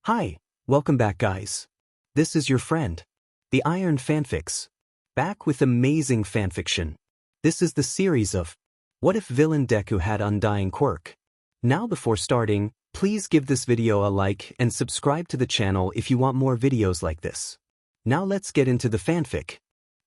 Hi, welcome back guys. This is your friend, the Iron Fanfics, back with amazing fanfiction. This is the series of What if villain Deku had Undying Quirk? Now before starting, please give this video a like and subscribe to the channel if you want more videos like this. Now let's get into the fanfic.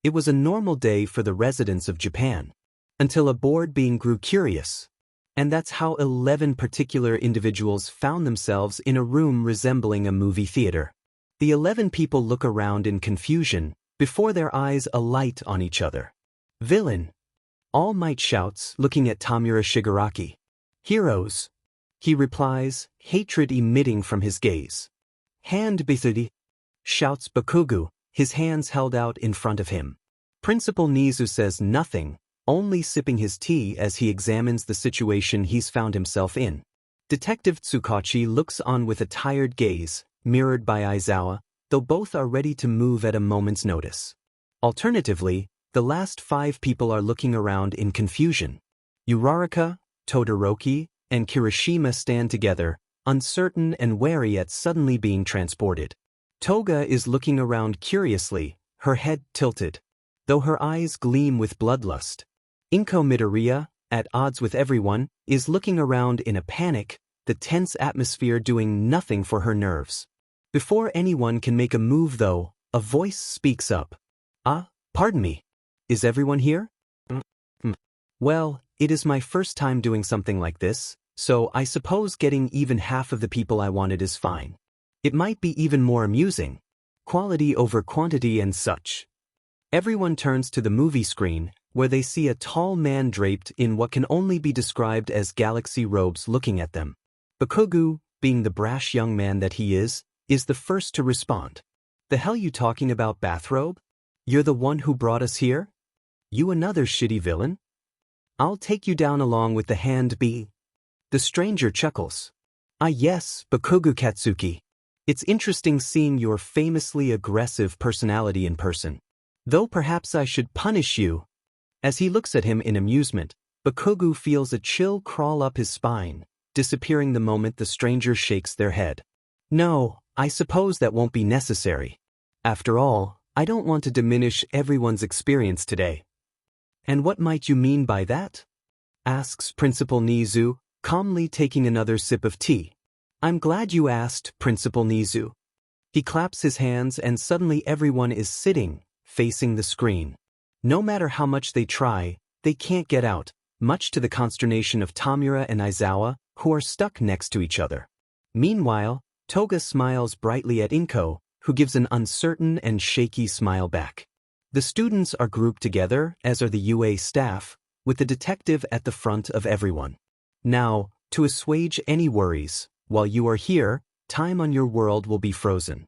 It was a normal day for the residents of Japan, until a bored being grew curious. And that's how 11 particular individuals found themselves in a room resembling a movie theater. The 11 people look around in confusion, before their eyes alight on each other. Villain. All Might shouts, looking at Tamura Shigaraki. Heroes. He replies, hatred emitting from his gaze. Hand Bithudi, shouts Bakugu, his hands held out in front of him. Principal Nizu says nothing, only sipping his tea as he examines the situation he's found himself in. Detective Tsukachi looks on with a tired gaze, mirrored by Aizawa, though both are ready to move at a moment's notice. Alternatively, the last 5 people are looking around in confusion. Uraraka, Todoroki, and Kirishima stand together, uncertain and wary at suddenly being transported. Toga is looking around curiously, her head tilted, though her eyes gleam with bloodlust. Inko Midoriya, at odds with everyone, is looking around in a panic, the tense atmosphere doing nothing for her nerves. Before anyone can make a move though, a voice speaks up. Pardon me. Is everyone here? Well, it is my first time doing something like this, so I suppose getting even half of the people I wanted is fine. It might be even more amusing. Quality over quantity and such. Everyone turns to the movie screen, where they see a tall man draped in what can only be described as galaxy robes looking at them. Bakugu, being the brash young man that he is the first to respond. The hell you talking about, bathrobe? You're the one who brought us here? You another shitty villain? I'll take you down along with the hand B. The stranger chuckles. Yes, Bakugu Katsuki. It's interesting seeing your famously aggressive personality in person. Though perhaps I should punish you. As he looks at him in amusement, Bakugu feels a chill crawl up his spine, disappearing the moment the stranger shakes their head. No, I suppose that won't be necessary. After all, I don't want to diminish everyone's experience today. And what might you mean by that? Asks Principal Nizu, calmly taking another sip of tea. I'm glad you asked, Principal Nizu. He claps his hands and suddenly everyone is sitting, facing the screen. No matter how much they try, they can't get out, much to the consternation of Tamura and Aizawa, who are stuck next to each other. Meanwhile, Toga smiles brightly at Inko, who gives an uncertain and shaky smile back. The students are grouped together, as are the UA staff, with the detective at the front of everyone. Now, to assuage any worries, while you are here, time on your world will be frozen.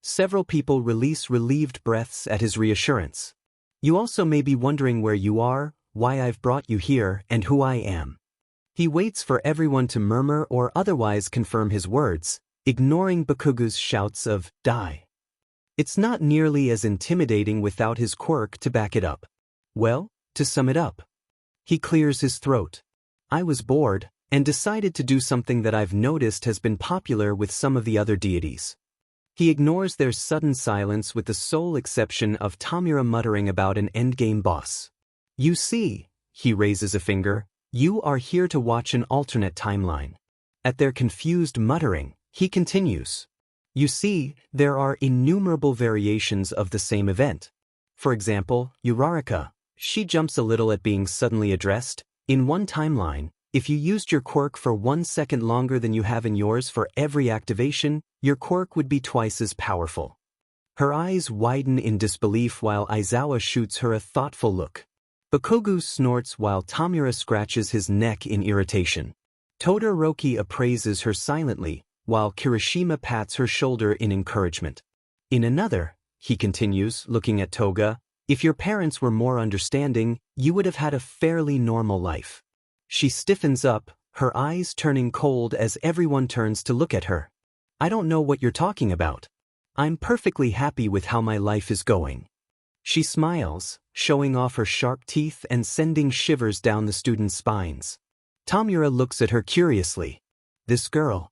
Several people release relieved breaths at his reassurance. You also may be wondering where you are, why I've brought you here, and who I am. He waits for everyone to murmur or otherwise confirm his words, ignoring Bakugu's shouts of, die. It's not nearly as intimidating without his quirk to back it up. Well, to sum it up. He clears his throat. I was bored, and decided to do something that I've noticed has been popular with some of the other deities. He ignores their sudden silence with the sole exception of Tamura muttering about an endgame boss. You see, he raises a finger, you are here to watch an alternate timeline. At their confused muttering, he continues. You see, there are innumerable variations of the same event. For example, Uraraka, she jumps a little at being suddenly addressed. In one timeline, if you used your quirk for 1 second longer than you have in yours for every activation, your quirk would be twice as powerful. Her eyes widen in disbelief while Aizawa shoots her a thoughtful look. Bakugu snorts while Tamura scratches his neck in irritation. Todoroki appraises her silently, while Kirishima pats her shoulder in encouragement. In another, he continues, looking at Toga, if your parents were more understanding, you would have had a fairly normal life. She stiffens up, her eyes turning cold as everyone turns to look at her. I don't know what you're talking about. I'm perfectly happy with how my life is going. She smiles, showing off her sharp teeth and sending shivers down the students' spines. Tamura looks at her curiously. This girl.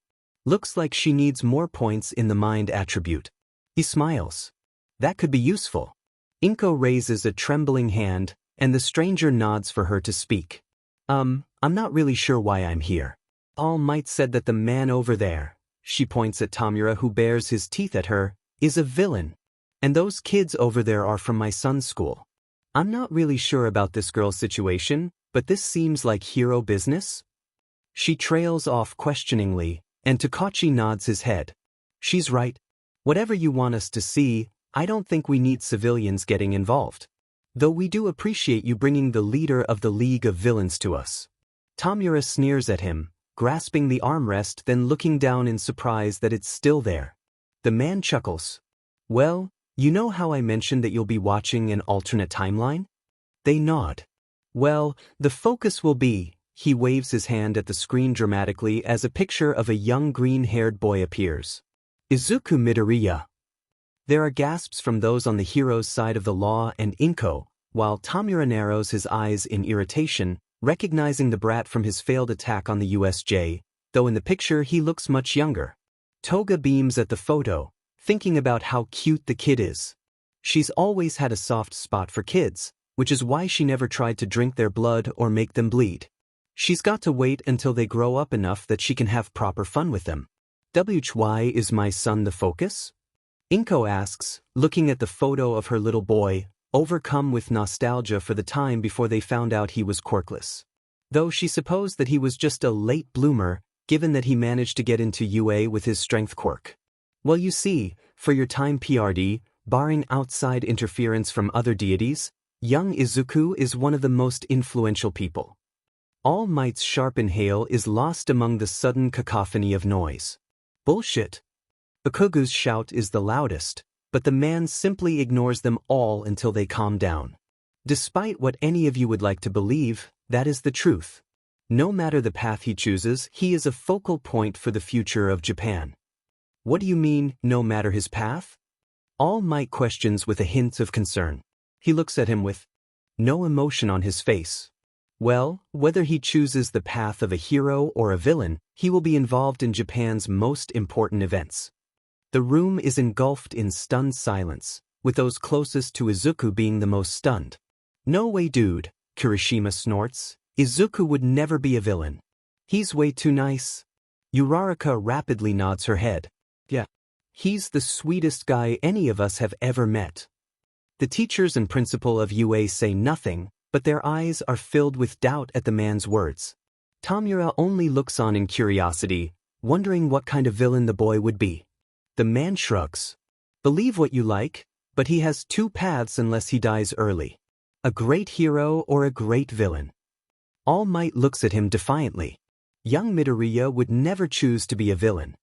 Looks like she needs more points in the mind attribute. He smiles. That could be useful. Inko raises a trembling hand, and the stranger nods for her to speak. I'm not really sure why I'm here. All Might said that the man over there, she points at Tamura who bares his teeth at her, is a villain. And those kids over there are from my son's school. I'm not really sure about this girl's situation, but this seems like hero business. She trails off questioningly, and Takachi nods his head. She's right. Whatever you want us to see, I don't think we need civilians getting involved. Though we do appreciate you bringing the leader of the League of Villains to us. Tamura sneers at him, grasping the armrest then looking down in surprise that it's still there. The man chuckles. Well, you know how I mentioned that you'll be watching an alternate timeline? They nod. Well, the focus will be, he waves his hand at the screen dramatically as a picture of a young green-haired boy appears. Izuku Midoriya. There are gasps from those on the hero's side of the law and Inko, while Tamura narrows his eyes in irritation, recognizing the brat from his failed attack on the USJ, though in the picture he looks much younger. Toga beams at the photo, thinking about how cute the kid is. She's always had a soft spot for kids, which is why she never tried to drink their blood or make them bleed. She's got to wait until they grow up enough that she can have proper fun with them. Why is my son the focus? Inko asks, looking at the photo of her little boy, overcome with nostalgia for the time before they found out he was quirkless. Though she supposed that he was just a late bloomer, given that he managed to get into UA with his strength quirk. Well, you see, for your time PRD, barring outside interference from other deities, young Izuku is one of the most influential people. All Might's sharp inhale is lost among the sudden cacophony of noise. Bullshit. Bakugu's shout is the loudest, but the man simply ignores them all until they calm down. Despite what any of you would like to believe, that is the truth. No matter the path he chooses, he is a focal point for the future of Japan. What do you mean, no matter his path? All Might questions with a hint of concern. He looks at him with no emotion on his face. Well, whether he chooses the path of a hero or a villain, he will be involved in Japan's most important events. The room is engulfed in stunned silence, with those closest to Izuku being the most stunned. No way, dude, Kirishima snorts. Izuku would never be a villain. He's way too nice. Uraraka rapidly nods her head. Yeah. He's the sweetest guy any of us have ever met. The teachers and principal of UA say nothing, but their eyes are filled with doubt at the man's words. Tamura only looks on in curiosity, wondering what kind of villain the boy would be. The man shrugs. Believe what you like, but he has two paths unless he dies early. A great hero or a great villain. All Might looks at him defiantly. Young Midoriya would never choose to be a villain.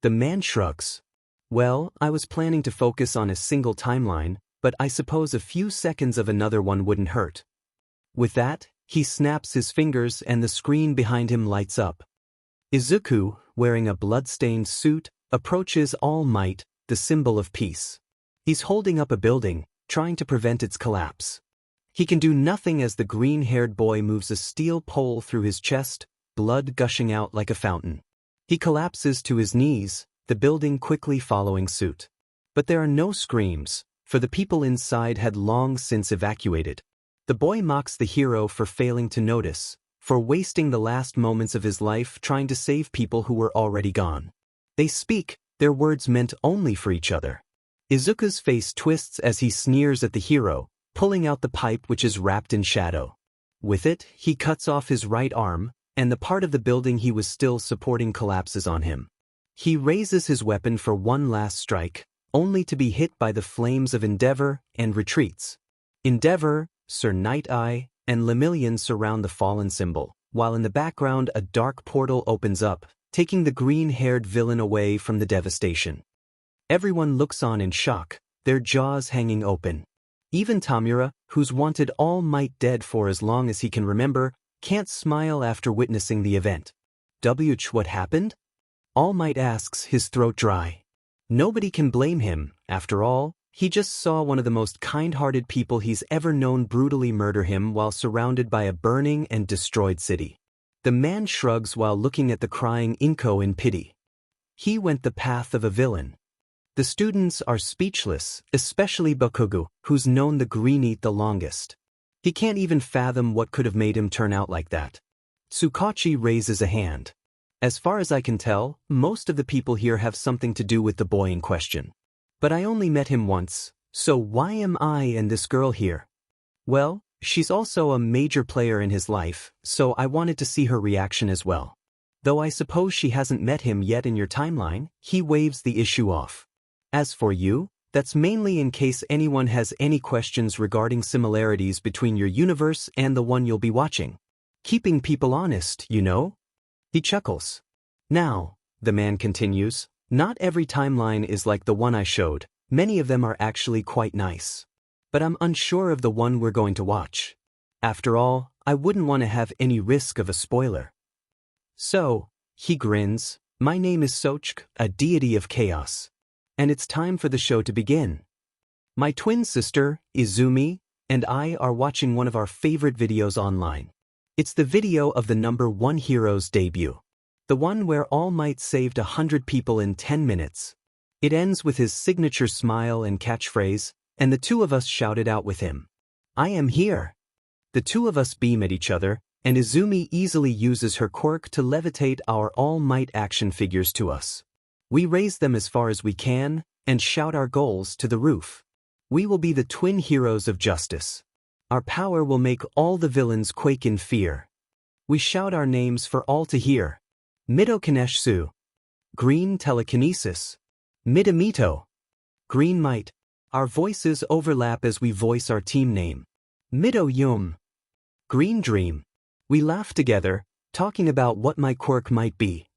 The man shrugs. Well, I was planning to focus on a single timeline, but I suppose a few seconds of another one wouldn't hurt. With that, he snaps his fingers and the screen behind him lights up. Izuku, wearing a blood-stained suit, approaches All Might, the symbol of peace. He's holding up a building, trying to prevent its collapse. He can do nothing as the green-haired boy moves a steel pole through his chest, blood gushing out like a fountain. He collapses to his knees, the building quickly following suit. But there are no screams, for the people inside had long since evacuated. The boy mocks the hero for failing to notice, for wasting the last moments of his life trying to save people who were already gone. They speak, their words meant only for each other. Izuku's face twists as he sneers at the hero, pulling out the pipe which is wrapped in shadow. With it, he cuts off his right arm, and the part of the building he was still supporting collapses on him. He raises his weapon for one last strike, only to be hit by the flames of Endeavor, and retreats. Endeavor, Sir Night-Eye, and Lemillion surround the fallen symbol, while in the background a dark portal opens up, taking the green-haired villain away from the devastation. Everyone looks on in shock, their jaws hanging open. Even Tamura, who's wanted All Might dead for as long as he can remember, can't smile after witnessing the event. What happened? All Might asks, his throat dry. Nobody can blame him, after all, he just saw one of the most kind-hearted people he's ever known brutally murder him while surrounded by a burning and destroyed city. The man shrugs while looking at the crying Inko in pity. He went the path of a villain. The students are speechless, especially Bakugo, who's known the green eat the longest. He can't even fathom what could have made him turn out like that. Tsukachi raises a hand. As far as I can tell, most of the people here have something to do with the boy in question. But I only met him once, so why am I and this girl here? Well, she's also a major player in his life, so I wanted to see her reaction as well. Though I suppose she hasn't met him yet in your timeline, he waves the issue off. As for you, that's mainly in case anyone has any questions regarding similarities between your universe and the one you'll be watching. Keeping people honest, you know? He chuckles. Now, the man continues, not every timeline is like the one I showed, many of them are actually quite nice. But I'm unsure of the one we're going to watch. After all, I wouldn't want to have any risk of a spoiler. So, he grins, my name is Sochk, a deity of chaos. And it's time for the show to begin. My twin sister, Izumi, and I are watching one of our favorite videos online. It's the video of the #1 hero's debut. The one where All Might saved 100 people in 10 minutes. It ends with his signature smile and catchphrase, and the two of us shouted out with him. I am here. The two of us beam at each other, and Izumi easily uses her quirk to levitate our All Might action figures to us. We raise them as far as we can, and shout our goals to the roof. We will be the twin heroes of justice. Our power will make all the villains quake in fear. We shout our names for all to hear. Mido Kaneshsu. Green telekinesis. Midamito. Green might. Our voices overlap as we voice our team name. Mido Yum. Green dream. We laugh together, talking about what my quirk might be.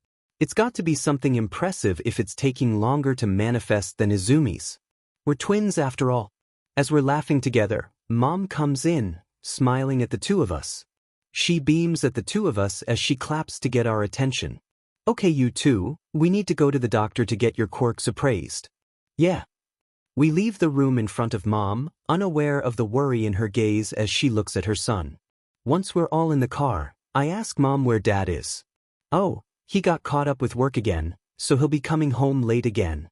It's got to be something impressive if it's taking longer to manifest than Izumi's. We're twins after all. As we're laughing together, Mom comes in, smiling at the two of us. She beams at the two of us as she claps to get our attention. Okay, you two, we need to go to the doctor to get your quirks appraised. Yeah. We leave the room in front of Mom, unaware of the worry in her gaze as she looks at her son. Once we're all in the car, I ask Mom where Dad is. Oh, he got caught up with work again, so he'll be coming home late again.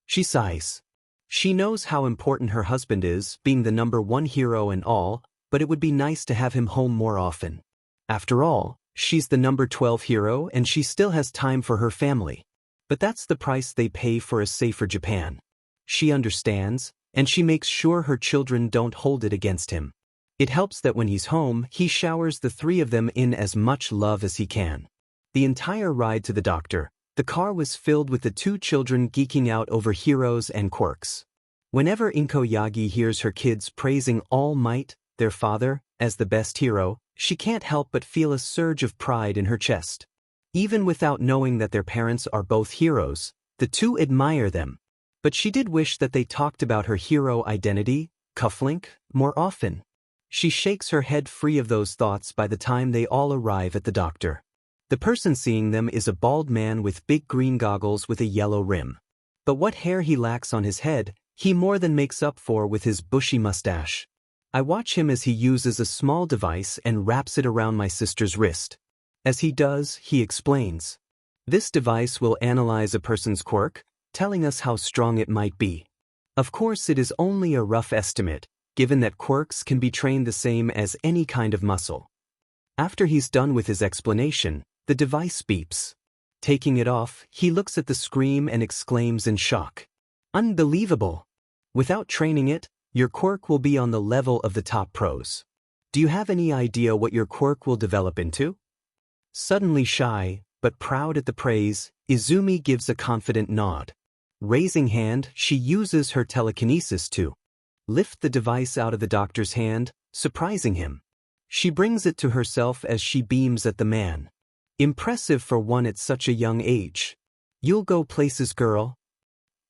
She sighs. She knows how important her husband is, being the #1 hero and all, but it would be nice to have him home more often. After all, she's the #12 hero and she still has time for her family. But that's the price they pay for a safer Japan. She understands, and she makes sure her children don't hold it against him. It helps that when he's home, he showers the three of them in as much love as he can. The entire ride to the doctor, the car was filled with the two children geeking out over heroes and quirks. Whenever Izuku Yagi hears her kids praising All Might, their father, as the best hero, she can't help but feel a surge of pride in her chest. Even without knowing that their parents are both heroes, the two admire them. But she did wish that they talked about her hero identity, cufflink, more often. She shakes her head free of those thoughts by the time they all arrive at the doctor. The person seeing them is a bald man with big green goggles with a yellow rim. But what hair he lacks on his head, he more than makes up for with his bushy mustache. I watch him as he uses a small device and wraps it around my sister's wrist. As he does, he explains. This device will analyze a person's quirk, telling us how strong it might be. Of course, it is only a rough estimate, given that quirks can be trained the same as any kind of muscle. After he's done with his explanation, the device beeps. Taking it off, he looks at the screen and exclaims in shock. Unbelievable! Without training it, your quirk will be on the level of the top pros. Do you have any idea what your quirk will develop into? Suddenly shy, but proud at the praise, Izumi gives a confident nod. Raising hand, she uses her telekinesis to lift the device out of the doctor's hand, surprising him. She brings it to herself as she beams at the man. Impressive for one at such a young age. You'll go places, girl.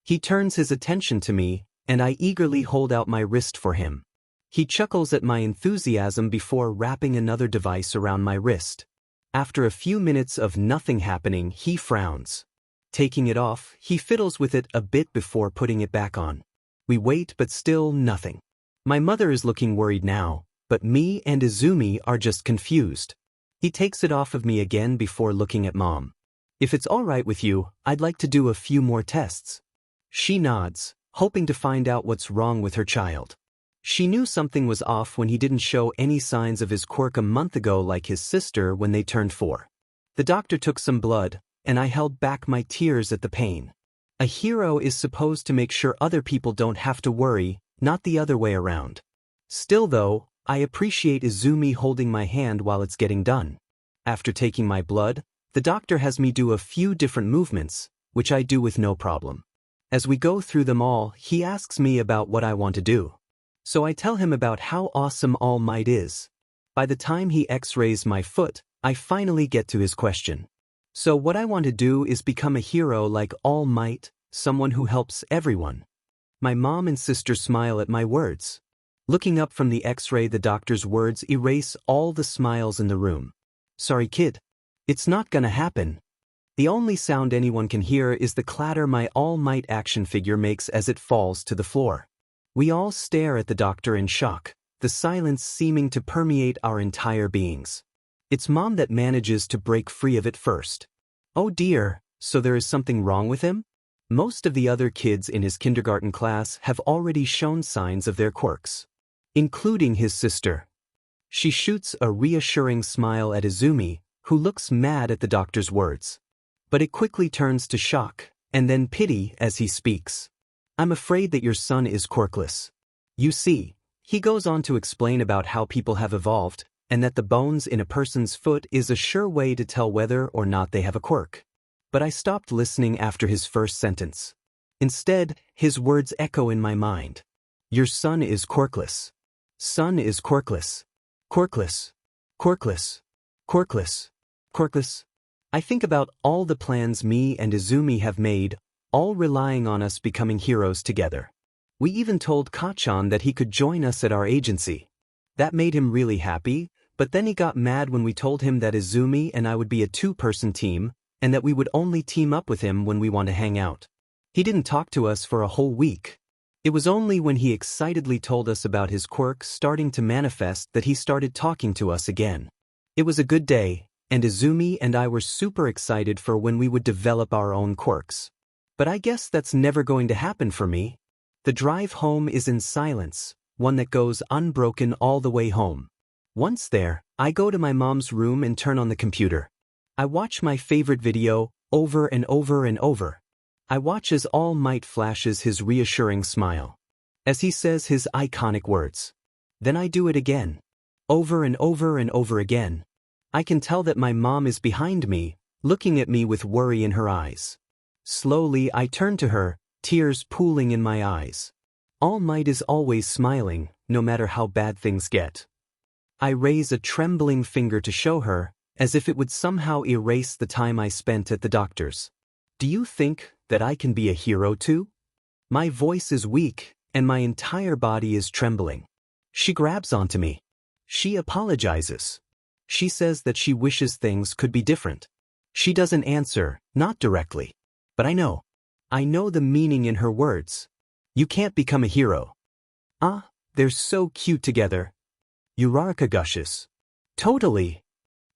He turns his attention to me, and I eagerly hold out my wrist for him. He chuckles at my enthusiasm before wrapping another device around my wrist. After a few minutes of nothing happening, he frowns. Taking it off, he fiddles with it a bit before putting it back on. We wait, but still nothing. My mother is looking worried now, but me and Izumi are just confused. He takes it off of me again before looking at Mom. If it's alright with you, I'd like to do a few more tests. She nods, hoping to find out what's wrong with her child. She knew something was off when he didn't show any signs of his quirk a month ago like his sister when they turned 4. The doctor took some blood, and I held back my tears at the pain. A hero is supposed to make sure other people don't have to worry, not the other way around. Still though, I appreciate Izumi holding my hand while it's getting done. After taking my blood, the doctor has me do a few different movements, which I do with no problem. As we go through them all, he asks me about what I want to do. So I tell him about how awesome All Might is. By the time he x-rays my foot, I finally get to his question. So what I want to do is become a hero like All Might, someone who helps everyone. My mom and sister smile at my words. Looking up from the x-ray, the doctor's words erase all the smiles in the room. Sorry kid. It's not gonna happen. The only sound anyone can hear is the clatter my All Might action figure makes as it falls to the floor. We all stare at the doctor in shock, the silence seeming to permeate our entire beings. It's Mom that manages to break free of it first. Oh dear, so there is something wrong with him? Most of the other kids in his kindergarten class have already shown signs of their quirks, including his sister. She shoots a reassuring smile at Izumi, who looks mad at the doctor's words. But it quickly turns to shock, and then pity as he speaks. I'm afraid that your son is quirkless. You see, he goes on to explain about how people have evolved, and that the bones in a person's foot is a sure way to tell whether or not they have a quirk. But I stopped listening after his first sentence. Instead, his words echo in my mind. Your son is quirkless. Son is quirkless. Quirkless. Quirkless. Quirkless. Quirkless. I think about all the plans me and Izumi have made, all relying on us becoming heroes together. We even told Kachan that he could join us at our agency. That made him really happy, but then he got mad when we told him that Izumi and I would be a 2-person team, and that we would only team up with him when we want to hang out. He didn't talk to us for a whole week. It was only when he excitedly told us about his quirk starting to manifest that he started talking to us again. It was a good day, and Izumi and I were super excited for when we would develop our own quirks. But I guess that's never going to happen for me. The drive home is in silence, one that goes unbroken all the way home. Once there, I go to my mom's room and turn on the computer. I watch my favorite video over and over and over. I watch as All Might flashes his reassuring smile, as he says his iconic words. Then I do it again. Over and over and over again. I can tell that my mom is behind me, looking at me with worry in her eyes. Slowly I turn to her, tears pooling in my eyes. All Might is always smiling, no matter how bad things get. I raise a trembling finger to show her, as if it would somehow erase the time I spent at the doctor's. Do you think that I can be a hero too? My voice is weak, and my entire body is trembling. She grabs onto me. She apologizes. She says that she wishes things could be different. She doesn't answer, not directly. But I know. I know the meaning in her words. You can't become a hero. Ah, they're so cute together. Uraraka gushes. Totally.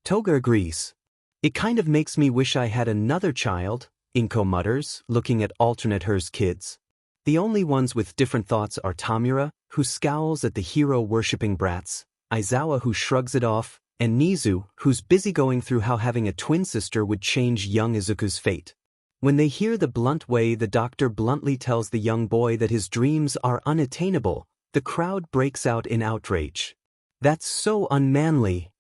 Toga agrees. It kind of makes me wish I had another child, Inko mutters, looking at alternate hers kids. The only ones with different thoughts are Tamura, who scowls at the hero-worshipping brats, Aizawa who shrugs it off, and Nizu, who's busy going through how having a twin sister would change young Izuku's fate. When they hear the blunt way the doctor bluntly tells the young boy that his dreams are unattainable, the crowd breaks out in outrage. That's so unmanly.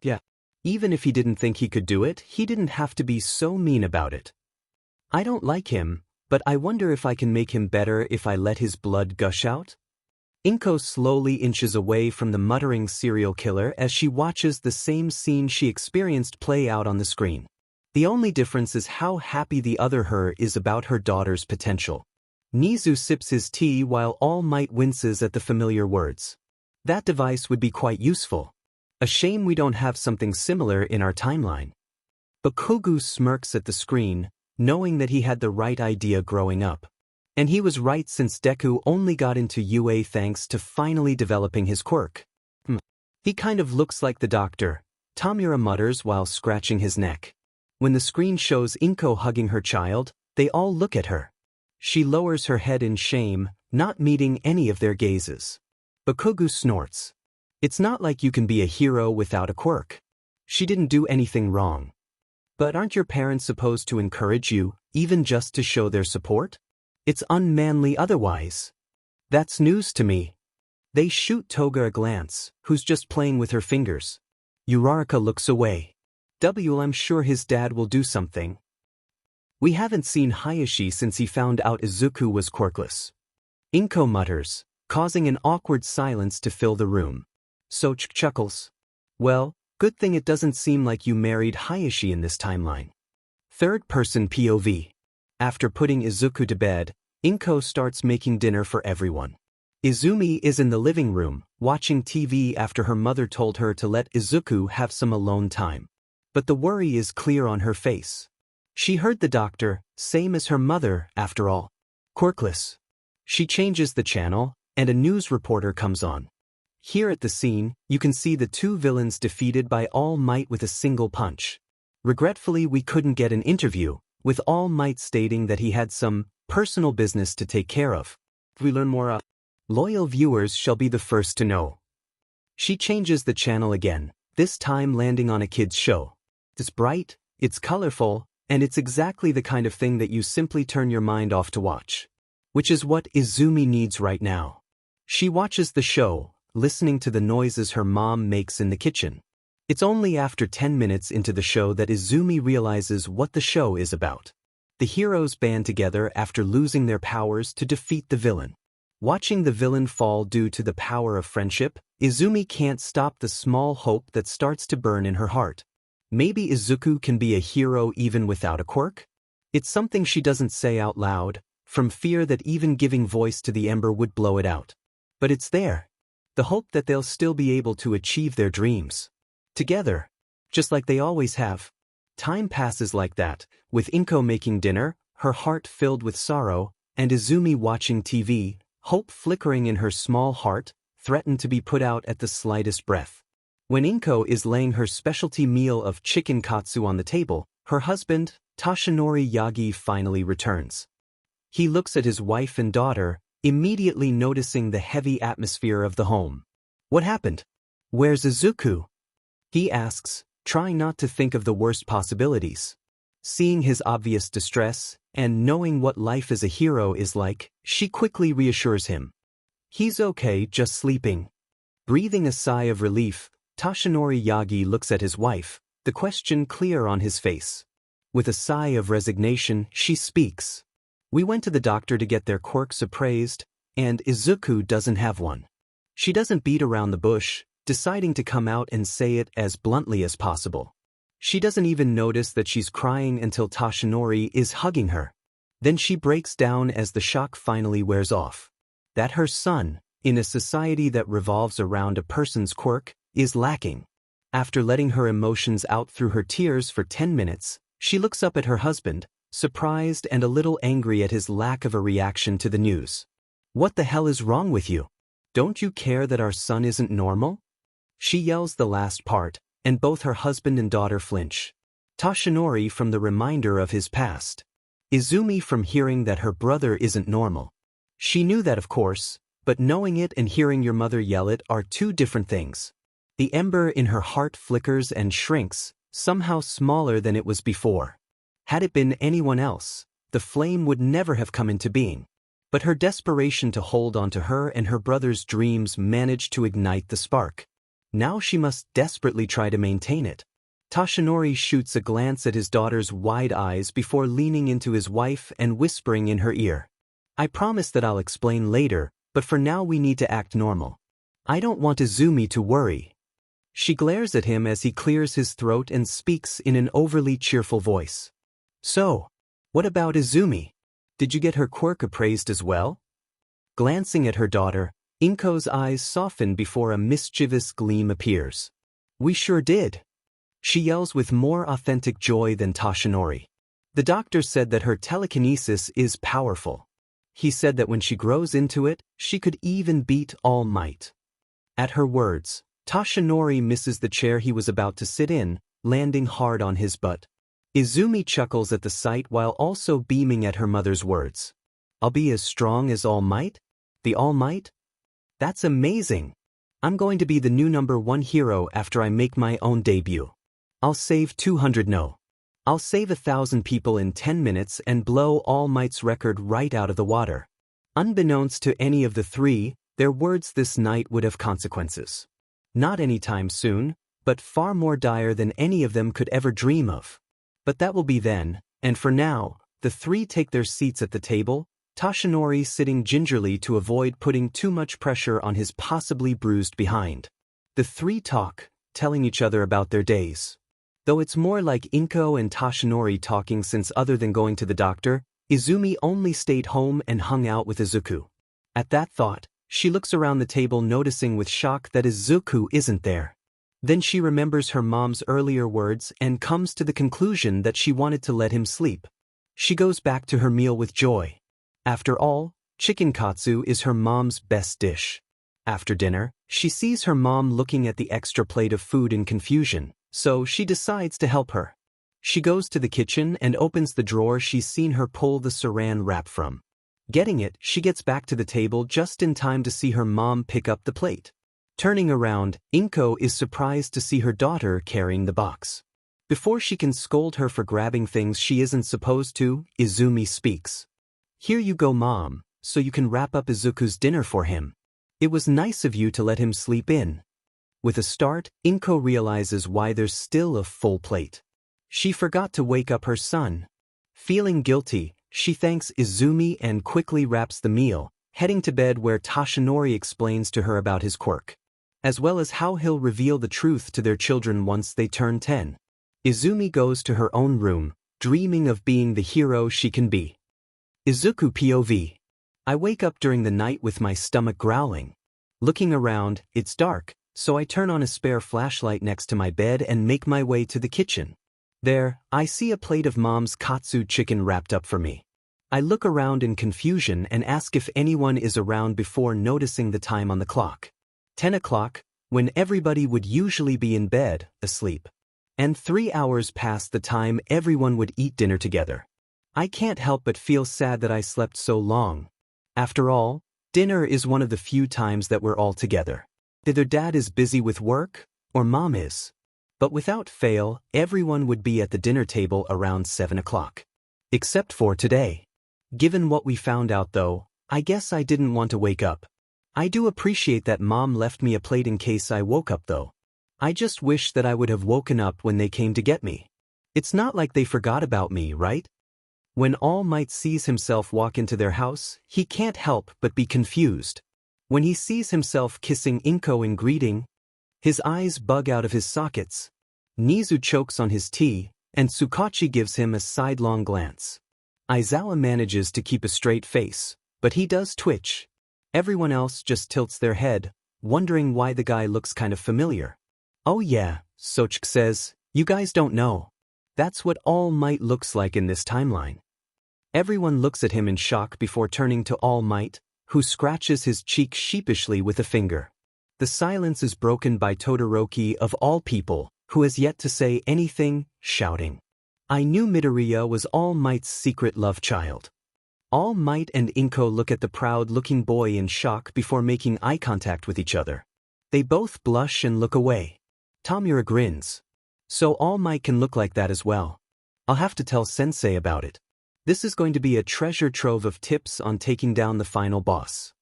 Yeah. Even if he didn't think he could do it, he didn't have to be so mean about it. I don't like him, but I wonder if I can make him better if I let his blood gush out? Inko slowly inches away from the muttering serial killer as she watches the same scene she experienced play out on the screen. The only difference is how happy the other her is about her daughter's potential. Nizu sips his tea while All Might winces at the familiar words. That device would be quite useful. A shame we don't have something similar in our timeline. Bakugu smirks at the screen, knowing that he had the right idea growing up. And he was right since Deku only got into UA thanks to finally developing his quirk. He kind of looks like the doctor, Tamura mutters while scratching his neck. When the screen shows Inko hugging her child, they all look at her. She lowers her head in shame, not meeting any of their gazes. Bakugo snorts. It's not like you can be a hero without a quirk. She didn't do anything wrong. But aren't your parents supposed to encourage you, even just to show their support? It's unmanly otherwise. That's news to me. They shoot Toga a glance, who's just playing with her fingers. Uraraka looks away. I'm sure his dad will do something. We haven't seen Hayashi since he found out Izuku was quirkless. Inko mutters, causing an awkward silence to fill the room. Soch chuckles. Well, good thing it doesn't seem like you married Hayashi in this timeline. Third-person POV. After putting Izuku to bed, Inko starts making dinner for everyone. Izumi is in the living room, watching TV after her mother told her to let Izuku have some alone time. But the worry is clear on her face. She heard the doctor, same as her mother, after all. Quirkless. She changes the channel, and a news reporter comes on. Here at the scene, you can see the two villains defeated by All Might with a single punch. Regretfully, we couldn't get an interview, with All Might stating that he had some personal business to take care of. We learn more. Loyal viewers shall be the first to know. She changes the channel again, this time landing on a kid's show. It's bright, it's colorful, and it's exactly the kind of thing that you simply turn your mind off to watch. Which is what Izumi needs right now. She watches the show, listening to the noises her mom makes in the kitchen. It's only after 10 minutes into the show that Izumi realizes what the show is about. The heroes band together after losing their powers to defeat the villain. Watching the villain fall due to the power of friendship, Izumi can't stop the small hope that starts to burn in her heart. Maybe Izuku can be a hero even without a quirk? It's something she doesn't say out loud, from fear that even giving voice to the ember would blow it out. But it's there. The hope that they'll still be able to achieve their dreams. Together. Just like they always have. Time passes like that, with Inko making dinner, her heart filled with sorrow, and Izumi watching TV, hope flickering in her small heart, threatened to be put out at the slightest breath. When Inko is laying her specialty meal of chicken katsu on the table, her husband, Toshinori Yagi, finally returns. He looks at his wife and daughter, immediately noticing the heavy atmosphere of the home. What happened? Where's Izuku? He asks, trying not to think of the worst possibilities. Seeing his obvious distress, and knowing what life as a hero is like, she quickly reassures him. He's okay, just sleeping. Breathing a sigh of relief, Toshinori Yagi looks at his wife, the question clear on his face. With a sigh of resignation, she speaks. We went to the doctor to get their quirks appraised, and Izuku doesn't have one. She doesn't beat around the bush, deciding to come out and say it as bluntly as possible. She doesn't even notice that she's crying until Toshinori is hugging her. Then she breaks down as the shock finally wears off. That her son, in a society that revolves around a person's quirk, is lacking. After letting her emotions out through her tears for 10 minutes, she looks up at her husband, surprised and a little angry at his lack of a reaction to the news. What the hell is wrong with you? Don't you care that our son isn't normal? She yells the last part, and both her husband and daughter flinch. Toshinori from the reminder of his past. Izumi from hearing that her brother isn't normal. She knew that, of course, but knowing it and hearing your mother yell it are two different things. The ember in her heart flickers and shrinks, somehow smaller than it was before. Had it been anyone else, the flame would never have come into being. But her desperation to hold on to her and her brother's dreams managed to ignite the spark. Now she must desperately try to maintain it. Toshinori shoots a glance at his daughter's wide eyes before leaning into his wife and whispering in her ear. I promise that I'll explain later, but for now we need to act normal. I don't want Izumi to worry. She glares at him as he clears his throat and speaks in an overly cheerful voice. So, what about Izumi? Did you get her quirk appraised as well? Glancing at her daughter, Inko's eyes soften before a mischievous gleam appears. We sure did. She yells with more authentic joy than Toshinori. The doctor said that her telekinesis is powerful. He said that when she grows into it, she could even beat All Might. At her words, Toshinori misses the chair he was about to sit in, landing hard on his butt. Izumi chuckles at the sight while also beaming at her mother's words. I'll be as strong as All Might? The All Might? That's amazing! I'm going to be the new #1 hero after I make my own debut. I'll save 200 no. I'll save 1,000 people in 10 minutes and blow All Might's record right out of the water. Unbeknownst to any of the three, their words this night would have consequences. Not anytime soon, but far more dire than any of them could ever dream of. But that will be then, and for now, the three take their seats at the table, Toshinori sitting gingerly to avoid putting too much pressure on his possibly bruised behind. The three talk, telling each other about their days. Though it's more like Inko and Toshinori talking since other than going to the doctor, Izumi only stayed home and hung out with Izuku. At that thought, she looks around the table noticing with shock that Izuku isn't there. Then she remembers her mom's earlier words and comes to the conclusion that she wanted to let him sleep. She goes back to her meal with joy. After all, chicken katsu is her mom's best dish. After dinner, she sees her mom looking at the extra plate of food in confusion, so she decides to help her. She goes to the kitchen and opens the drawer she's seen her pull the saran wrap from. Getting it, she gets back to the table just in time to see her mom pick up the plate. Turning around, Inko is surprised to see her daughter carrying the box. Before she can scold her for grabbing things she isn't supposed to, Izumi speaks. Here you go, Mom, so you can wrap up Izuku's dinner for him. It was nice of you to let him sleep in. With a start, Inko realizes why there's still a full plate. She forgot to wake up her son. Feeling guilty, she thanks Izumi and quickly wraps the meal, heading to bed where Toshinori explains to her about his quirk, as well as how he'll reveal the truth to their children once they turn 10. Izumi goes to her own room, dreaming of being the hero she can be. Izuku POV. I wake up during the night with my stomach growling. Looking around, it's dark, so I turn on a spare flashlight next to my bed and make my way to the kitchen. There, I see a plate of Mom's katsu chicken wrapped up for me. I look around in confusion and ask if anyone is around before noticing the time on the clock. 10 o'clock, when everybody would usually be in bed, asleep. And 3 hours past the time everyone would eat dinner together. I can't help but feel sad that I slept so long. After all, dinner is one of the few times that we're all together. Either Dad is busy with work, or Mom is. But without fail, everyone would be at the dinner table around 7 o'clock. Except for today. Given what we found out though, I guess I didn't want to wake up. I do appreciate that Mom left me a plate in case I woke up though. I just wish that I would have woken up when they came to get me. It's not like they forgot about me, right? When All Might sees himself walk into their house, he can't help but be confused. When he sees himself kissing Inko in greeting, his eyes bug out of his sockets. Nizu chokes on his tea, and Tsukachi gives him a sidelong glance. Aizawa manages to keep a straight face, but he does twitch. Everyone else just tilts their head, wondering why the guy looks kind of familiar. Oh yeah, Sochik says, you guys don't know. That's what All Might looks like in this timeline. Everyone looks at him in shock before turning to All Might, who scratches his cheek sheepishly with a finger. The silence is broken by Todoroki of all people, who has yet to say anything, shouting. I knew Midoriya was All Might's secret love child. All Might and Inko look at the proud-looking boy in shock before making eye contact with each other. They both blush and look away. Tamura grins. So All Might can look like that as well. I'll have to tell Sensei about it. This is going to be a treasure trove of tips on taking down the final boss.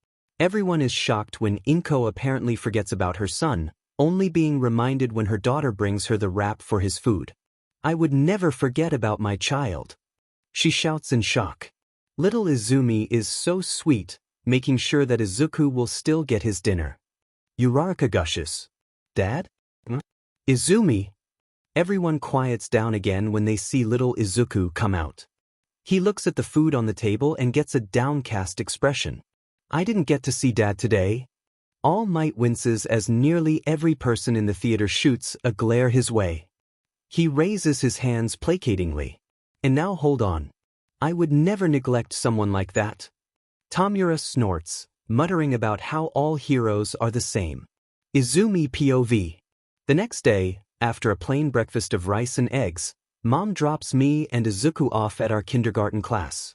Everyone is shocked when Inko apparently forgets about her son, only being reminded when her daughter brings her the wrap for his food. I would never forget about my child. She shouts in shock. Little Izumi is so sweet, making sure that Izuku will still get his dinner. Uraraka gushes. Dad? Izumi? Everyone quiets down again when they see little Izuku come out. He looks at the food on the table and gets a downcast expression. I didn't get to see Dad today. All Might winces as nearly every person in the theater shoots a glare his way. He raises his hands placatingly. And now hold on. I would never neglect someone like that. Tamura snorts, muttering about how all heroes are the same. Izumi POV. The next day, after a plain breakfast of rice and eggs, Mom drops me and Izuku off at our kindergarten class.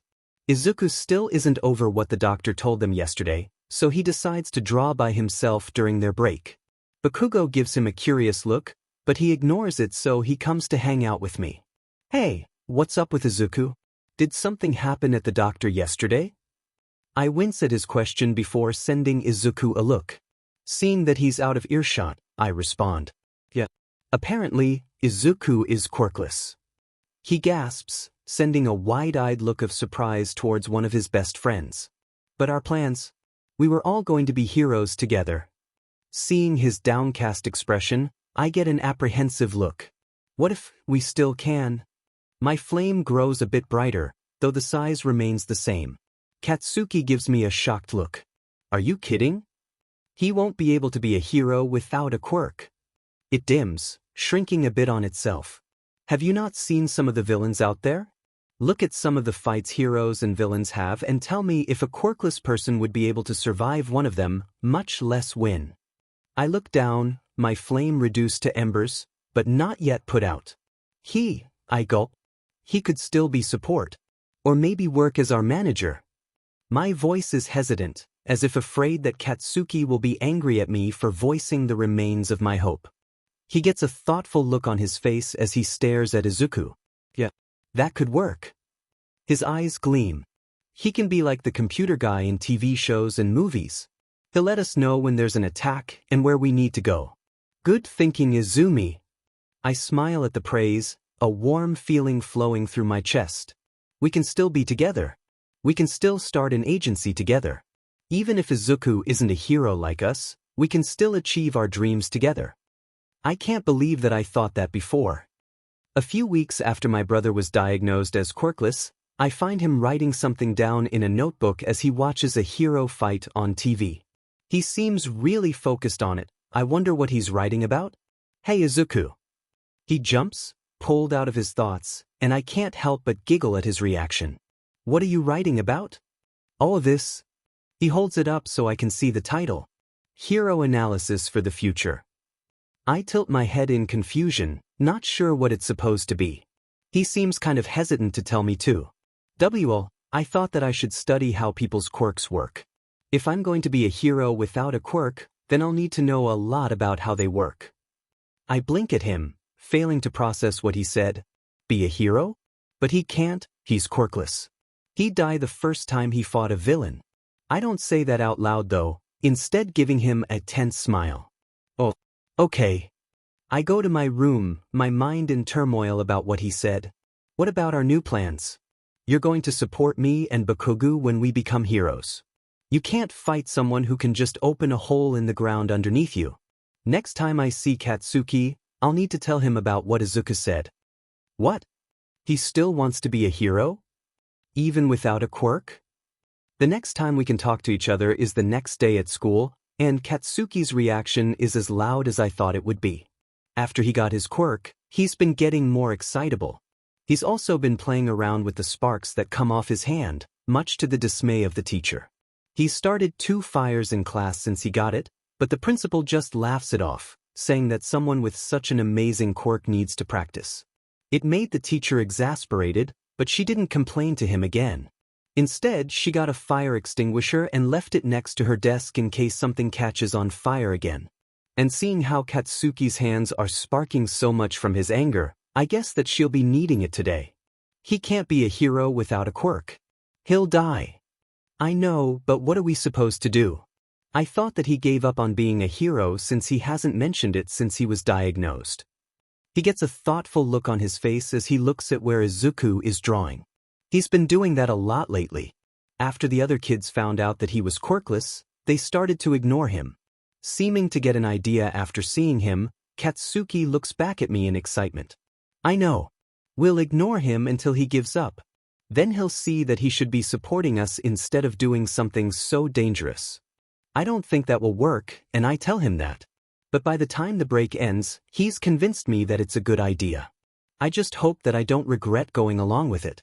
Izuku still isn't over what the doctor told them yesterday, so he decides to draw by himself during their break. Bakugo gives him a curious look, but he ignores it, so he comes to hang out with me. Hey, what's up with Izuku? Did something happen at the doctor yesterday? I wince at his question before sending Izuku a look. Seeing that he's out of earshot, I respond. Yeah. Apparently, Izuku is quirkless. He gasps, sending a wide-eyed look of surprise towards one of his best friends. But our plans? We were all going to be heroes together. Seeing his downcast expression, I get an apprehensive look. What if we still can? My flame grows a bit brighter, though the size remains the same. Katsuki gives me a shocked look. Are you kidding? He won't be able to be a hero without a quirk. It dims, shrinking a bit on itself. Have you not seen some of the villains out there? Look at some of the fights heroes and villains have and tell me if a quirkless person would be able to survive one of them, much less win. I look down, my flame reduced to embers, but not yet put out. I gulp. He could still be support. Or maybe work as our manager. My voice is hesitant, as if afraid that Katsuki will be angry at me for voicing the remains of my hope. He gets a thoughtful look on his face as he stares at Izuku. Yeah, that could work. His eyes gleam. He can be like the computer guy in TV shows and movies. He'll let us know when there's an attack and where we need to go. Good thinking, Izumi. I smile at the praise, a warm feeling flowing through my chest. We can still be together. We can still start an agency together. Even if Izuku isn't a hero like us, we can still achieve our dreams together. I can't believe that I thought that before. A few weeks after my brother was diagnosed as quirkless, I find him writing something down in a notebook as he watches a hero fight on TV. He seems really focused on it. I wonder what he's writing about? Hey Izuku. He jumps, pulled out of his thoughts, and I can't help but giggle at his reaction. What are you writing about? All of this. He holds it up so I can see the title. Hero Analysis for the Future. I tilt my head in confusion, not sure what it's supposed to be. He seems kind of hesitant to tell me too. I thought that I should study how people's quirks work. If I'm going to be a hero without a quirk, then I'll need to know a lot about how they work. I blink at him, failing to process what he said. Be a hero? But he can't, he's quirkless. He'd die the first time he fought a villain. I don't say that out loud though, instead giving him a tense smile. Oh, okay. I go to my room, my mind in turmoil about what he said. What about our new plans? You're going to support me and Bakugo when we become heroes. You can't fight someone who can just open a hole in the ground underneath you. Next time I see Katsuki, I'll need to tell him about what Izuku said. What? He still wants to be a hero? Even without a quirk? The next time we can talk to each other is the next day at school, and Katsuki's reaction is as loud as I thought it would be. After he got his quirk, he's been getting more excitable. He's also been playing around with the sparks that come off his hand, much to the dismay of the teacher. He's started 2 fires in class since he got it, but the principal just laughs it off, saying that someone with such an amazing quirk needs to practice. It made the teacher exasperated, but she didn't complain to him again. Instead, she got a fire extinguisher and left it next to her desk in case something catches on fire again. And seeing how Katsuki's hands are sparking so much from his anger, I guess that she'll be needing it today. He can't be a hero without a quirk. He'll die. I know, but what are we supposed to do? I thought that he gave up on being a hero since he hasn't mentioned it since he was diagnosed. He gets a thoughtful look on his face as he looks at where Izuku is drawing. He's been doing that a lot lately. After the other kids found out that he was quirkless, they started to ignore him. Seeming to get an idea after seeing him, Katsuki looks back at me in excitement. I know. We'll ignore him until he gives up. Then he'll see that he should be supporting us instead of doing something so dangerous. I don't think that will work, and I tell him that. But by the time the break ends, he's convinced me that it's a good idea. I just hope that I don't regret going along with it.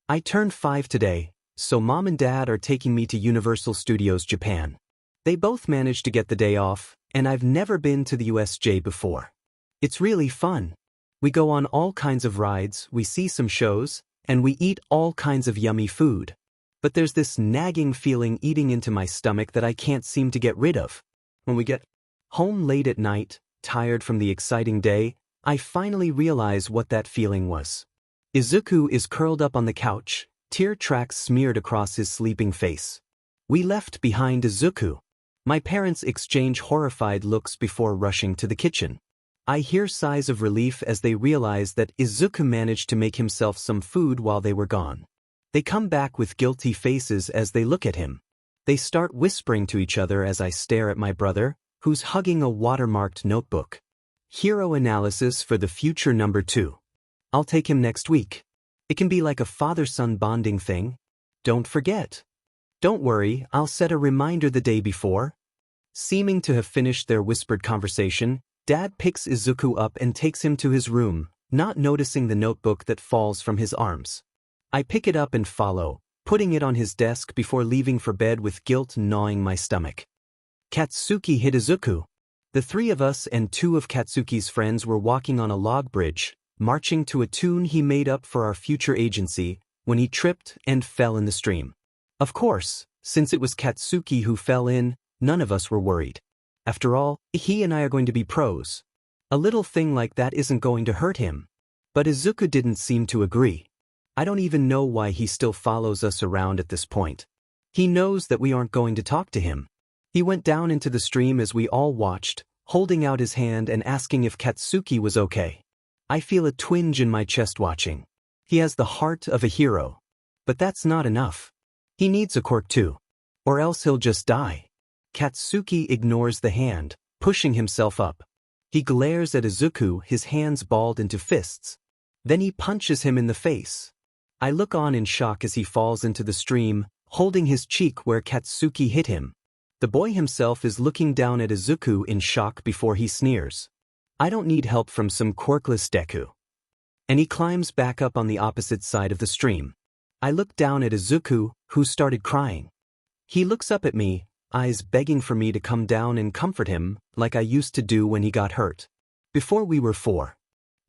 I turned 5 today, so Mom and Dad are taking me to Universal Studios Japan. They both managed to get the day off, and I've never been to the USJ before. It's really fun. We go on all kinds of rides, we see some shows, and we eat all kinds of yummy food. But there's this nagging feeling eating into my stomach that I can't seem to get rid of. When we get home late at night, tired from the exciting day, I finally realize what that feeling was. Izuku is curled up on the couch, tear tracks smeared across his sleeping face. We left behind Izuku. My parents exchange horrified looks before rushing to the kitchen. I hear sighs of relief as they realize that Izuku managed to make himself some food while they were gone. They come back with guilty faces as they look at him. They start whispering to each other as I stare at my brother, who's hugging a watermarked notebook. Hero analysis for the future number 2. I'll take him next week. It can be like a father-son bonding thing. Don't forget. Don't worry, I'll set a reminder the day before. Seeming to have finished their whispered conversation, Dad picks Izuku up and takes him to his room, not noticing the notebook that falls from his arms. I pick it up and follow, putting it on his desk before leaving for bed with guilt gnawing my stomach. Katsuki hit Izuku. The 3 of us and 2 of Katsuki's friends were walking on a log bridge, marching to a tune he made up for our future agency, when he tripped and fell in the stream. Of course, since it was Katsuki who fell in, none of us were worried. After all, he and I are going to be pros. A little thing like that isn't going to hurt him. But Izuku didn't seem to agree. I don't even know why he still follows us around at this point. He knows that we aren't going to talk to him. He went down into the stream as we all watched, holding out his hand and asking if Katsuki was okay. I feel a twinge in my chest watching. He has the heart of a hero. But that's not enough. He needs a quirk too. Or else he'll just die. Katsuki ignores the hand, pushing himself up. He glares at Izuku, his hands balled into fists. Then he punches him in the face. I look on in shock as he falls into the stream, holding his cheek where Katsuki hit him. The boy himself is looking down at Izuku in shock before he sneers. I don't need help from some quirkless Deku. And he climbs back up on the opposite side of the stream. I look down at Izuku, who started crying. He looks up at me, eyes begging for me to come down and comfort him, like I used to do when he got hurt. Before we were 4.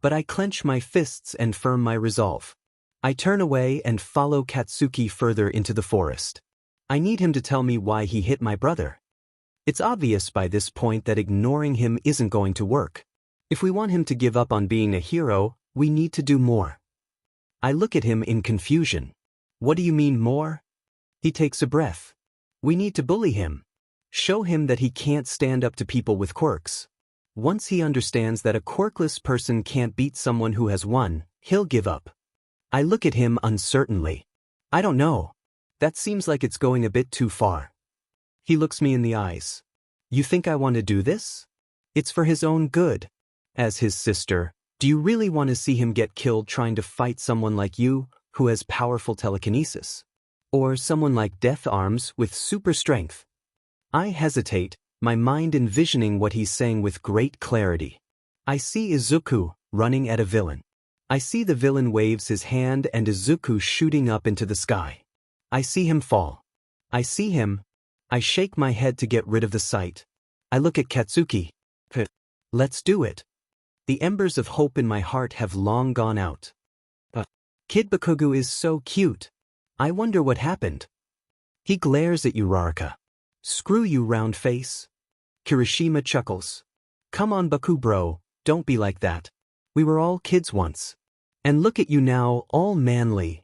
But I clench my fists and firm my resolve. I turn away and follow Katsuki further into the forest. I need him to tell me why he hit my brother. It's obvious by this point that ignoring him isn't going to work. If we want him to give up on being a hero, we need to do more. I look at him in confusion. What do you mean more? He takes a breath. We need to bully him. Show him that he can't stand up to people with quirks. Once he understands that a quirkless person can't beat someone who has one, he'll give up. I look at him uncertainly. I don't know. That seems like it's going a bit too far. He looks me in the eyes. You think I want to do this? It's for his own good. As his sister, do you really want to see him get killed trying to fight someone like you, who has powerful telekinesis? Or someone like Death Arms with super strength? I hesitate, my mind envisioning what he's saying with great clarity. I see Izuku running at a villain. I see the villain waves his hand and Izuku shooting up into the sky. I see him fall. I see him. I shake my head to get rid of the sight. I look at Katsuki. Let's do it. The embers of hope in my heart have long gone out. Kid Bakugo is so cute. I wonder what happened. He glares at you, Raraka. Screw you, round face. Kirishima chuckles. Come on, Baku bro, don't be like that. We were all kids once. And look at you now, all manly.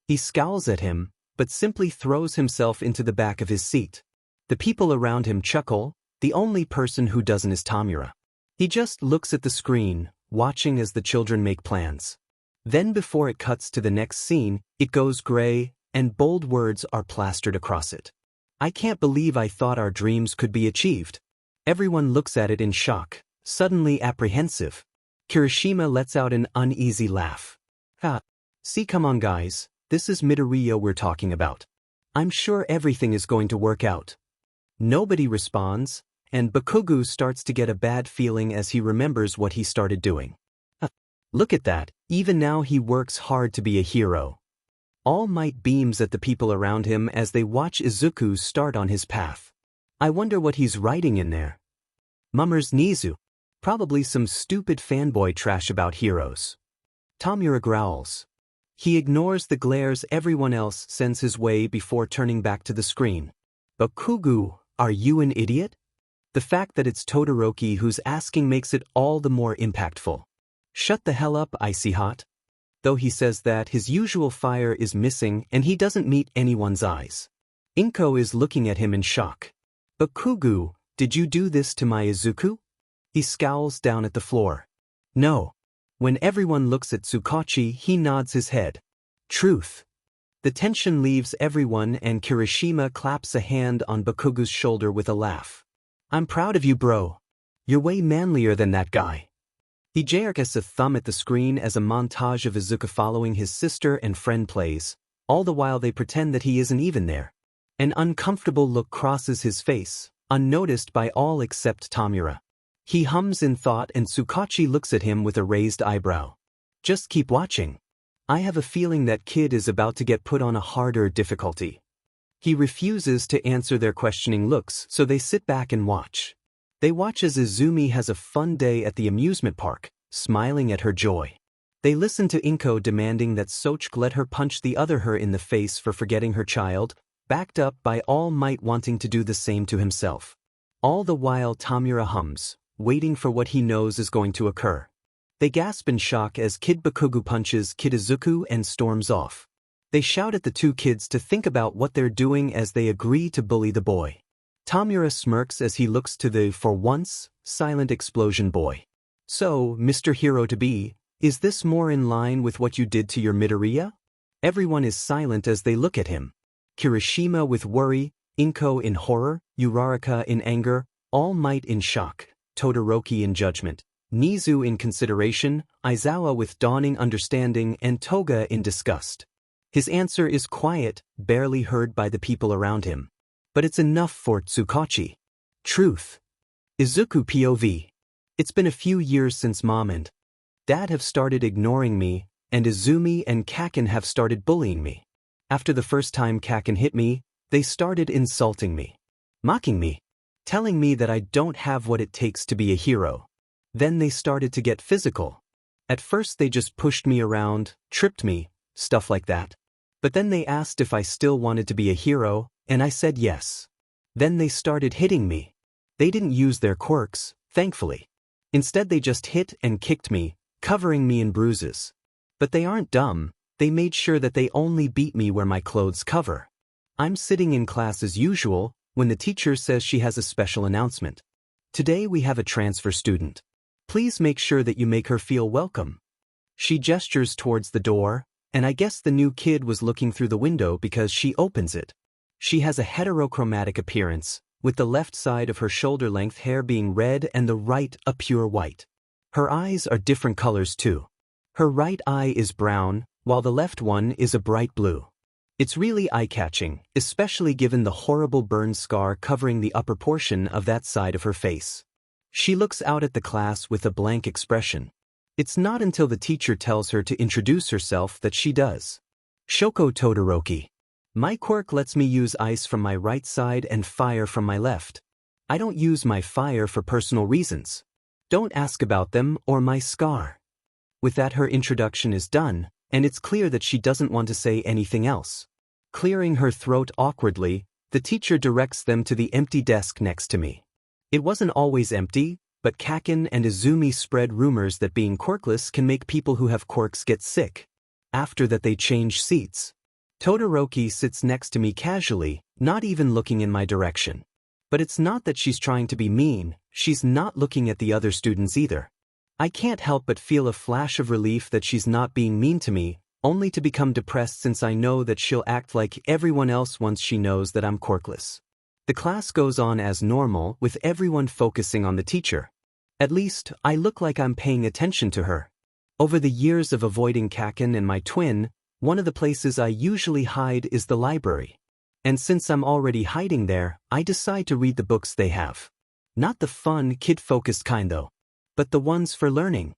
He scowls at him, but simply throws himself into the back of his seat. The people around him chuckle. The only person who doesn't is Tamura. He just looks at the screen, watching as the children make plans. Then before it cuts to the next scene, it goes gray, and bold words are plastered across it. I can't believe I thought our dreams could be achieved. Everyone looks at it in shock, suddenly apprehensive. Kirishima lets out an uneasy laugh. See, come on guys, this is Midoriya we're talking about. I'm sure everything is going to work out. Nobody responds, and Bakugo starts to get a bad feeling as he remembers what he started doing. Look at that, even now he works hard to be a hero. All Might beams at the people around him as they watch Izuku start on his path. I wonder what he's writing in there. Mummers Nizu. Probably some stupid fanboy trash about heroes. Tamura growls. He ignores the glares everyone else sends his way before turning back to the screen. Bakugu, are you an idiot? The fact that it's Todoroki who's asking makes it all the more impactful. Shut the hell up, Icy Hot. Though he says that his usual fire is missing and he doesn't meet anyone's eyes. Inko is looking at him in shock. Bakugu, did you do this to my Izuku? He scowls down at the floor. No. When everyone looks at Tsukachi, he nods his head. Truth. The tension leaves everyone and Kirishima claps a hand on Bakugu's shoulder with a laugh. I'm proud of you, bro. You're way manlier than that guy. He jerks a thumb at the screen as a montage of Izuku following his sister and friend plays, all the while they pretend that he isn't even there. An uncomfortable look crosses his face, unnoticed by all except Tamura. He hums in thought and Tsukachi looks at him with a raised eyebrow. Just keep watching. I have a feeling that kid is about to get put on a harder difficulty. He refuses to answer their questioning looks, so they sit back and watch. They watch as Izumi has a fun day at the amusement park, smiling at her joy. They listen to Inko demanding that Sochik let her punch the other her in the face for forgetting her child, backed up by All Might wanting to do the same to himself. All the while Tamura hums, waiting for what he knows is going to occur. They gasp in shock as Kid Bakugu punches Kid Izuku and storms off. They shout at the two kids to think about what they're doing as they agree to bully the boy. Tamura smirks as he looks to the, for once, silent explosion boy. So, Mr. Hero-to-be, is this more in line with what you did to your Midoriya? Everyone is silent as they look at him. Kirishima with worry, Inko in horror, Uraraka in anger, All Might in shock, Todoroki in judgment, Nizu in consideration, Aizawa with dawning understanding and Toga in disgust. His answer is quiet, barely heard by the people around him. But it's enough for Tsukachi. Truth. Izuku POV. It's been a few years since Mom and Dad have started ignoring me, and Izumi and Kaken have started bullying me. After the first time Kaken hit me, they started insulting me, mocking me, telling me that I don't have what it takes to be a hero. Then they started to get physical. At first they just pushed me around, tripped me, stuff like that. But then they asked if I still wanted to be a hero, and I said yes. Then they started hitting me. They didn't use their quirks, thankfully. Instead they just hit and kicked me, covering me in bruises. But they aren't dumb, they made sure that they only beat me where my clothes cover. I'm sitting in class as usual, when the teacher says she has a special announcement. Today we have a transfer student. Please make sure that you make her feel welcome. She gestures towards the door, and I guess the new kid was looking through the window because she opens it. She has a heterochromatic appearance, with the left side of her shoulder-length hair being red and the right a pure white. Her eyes are different colors too. Her right eye is brown, while the left one is a bright blue. It's really eye-catching, especially given the horrible burn scar covering the upper portion of that side of her face. She looks out at the class with a blank expression. It's not until the teacher tells her to introduce herself that she does. Shoko Todoroki. My quirk lets me use ice from my right side and fire from my left. I don't use my fire for personal reasons. Don't ask about them or my scar. With that her introduction is done, and it's clear that she doesn't want to say anything else. Clearing her throat awkwardly, the teacher directs them to the empty desk next to me. It wasn't always empty, but Kaken and Izumi spread rumors that being quirkless can make people who have quirks get sick. After that they change seats. Todoroki sits next to me casually, not even looking in my direction. But it's not that she's trying to be mean, she's not looking at the other students either. I can't help but feel a flash of relief that she's not being mean to me, only to become depressed since I know that she'll act like everyone else once she knows that I'm quirkless. The class goes on as normal, with everyone focusing on the teacher. At least, I look like I'm paying attention to her. Over the years of avoiding Kaken and my twin, one of the places I usually hide is the library. And since I'm already hiding there, I decide to read the books they have. Not the fun, kid-focused kind though, but the ones for learning.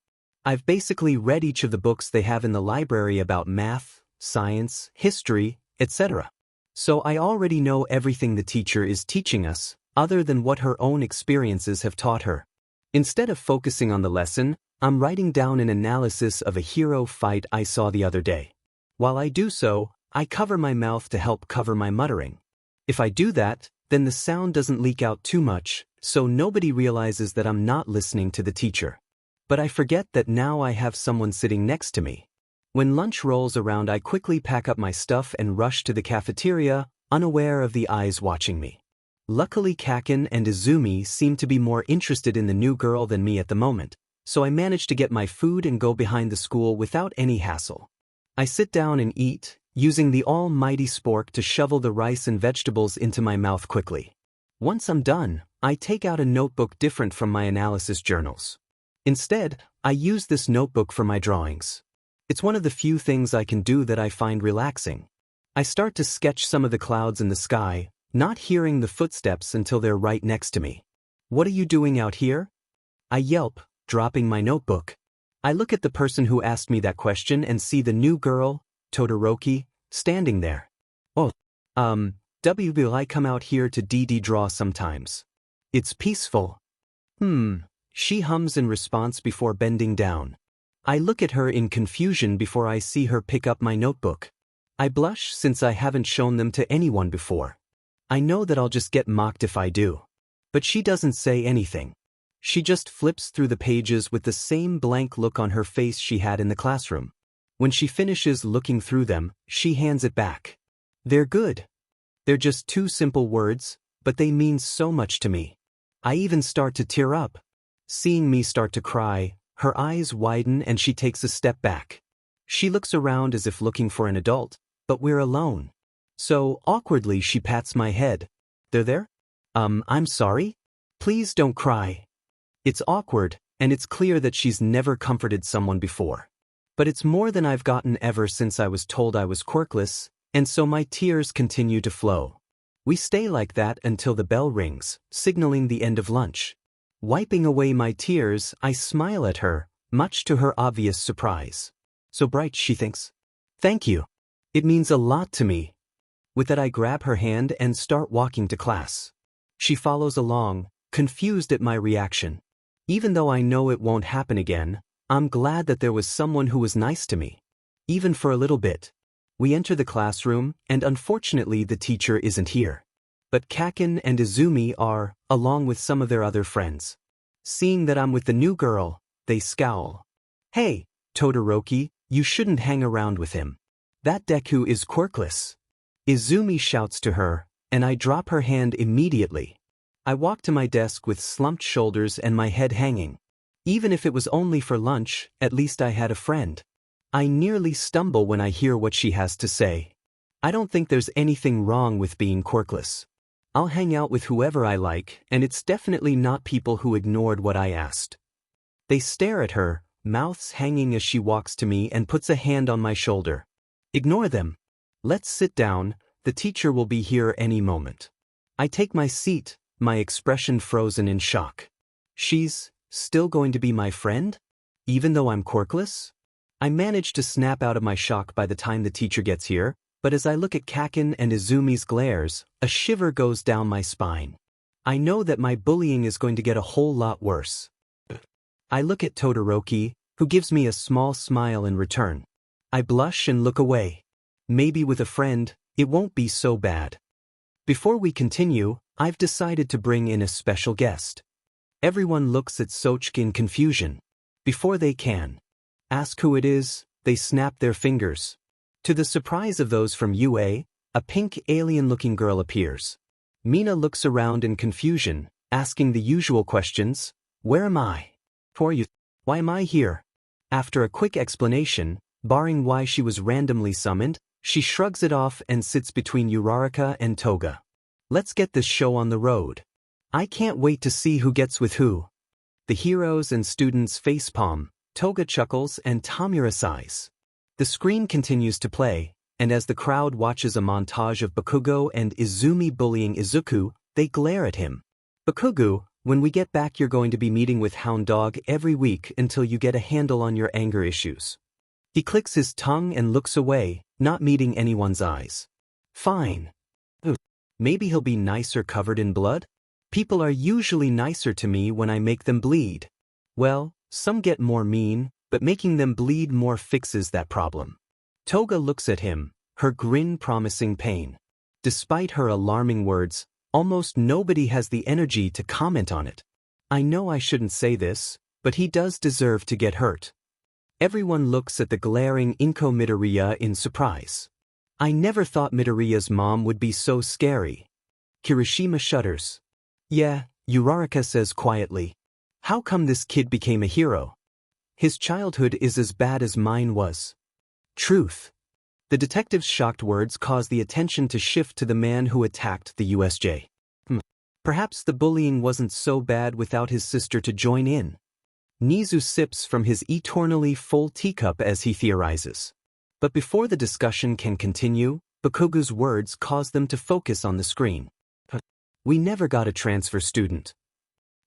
I've basically read each of the books they have in the library about math, science, history, etc. So I already know everything the teacher is teaching us, other than what her own experiences have taught her. Instead of focusing on the lesson, I'm writing down an analysis of a hero fight I saw the other day. While I do so, I cover my mouth to help cover my muttering. If I do that, then the sound doesn't leak out too much, so nobody realizes that I'm not listening to the teacher. But I forget that now I have someone sitting next to me. When lunch rolls around, I quickly pack up my stuff and rush to the cafeteria, unaware of the eyes watching me. Luckily, Kaken and Izumi seem to be more interested in the new girl than me at the moment, so I manage to get my food and go behind the school without any hassle. I sit down and eat, using the almighty spork to shovel the rice and vegetables into my mouth quickly. Once I'm done, I take out a notebook different from my analysis journals. Instead, I use this notebook for my drawings. It's one of the few things I can do that I find relaxing. I start to sketch some of the clouds in the sky, not hearing the footsteps until they're right next to me. "What are you doing out here?" I yelp, dropping my notebook. I look at the person who asked me that question and see the new girl, Todoroki, standing there. "Oh, will I come out here to draw sometimes? It's peaceful." She hums in response before bending down. I look at her in confusion before I see her pick up my notebook. I blush since I haven't shown them to anyone before. I know that I'll just get mocked if I do. But she doesn't say anything. She just flips through the pages with the same blank look on her face she had in the classroom. When she finishes looking through them, she hands it back. They're good. They're just two simple words, but they mean so much to me. I even start to tear up. Seeing me start to cry, her eyes widen and she takes a step back. She looks around as if looking for an adult, but we're alone. So, awkwardly, she pats my head. "They're there? I'm sorry? Please don't cry." It's awkward, and it's clear that she's never comforted someone before. But it's more than I've gotten ever since I was told I was quirkless, and so my tears continue to flow. We stay like that until the bell rings, signaling the end of lunch. Wiping away my tears, I smile at her, much to her obvious surprise. "So bright," she thinks. "Thank you. It means a lot to me." With that, I grab her hand and start walking to class. She follows along, confused at my reaction. Even though I know it won't happen again, I'm glad that there was someone who was nice to me. Even for a little bit. We enter the classroom, and unfortunately the teacher isn't here. But Kaken and Izumi are, along with some of their other friends. Seeing that I'm with the new girl, they scowl. "Hey, Todoroki, you shouldn't hang around with him. That Deku is quirkless." Izumi shouts to her, and I drop her hand immediately. I walk to my desk with slumped shoulders and my head hanging. Even if it was only for lunch, at least I had a friend. I nearly stumble when I hear what she has to say. I don't think there's anything wrong with being quirkless. I'll hang out with whoever I like, and it's definitely not people who ignored what I asked. They stare at her, mouths hanging as she walks to me and puts a hand on my shoulder. "Ignore them. Let's sit down, the teacher will be here any moment." I take my seat, my expression frozen in shock. She's still going to be my friend? Even though I'm quirkless? I manage to snap out of my shock by the time the teacher gets here, but as I look at Kaken and Izumi's glares, a shiver goes down my spine. I know that my bullying is going to get a whole lot worse. I look at Todoroki, who gives me a small smile in return. I blush and look away. Maybe with a friend, it won't be so bad. Before we continue, I've decided to bring in a special guest. Everyone looks at Sochik in confusion. Before they can ask who it is, they snap their fingers. To the surprise of those from UA, a pink alien-looking girl appears. Mina looks around in confusion, asking the usual questions. "Where am I? Who are you? Why am I here?" After a quick explanation, barring why she was randomly summoned, she shrugs it off and sits between Uraraka and Toga. Let's get this show on the road. I can't wait to see who gets with who. The heroes and students facepalm, Toga chuckles and Tamura sighs. The screen continues to play, and as the crowd watches a montage of Bakugo and Izumi bullying Izuku, they glare at him. "Bakugo, when we get back you're going to be meeting with Hound Dog every week until you get a handle on your anger issues." He clicks his tongue and looks away, not meeting anyone's eyes. "Fine. Maybe he'll be nicer covered in blood?" People are usually nicer to me when I make them bleed. Well, some get more mean, but making them bleed more fixes that problem. Toga looks at him, her grin promising pain. Despite her alarming words, almost nobody has the energy to comment on it. I know I shouldn't say this, but he does deserve to get hurt. Everyone looks at the glaring Inko Midoriya in surprise. I never thought Midoriya's mom would be so scary. Kirishima shudders. Yeah, Uraraka says quietly. How come this kid became a hero? His childhood is as bad as mine was. Truth. The detective's shocked words cause the attention to shift to the man who attacked the USJ. Perhaps the bullying wasn't so bad without his sister to join in. Nizu sips from his eternally full teacup as he theorizes. But before the discussion can continue, Bakugu's words cause them to focus on the screen. We never got a transfer student.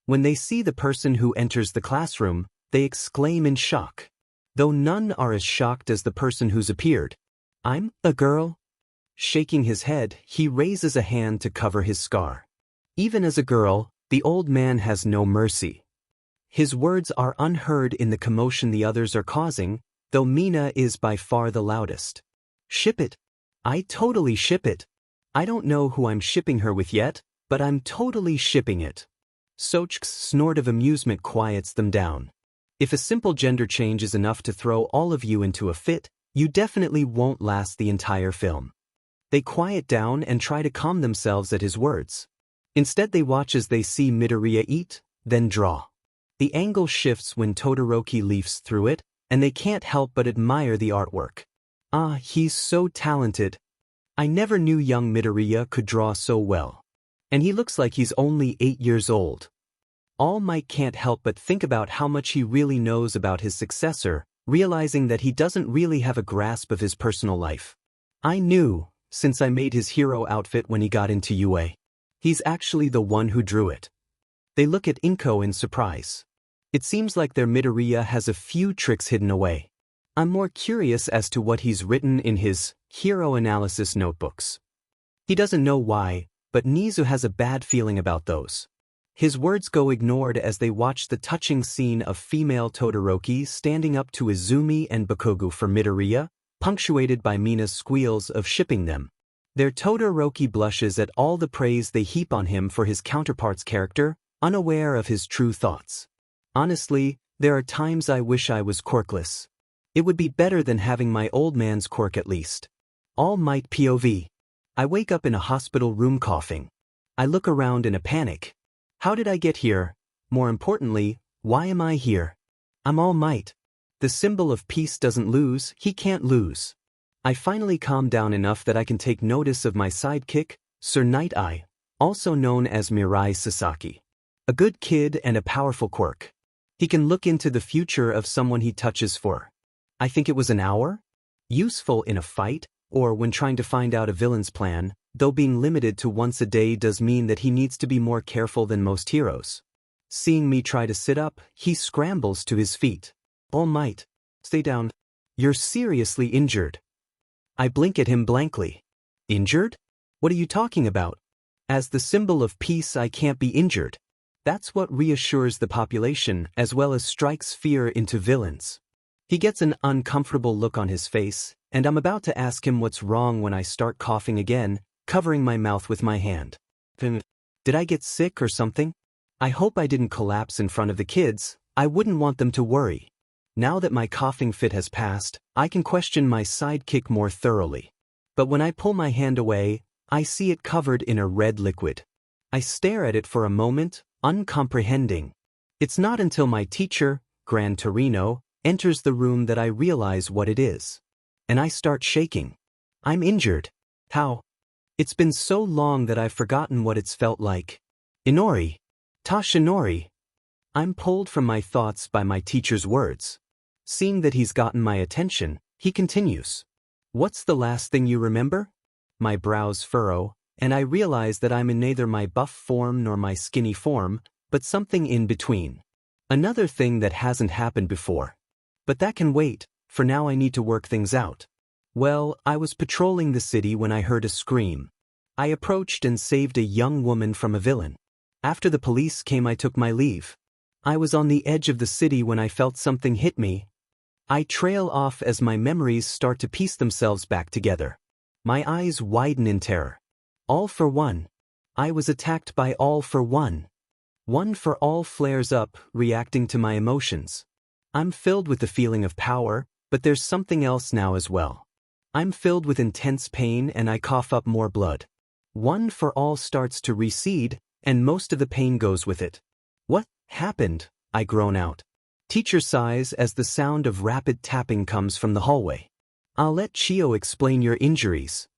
When they see the person who enters the classroom, they exclaim in shock. Though none are as shocked as the person who's appeared. I'm a girl? Shaking his head, he raises a hand to cover his scar. Even as a girl, the old man has no mercy. His words are unheard in the commotion the others are causing, though Mina is by far the loudest. Ship it. I totally ship it. I don't know who I'm shipping her with yet, but I'm totally shipping it. Soch's snort of amusement quiets them down. If a simple gender change is enough to throw all of you into a fit, you definitely won't last the entire film. They quiet down and try to calm themselves at his words. Instead they watch as they see Midoriya eat, then draw. The angle shifts when Todoroki leafs through it, and they can't help but admire the artwork. Ah, he's so talented. I never knew young Midoriya could draw so well. And he looks like he's only 8 years old. All Might can't help but think about how much he really knows about his successor, realizing that he doesn't really have a grasp of his personal life. I knew, since I made his hero outfit when he got into UA. He's actually the one who drew it. They look at Inko in surprise. It seems like their Midoriya has a few tricks hidden away. I'm more curious as to what he's written in his hero analysis notebooks. He doesn't know why, but Nizu has a bad feeling about those. His words go ignored as they watch the touching scene of female Todoroki standing up to Izumi and Bakugu for Midoriya, punctuated by Mina's squeals of shipping them. Their Todoroki blushes at all the praise they heap on him for his counterpart's character, unaware of his true thoughts. Honestly, there are times I wish I was quirkless. It would be better than having my old man's quirk at least. All Might POV. I wake up in a hospital room coughing. I look around in a panic. How did I get here? More importantly, why am I here? I'm All Might. The symbol of peace doesn't lose, he can't lose. I finally calm down enough that I can take notice of my sidekick, Sir Night Eye, also known as Mirai Sasaki. A good kid and a powerful quirk. He can look into the future of someone he touches for. I think it was an hour? Useful in a fight, or when trying to find out a villain's plan, though being limited to once a day does mean that he needs to be more careful than most heroes. Seeing me try to sit up, he scrambles to his feet. All Might. Stay down. You're seriously injured. I blink at him blankly. Injured? What are you talking about? As the symbol of peace, I can't be injured. That's what reassures the population as well as strikes fear into villains. He gets an uncomfortable look on his face, and I'm about to ask him what's wrong when I start coughing again, covering my mouth with my hand. Did I get sick or something? I hope I didn't collapse in front of the kids. I wouldn't want them to worry. Now that my coughing fit has passed, I can question my sidekick more thoroughly. But when I pull my hand away, I see it covered in a red liquid. I stare at it for a moment, uncomprehending. It's not until my teacher, Gran Torino, enters the room that I realize what it is. And I start shaking. I'm injured. How? It's been so long that I've forgotten what it's felt like. Inori. Tashinori. I'm pulled from my thoughts by my teacher's words. Seeing that he's gotten my attention, he continues. What's the last thing you remember? My brows furrow, and I realize that I'm in neither my buff form nor my skinny form, but something in between. Another thing that hasn't happened before. But that can wait, for now I need to work things out. Well, I was patrolling the city when I heard a scream. I approached and saved a young woman from a villain. After the police came, I took my leave. I was on the edge of the city when I felt something hit me. I trail off as my memories start to piece themselves back together. My eyes widen in terror. All for one. I was attacked by All for One. One for All flares up, reacting to my emotions. I'm filled with the feeling of power, but there's something else now as well. I'm filled with intense pain and I cough up more blood. One for All starts to recede, and most of the pain goes with it. What happened? I groan out. Teacher sighs as the sound of rapid tapping comes from the hallway. I'll let Chio explain your injuries.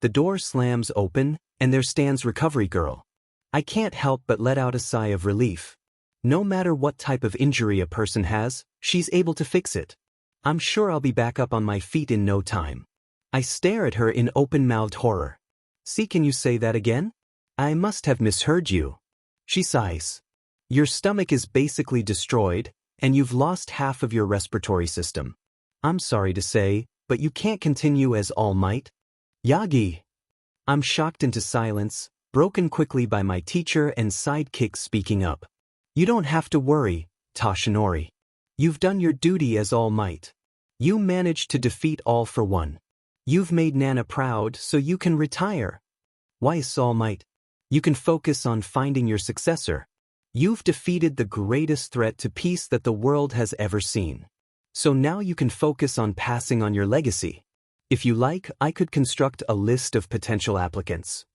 The door slams open, and there stands Recovery Girl. I can't help but let out a sigh of relief. No matter what type of injury a person has, she's able to fix it. I'm sure I'll be back up on my feet in no time. I stare at her in open-mouthed horror. See, can you say that again? I must have misheard you. She sighs. Your stomach is basically destroyed, and you've lost half of your respiratory system. I'm sorry to say, but you can't continue as All Might. Yagi. I'm shocked into silence, broken quickly by my teacher and sidekick speaking up. You don't have to worry, Toshinori. You've done your duty as All Might. You managed to defeat All for One. You've made Nana proud, so you can retire. Why, All Might? You can focus on finding your successor. You've defeated the greatest threat to peace that the world has ever seen. So now you can focus on passing on your legacy. If you like, I could construct a list of potential applicants.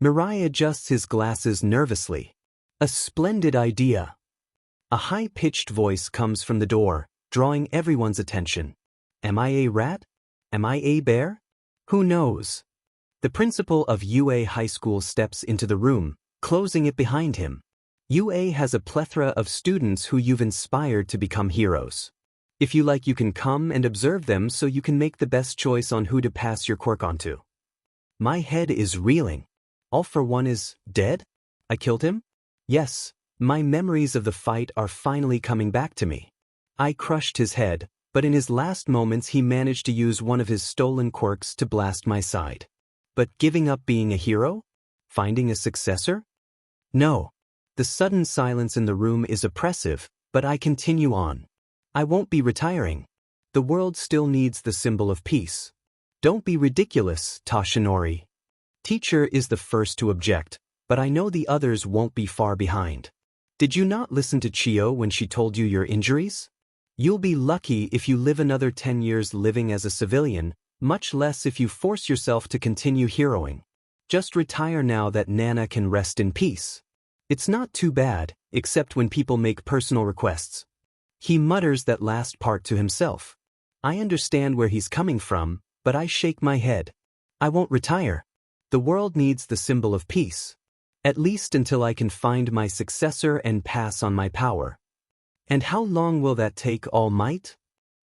Mirai adjusts his glasses nervously. A splendid idea. A high-pitched voice comes from the door, drawing everyone's attention. Am I a rat? Am I a bear? Who knows? The principal of UA High School steps into the room, closing it behind him. UA has a plethora of students who you've inspired to become heroes. If you like, you can come and observe them so you can make the best choice on who to pass your quirk onto. My head is reeling. All for One is dead? I killed him? Yes, my memories of the fight are finally coming back to me. I crushed his head, but in his last moments he managed to use one of his stolen quirks to blast my side. But giving up being a hero? Finding a successor? No. The sudden silence in the room is oppressive, but I continue on. I won't be retiring. The world still needs the symbol of peace. Don't be ridiculous, Toshinori. Teacher is the first to object, but I know the others won't be far behind. Did you not listen to Chio when she told you your injuries? You'll be lucky if you live another 10 years living as a civilian, much less if you force yourself to continue heroing. Just retire now that Nana can rest in peace. It's not too bad, except when people make personal requests. He mutters that last part to himself. I understand where he's coming from, but I shake my head. I won't retire. The world needs the symbol of peace. At least until I can find my successor and pass on my power. And how long will that take, All Might?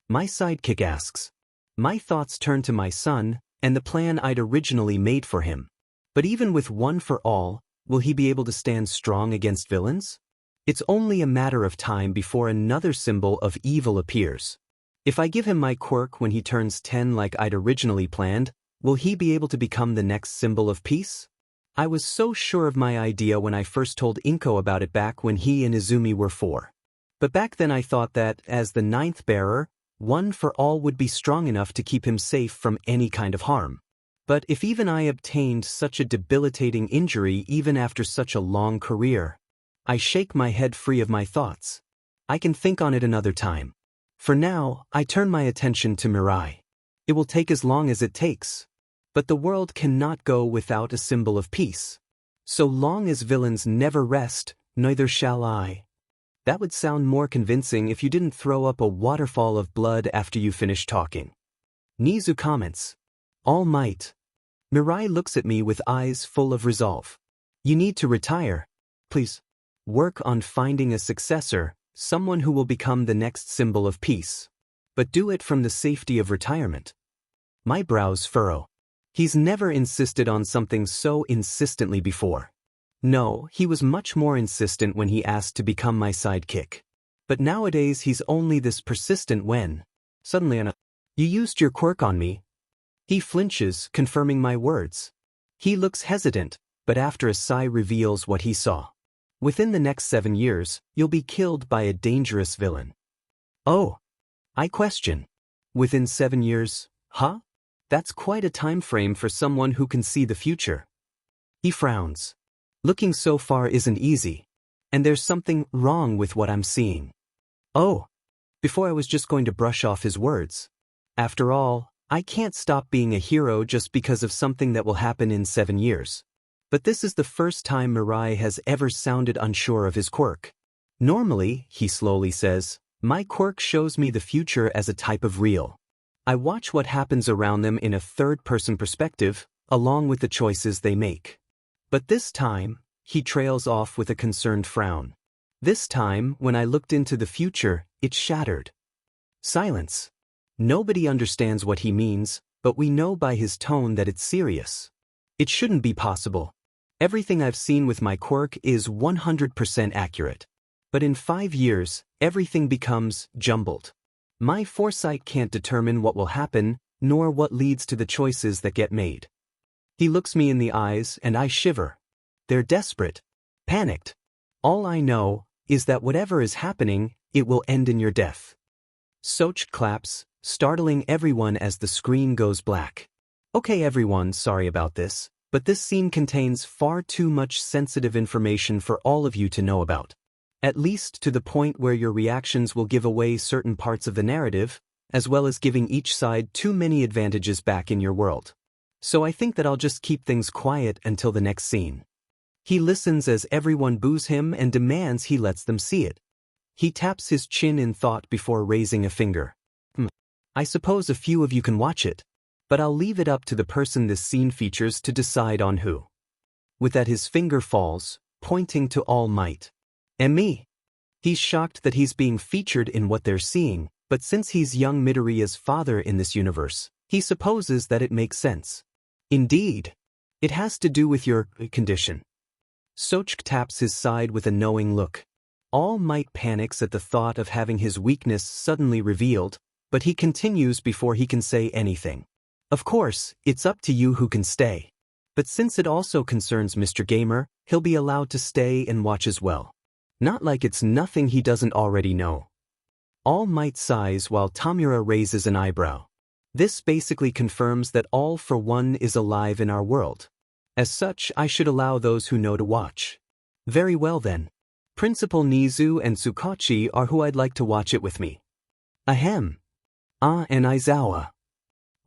My sidekick asks. My thoughts turn to my son, and the plan I'd originally made for him. But even with One for All, will he be able to stand strong against villains? It's only a matter of time before another symbol of evil appears. If I give him my quirk when he turns 10 like I'd originally planned, will he be able to become the next symbol of peace? I was so sure of my idea when I first told Inko about it back when he and Izumi were 4. But back then I thought that, as the 9th bearer, One for All would be strong enough to keep him safe from any kind of harm. But if even I obtained such a debilitating injury even after such a long career, I shake my head free of my thoughts. I can think on it another time. For now, I turn my attention to Mirai. It will take as long as it takes. But the world cannot go without a symbol of peace. So long as villains never rest, neither shall I. That would sound more convincing if you didn't throw up a waterfall of blood after you finish talking. Nizu comments. All Might. Mirai looks at me with eyes full of resolve. You need to retire. Please. Work on finding a successor, someone who will become the next symbol of peace. But do it from the safety of retirement. My brows furrow. He's never insisted on something so insistently before. No, he was much more insistent when he asked to become my sidekick. But nowadays he's only this persistent when, suddenly, you used your quirk on me. He flinches, confirming my words. He looks hesitant, but after a sigh reveals what he saw. Within the next 7 years, you'll be killed by a dangerous villain. Oh, I question. Within 7 years, huh? That's quite a time frame for someone who can see the future. He frowns. Looking so far isn't easy. And there's something wrong with what I'm seeing. Oh. Before I was just going to brush off his words. After all, I can't stop being a hero just because of something that will happen in 7 years. But this is the first time Mirai has ever sounded unsure of his quirk. Normally, he slowly says, my quirk shows me the future as a type of real. I watch what happens around them in a third-person perspective, along with the choices they make. But this time, he trails off with a concerned frown. This time, when I looked into the future, it shattered. Silence. Nobody understands what he means, but we know by his tone that it's serious. It shouldn't be possible. Everything I've seen with my quirk is 100% accurate. But in 5 years, everything becomes jumbled. My foresight can't determine what will happen, nor what leads to the choices that get made. He looks me in the eyes and I shiver. They're desperate, panicked. All I know is that whatever is happening, it will end in your death. Soch claps, startling everyone as the screen goes black. Okay everyone, sorry about this, but this scene contains far too much sensitive information for all of you to know about. At least to the point where your reactions will give away certain parts of the narrative, as well as giving each side too many advantages back in your world. So I think that I'll just keep things quiet until the next scene. He listens as everyone boos him and demands he lets them see it. He taps his chin in thought before raising a finger. I suppose a few of you can watch it, but I'll leave it up to the person this scene features to decide on who. With that his finger falls, pointing to All Might. And me. He's shocked that he's being featured in what they're seeing, but since he's young Midoriya's father in this universe, he supposes that it makes sense. Indeed. It has to do with your condition. Soch taps his side with a knowing look. All Might panics at the thought of having his weakness suddenly revealed, but he continues before he can say anything. Of course, it's up to you who can stay. But since it also concerns Mr. Gamer, he'll be allowed to stay and watch as well. Not like it's nothing he doesn't already know. All Might sighs while Tamura raises an eyebrow. This basically confirms that All for One is alive in our world. As such, I should allow those who know to watch. Very well then. Principal Nizu and Tsukachi are who I'd like to watch it with me. Ahem. And Aizawa.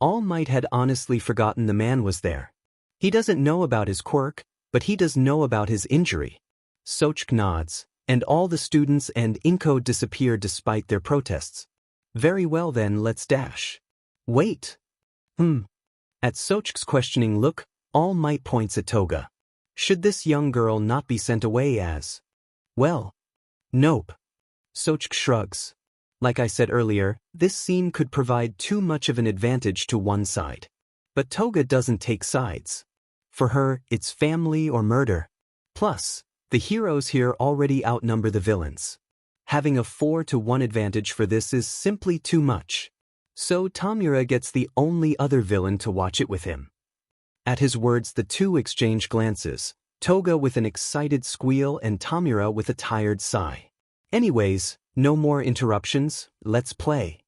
All Might had honestly forgotten the man was there. He doesn't know about his quirk, but he does know about his injury. Soch nods, and all the students and Inko disappear despite their protests. Very well then, let's dash. Wait. At Soch's questioning look, All Might points at Toga. Should this young girl not be sent away as? Well. Nope. Soch shrugs. Like I said earlier, this scene could provide too much of an advantage to one side. But Toga doesn't take sides. For her, it's family or murder. Plus, the heroes here already outnumber the villains. Having a 4-to-1 advantage for this is simply too much. So Tamura gets the only other villain to watch it with him. At his words the two exchange glances, Toga with an excited squeal and Tamura with a tired sigh. Anyways, no more interruptions, let's play.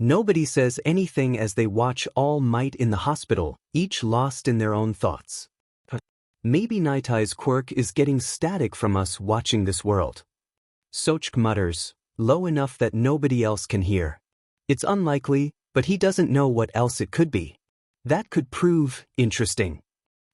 Nobody says anything as they watch All Might in the hospital, each lost in their own thoughts. Maybe Nightai's quirk is getting static from us watching this world. Soch mutters, low enough that nobody else can hear. It's unlikely, but he doesn't know what else it could be. That could prove interesting.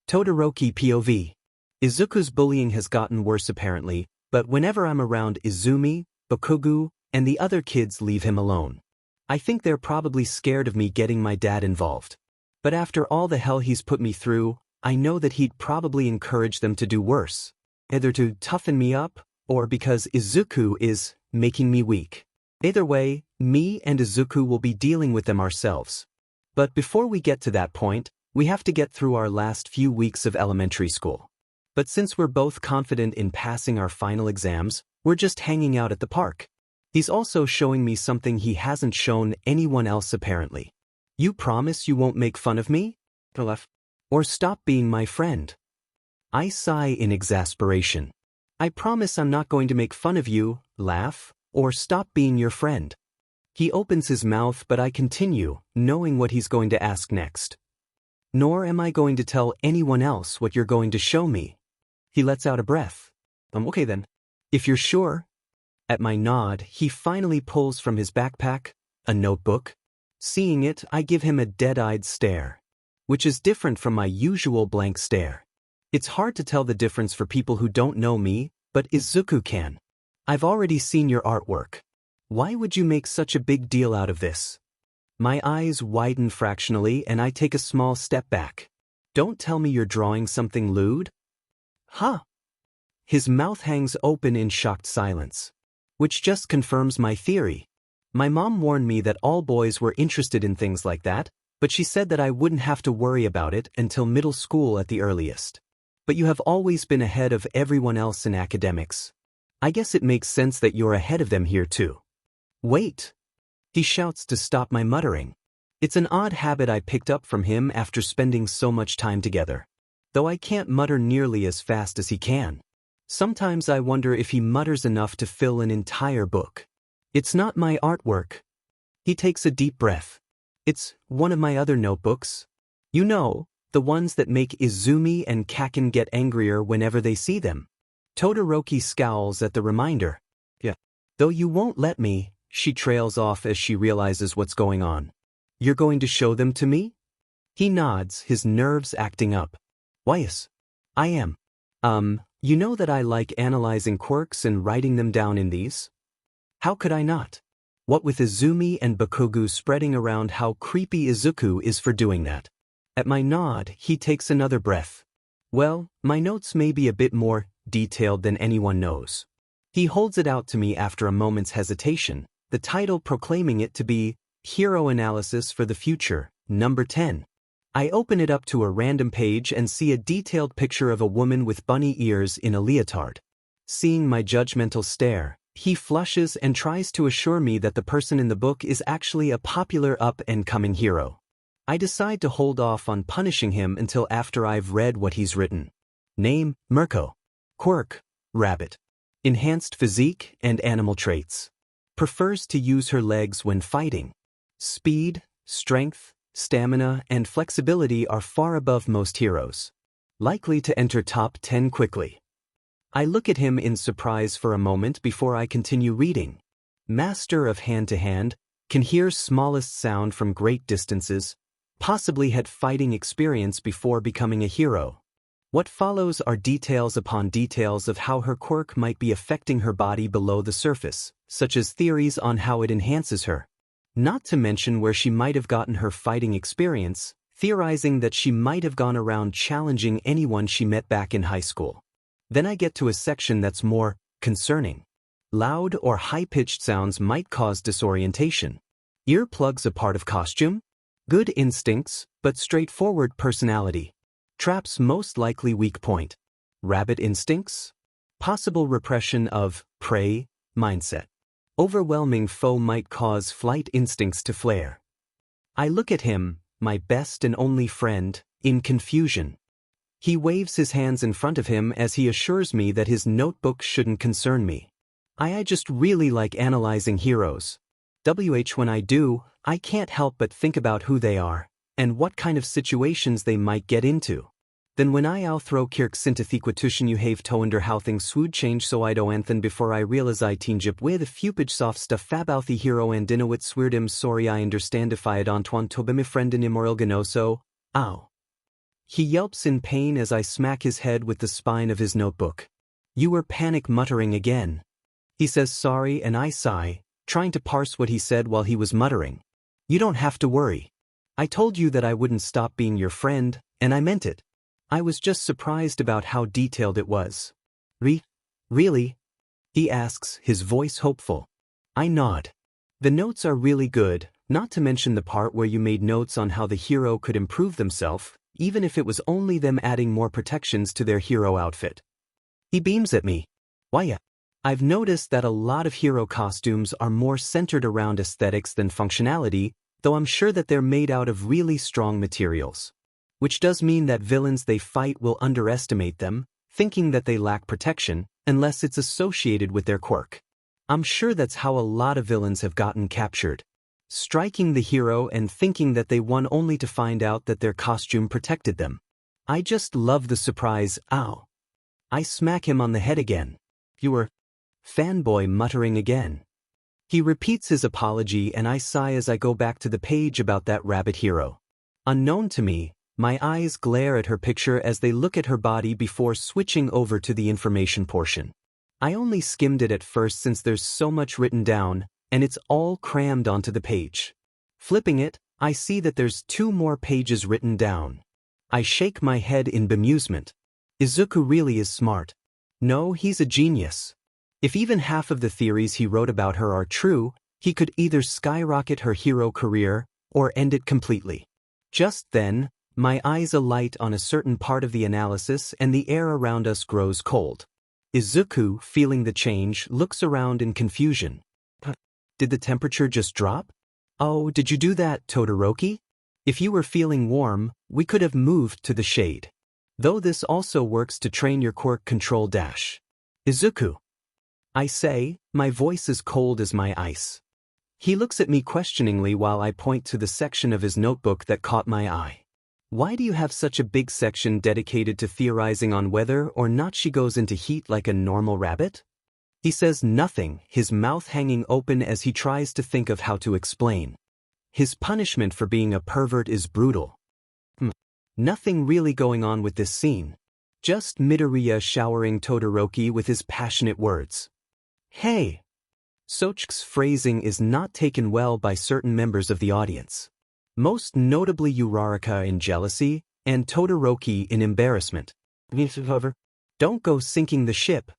Todoroki POV. Izuku's bullying has gotten worse apparently, but whenever I'm around Izumi, Bakugu, and the other kids leave him alone. I think they're probably scared of me getting my dad involved. But after all the hell he's put me through, I know that he'd probably encourage them to do worse. Either to toughen me up, or because Izuku is making me weak. Either way, me and Izuku will be dealing with them ourselves. But before we get to that point, we have to get through our last few weeks of elementary school. But since we're both confident in passing our final exams, we're just hanging out at the park. He's also showing me something he hasn't shown anyone else apparently. You promise you won't make fun of me? Or stop being my friend? I sigh in exasperation. I promise I'm not going to make fun of you, laugh, or stop being your friend. He opens his mouth but I continue, knowing what he's going to ask next. Nor am I going to tell anyone else what you're going to show me. He lets out a breath. Okay then. If you're sure. At my nod, he finally pulls from his backpack a notebook. Seeing it, I give him a dead-eyed stare, which is different from my usual blank stare. It's hard to tell the difference for people who don't know me, but Izuku can. I've already seen your artwork. Why would you make such a big deal out of this? My eyes widen fractionally and I take a small step back. Don't tell me you're drawing something lewd? Huh? His mouth hangs open in shocked silence, which just confirms my theory. My mom warned me that all boys were interested in things like that, but she said that I wouldn't have to worry about it until middle school at the earliest. But you have always been ahead of everyone else in academics. I guess it makes sense that you're ahead of them here too. Wait! He shouts to stop my muttering. It's an odd habit I picked up from him after spending so much time together. Though I can't mutter nearly as fast as he can. Sometimes I wonder if he mutters enough to fill an entire book. It's not my artwork. He takes a deep breath. It's one of my other notebooks. You know, the ones that make Izumi and Kaken get angrier whenever they see them. Todoroki scowls at the reminder. Yeah. Though you won't let me, she trails off as she realizes what's going on. You're going to show them to me? He nods, his nerves acting up. Why yes, I am. You know that I like analyzing quirks and writing them down in these? How could I not? What with Izumi and Bakugo spreading around how creepy Izuku is for doing that. At my nod, he takes another breath. Well, my notes may be a bit more detailed than anyone knows. He holds it out to me after a moment's hesitation, the title proclaiming it to be Hero Analysis for the Future, number 10. I open it up to a random page and see a detailed picture of a woman with bunny ears in a leotard. Seeing my judgmental stare, he flushes and tries to assure me that the person in the book is actually a popular up-and-coming hero. I decide to hold off on punishing him until after I've read what he's written. Name, Mirko. Quirk, rabbit. Enhanced physique and animal traits. Prefers to use her legs when fighting. Speed, strength, stamina, and flexibility are far above most heroes. Likely to enter top 10 quickly. I look at him in surprise for a moment before I continue reading. Master of hand-to-hand, can hear smallest sound from great distances, possibly had fighting experience before becoming a hero. What follows are details upon details of how her quirk might be affecting her body below the surface, such as theories on how it enhances her. Not to mention where she might have gotten her fighting experience, theorizing that she might have gone around challenging anyone she met back in high school. Then I get to a section that's more concerning. Loud or high-pitched sounds might cause disorientation. Earplugs a part of costume? Good instincts, but straightforward personality. Trap's most likely weak point. Rabbit instincts? Possible repression of prey mindset. Overwhelming foe might cause flight instincts to flare. I look at him, my best and only friend, in confusion. He waves his hands in front of him as he assures me that his notebook shouldn't concern me. I just really like analyzing heroes. When I do, I can't help but think about who they are, and what kind of situations they might get into. Then when I throw kirk syntethiquatution you have toender how things swood change so I do anthen before I realize I teenjip with a fupage soft stuff fabouthi hero and dinowit swirdim sorry I understand if I had Antoine tobimi friend in immoral ganoso, ow. He yelps in pain as I smack his head with the spine of his notebook. You were panic muttering again. He says sorry and I sigh, trying to parse what he said while he was muttering. You don't have to worry. I told you that I wouldn't stop being your friend, and I meant it. I was just surprised about how detailed it was. Really? He asks, his voice hopeful. I nod. The notes are really good, not to mention the part where you made notes on how the hero could improve themselves, even if it was only them adding more protections to their hero outfit. He beams at me. Why? I've noticed that a lot of hero costumes are more centered around aesthetics than functionality, though I'm sure that they're made out of really strong materials. Which does mean that villains they fight will underestimate them, thinking that they lack protection, unless it's associated with their quirk. I'm sure that's how a lot of villains have gotten captured. Striking the hero and thinking that they won only to find out that their costume protected them. I just love the surprise, ow. I smack him on the head again. You were fanboy muttering again. He repeats his apology and I sigh as I go back to the page about that rabbit hero. Unknown to me, my eyes glare at her picture as they look at her body before switching over to the information portion. I only skimmed it at first since there's so much written down, and it's all crammed onto the page. Flipping it, I see that there's 2 more pages written down. I shake my head in bemusement. Izuku really is smart. No, he's a genius. If even half of the theories he wrote about her are true, he could either skyrocket her hero career or end it completely. Just then, my eyes alight on a certain part of the analysis and the air around us grows cold. Izuku, feeling the change, looks around in confusion. Did the temperature just drop? Oh, did you do that, Todoroki? If you were feeling warm, we could have moved to the shade. Though this also works to train your quirk control dash. Izuku. I say, my voice is cold as my ice. He looks at me questioningly while I point to the section of his notebook that caught my eye. Why do you have such a big section dedicated to theorizing on whether or not she goes into heat like a normal rabbit? He says nothing, his mouth hanging open as he tries to think of how to explain. His punishment for being a pervert is brutal. Nothing really going on with this scene. Just Midoriya showering Todoroki with his passionate words. Hey! Sochik's phrasing is not taken well by certain members of the audience. Most notably Uraraka in jealousy, and Todoroki in embarrassment. However, don't go sinking the ship.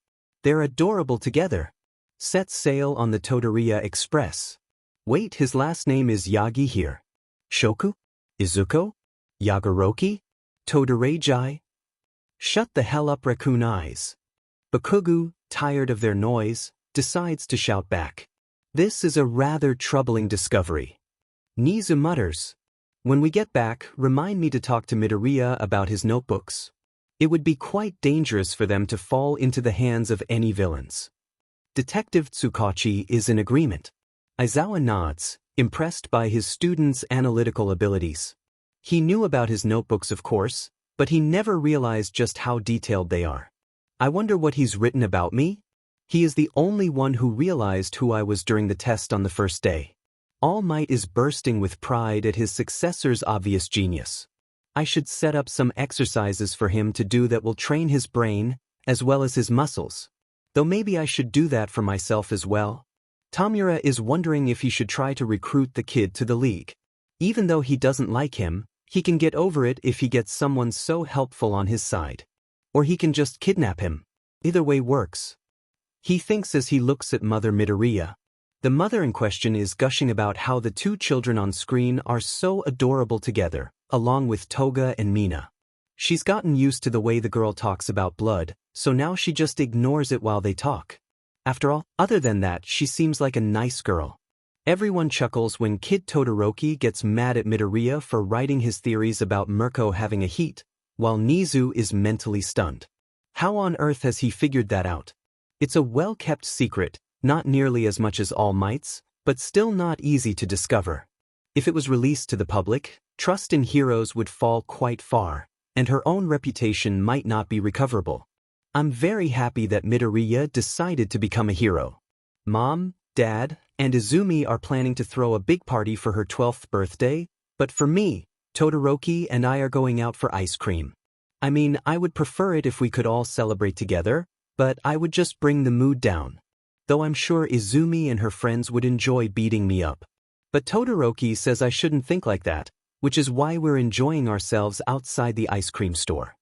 They're adorable together. Set sail on the Todoriya Express. Wait, his last name is Yagi here. Shoku? Izuku? Yagoroki? Todoreiji? Shut the hell up, raccoon eyes. Bakugu, tired of their noise, decides to shout back. This is a rather troubling discovery. Nizu mutters. When we get back, remind me to talk to Midoriya about his notebooks. It would be quite dangerous for them to fall into the hands of any villains. Detective Tsukachi is in agreement. Aizawa nods, impressed by his student's analytical abilities. He knew about his notebooks, of course, but he never realized just how detailed they are. I wonder what he's written about me? He is the only one who realized who I was during the test on the first day. All Might is bursting with pride at his successor's obvious genius. I should set up some exercises for him to do that will train his brain, as well as his muscles. Though maybe I should do that for myself as well. Tamura is wondering if he should try to recruit the kid to the league. Even though he doesn't like him, he can get over it if he gets someone so helpful on his side. Or he can just kidnap him. Either way works. He thinks as he looks at Mother Midoriya. The mother in question is gushing about how the 2 children on screen are so adorable together, along with Toga and Mina. She's gotten used to the way the girl talks about blood, so now she just ignores it while they talk. After all, other than that, she seems like a nice girl. Everyone chuckles when Kid Todoroki gets mad at Midoriya for writing his theories about Mirko having a heat, while Nizu is mentally stunned. How on earth has he figured that out? It's a well-kept secret, not nearly as much as All Might's, but still not easy to discover. If it was released to the public, trust in heroes would fall quite far, and her own reputation might not be recoverable. I'm very happy that Midoriya decided to become a hero. Mom, Dad, and Izumi are planning to throw a big party for her 12th birthday, but for me, Todoroki and I are going out for ice cream. I mean, I would prefer it if we could all celebrate together, but I would just bring the mood down. Though I'm sure Izumi and her friends would enjoy beating me up. But Todoroki says I shouldn't think like that, which is why we're enjoying ourselves outside the ice cream store.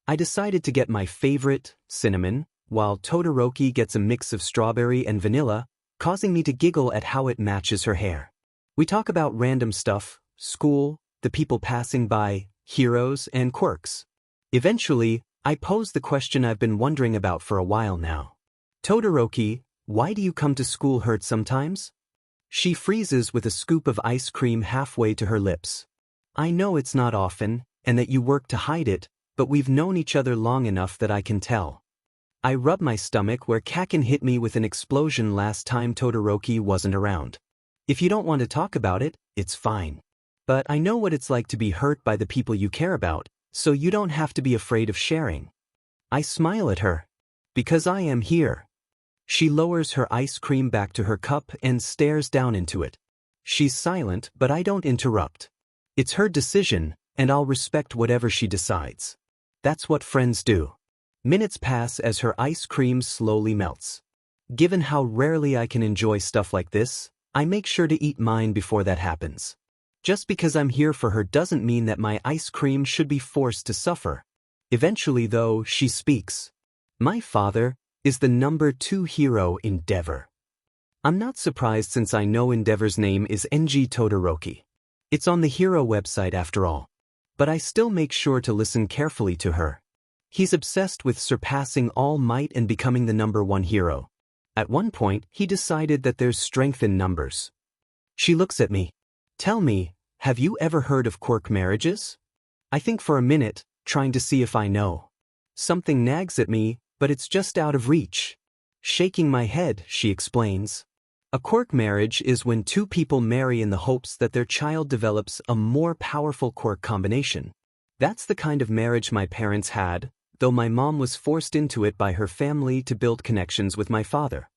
I decided to get my favorite, cinnamon, while Todoroki gets a mix of strawberry and vanilla, causing me to giggle at how it matches her hair. We talk about random stuff, school, the people passing by, heroes, and quirks. Eventually, I pose the question I've been wondering about for a while now. Todoroki, why do you come to school hurt sometimes? She freezes with a scoop of ice cream halfway to her lips. I know it's not often, and that you work to hide it, but we've known each other long enough that I can tell. I rub my stomach where Kaken hit me with an explosion last time Todoroki wasn't around. If you don't want to talk about it, it's fine. But I know what it's like to be hurt by the people you care about, so you don't have to be afraid of sharing. I smile at her. Because I am here. She lowers her ice cream back to her cup and stares down into it. She's silent, but I don't interrupt. It's her decision, and I'll respect whatever she decides. That's what friends do. Minutes pass as her ice cream slowly melts. Given how rarely I can enjoy stuff like this, I make sure to eat mine before that happens. Just because I'm here for her doesn't mean that my ice cream should be forced to suffer. Eventually, though, she speaks. My father is the number 2 hero in Endeavor. I'm not surprised since I know Endeavor's name is Enji Todoroki. It's on the hero website after all. But I still make sure to listen carefully to her. He's obsessed with surpassing all might and becoming the number 1 hero. At one point, he decided that there's strength in numbers. She looks at me. Tell me, have you ever heard of quirk marriages? I think for a minute, trying to see if I know. Something nags at me, but it's just out of reach. Shaking my head, she explains. A quirk marriage is when 2 people marry in the hopes that their child develops a more powerful quirk combination. That's the kind of marriage my parents had, though my mom was forced into it by her family to build connections with my father.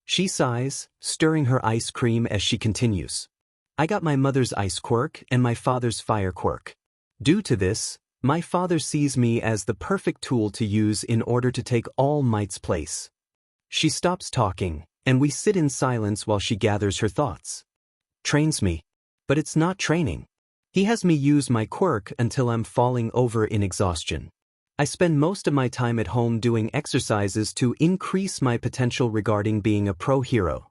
She sighs, stirring her ice cream as she continues. I got my mother's ice quirk and my father's fire quirk. Due to this, my father sees me as the perfect tool to use in order to take All Might's place. She stops talking, and we sit in silence while she gathers her thoughts. Trains me. But it's not training. He has me use my quirk until I'm falling over in exhaustion. I spend most of my time at home doing exercises to increase my potential regarding being a pro hero.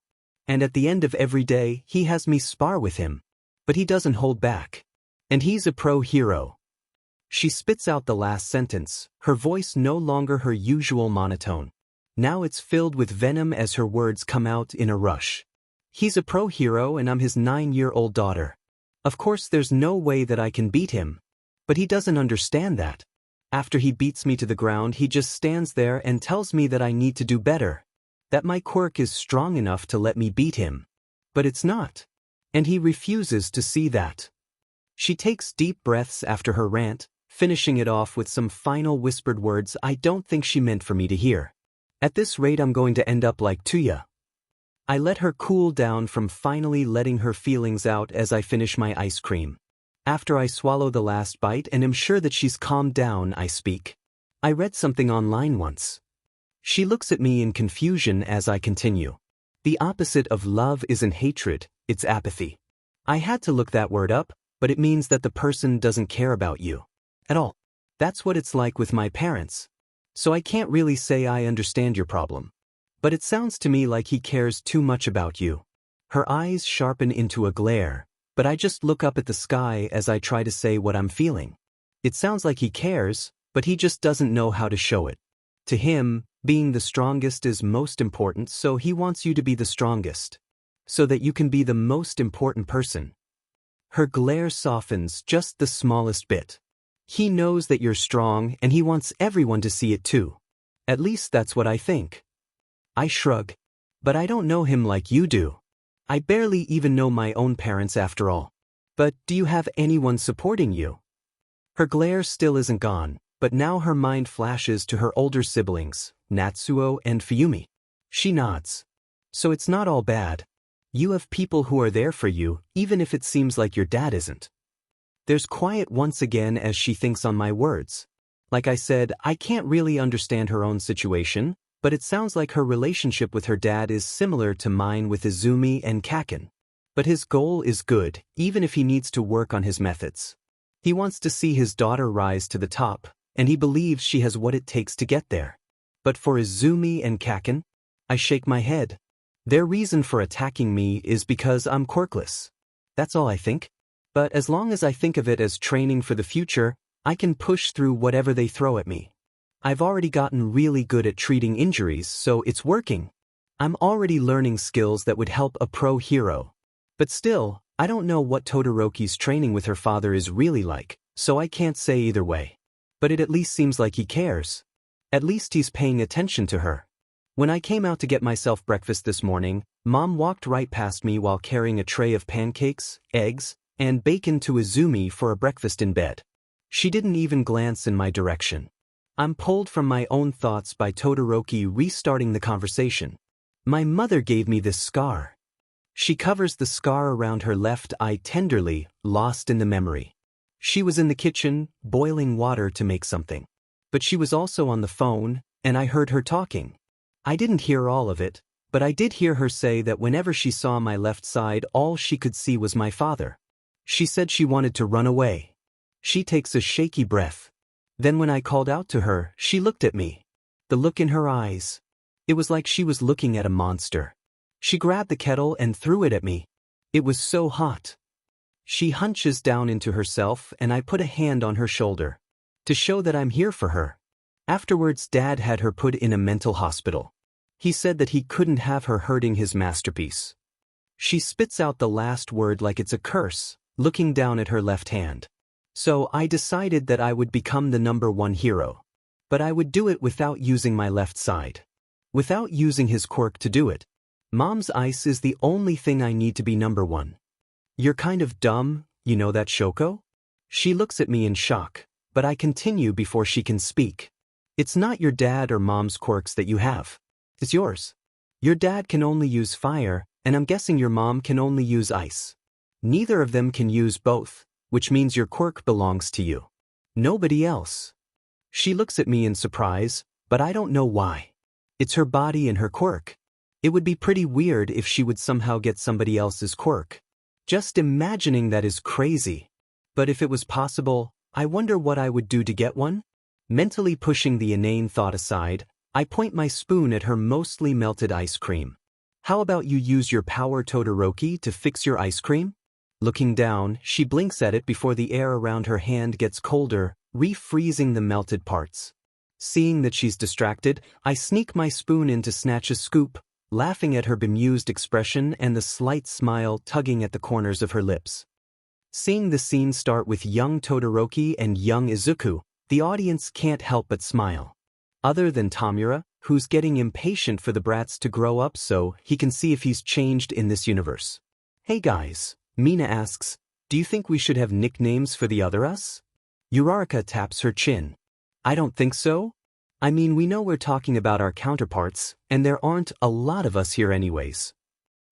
And at the end of every day, he has me spar with him. But he doesn't hold back. And he's a pro hero. She spits out the last sentence, her voice no longer her usual monotone. Now it's filled with venom as her words come out in a rush. He's a pro hero and I'm his 9-year-old daughter. Of course there's no way that I can beat him. But he doesn't understand that. After he beats me to the ground, he just stands there and tells me that I need to do better. That my quirk is strong enough to let me beat him. But it's not. And he refuses to see that. She takes deep breaths after her rant, finishing it off with some final whispered words I don't think she meant for me to hear. At this rate I'm going to end up like Tuya. I let her cool down from finally letting her feelings out as I finish my ice cream. After I swallow the last bite and am sure that she's calmed down, I speak. I read something online once. She looks at me in confusion as I continue. The opposite of love isn't hatred, it's apathy. I had to look that word up, but it means that the person doesn't care about you. At all. That's what it's like with my parents. So I can't really say I understand your problem. But it sounds to me like he cares too much about you. Her eyes sharpen into a glare, but I just look up at the sky as I try to say what I'm feeling. It sounds like he cares, but he just doesn't know how to show it. To him, being the strongest is most important, so he wants you to be the strongest. So that you can be the most important person. Her glare softens just the smallest bit. He knows that you're strong and he wants everyone to see it too. At least that's what I think. I shrug. But I don't know him like you do. I barely even know my own parents after all. But do you have anyone supporting you? Her glare still isn't gone, but now her mind flashes to her older siblings, Natsuo and Fuyumi. She nods. So it's not all bad. You have people who are there for you, even if it seems like your dad isn't. There's quiet once again as she thinks on my words. Like I said, I can't really understand her own situation, but it sounds like her relationship with her dad is similar to mine with Izumi and Kaken. But his goal is good, even if he needs to work on his methods. He wants to see his daughter rise to the top, and he believes she has what it takes to get there. But for Izumi and Kaken, I shake my head. Their reason for attacking me is because I'm quirkless. That's all I think. But as long as I think of it as training for the future, I can push through whatever they throw at me. I've already gotten really good at treating injuries, so it's working. I'm already learning skills that would help a pro hero. But still, I don't know what Todoroki's training with her father is really like, so I can't say either way. But it at least seems like he cares. At least he's paying attention to her. When I came out to get myself breakfast this morning, Mom walked right past me while carrying a tray of pancakes, eggs, and bacon to Izumi for a breakfast in bed. She didn't even glance in my direction. I'm pulled from my own thoughts by Todoroki restarting the conversation. My mother gave me this scar. She covers the scar around her left eye tenderly, lost in the memory. She was in the kitchen, boiling water to make something. But she was also on the phone, and I heard her talking. I didn't hear all of it, but I did hear her say that whenever she saw my left side, all she could see was my father. She said she wanted to run away. She takes a shaky breath. Then when I called out to her, she looked at me. The look in her eyes. It was like she was looking at a monster. She grabbed the kettle and threw it at me. It was so hot. She hunches down into herself and I put a hand on her shoulder. To show that I'm here for her. Afterwards, Dad had her put in a mental hospital. He said that he couldn't have her hurting his masterpiece. She spits out the last word like it's a curse, looking down at her left hand. So I decided that I would become the #1 hero. But I would do it without using my left side. Without using his quirk to do it. Mom's ice is the only thing I need to be #1. You're kind of dumb, you know that, Shoko? She looks at me in shock, but I continue before she can speak. It's not your dad or mom's quirks that you have. It's yours. Your dad can only use fire, and I'm guessing your mom can only use ice. Neither of them can use both, which means your quirk belongs to you. Nobody else. She looks at me in surprise, but I don't know why. It's her body and her quirk. It would be pretty weird if she would somehow get somebody else's quirk. Just imagining that is crazy. But if it was possible, I wonder what I would do to get one? Mentally pushing the inane thought aside, I point my spoon at her mostly melted ice cream. How about you use your power, Todoroki, to fix your ice cream? Looking down, she blinks at it before the air around her hand gets colder, refreezing the melted parts. Seeing that she's distracted, I sneak my spoon in to snatch a scoop, laughing at her bemused expression and the slight smile tugging at the corners of her lips. Seeing the scene start with young Todoroki and young Izuku, the audience can't help but smile. Other than Tamura, who's getting impatient for the brats to grow up so he can see if he's changed in this universe. Hey guys, Mina asks, do you think we should have nicknames for the other us? Uraraka taps her chin. I don't think so. I mean, we know we're talking about our counterparts, and there aren't a lot of us here anyways.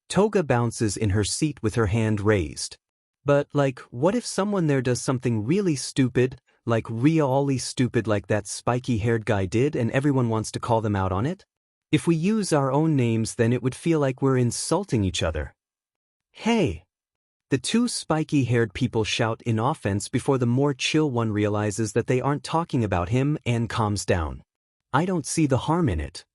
Toga bounces in her seat with her hand raised. But, like, what if someone there does something really stupid, like really stupid like that spiky-haired guy did, and everyone wants to call them out on it? If we use our own names, then it would feel like we're insulting each other. Hey! The two spiky-haired people shout in offense before the more chill one realizes that they aren't talking about him and calms down. I don't see the harm in it.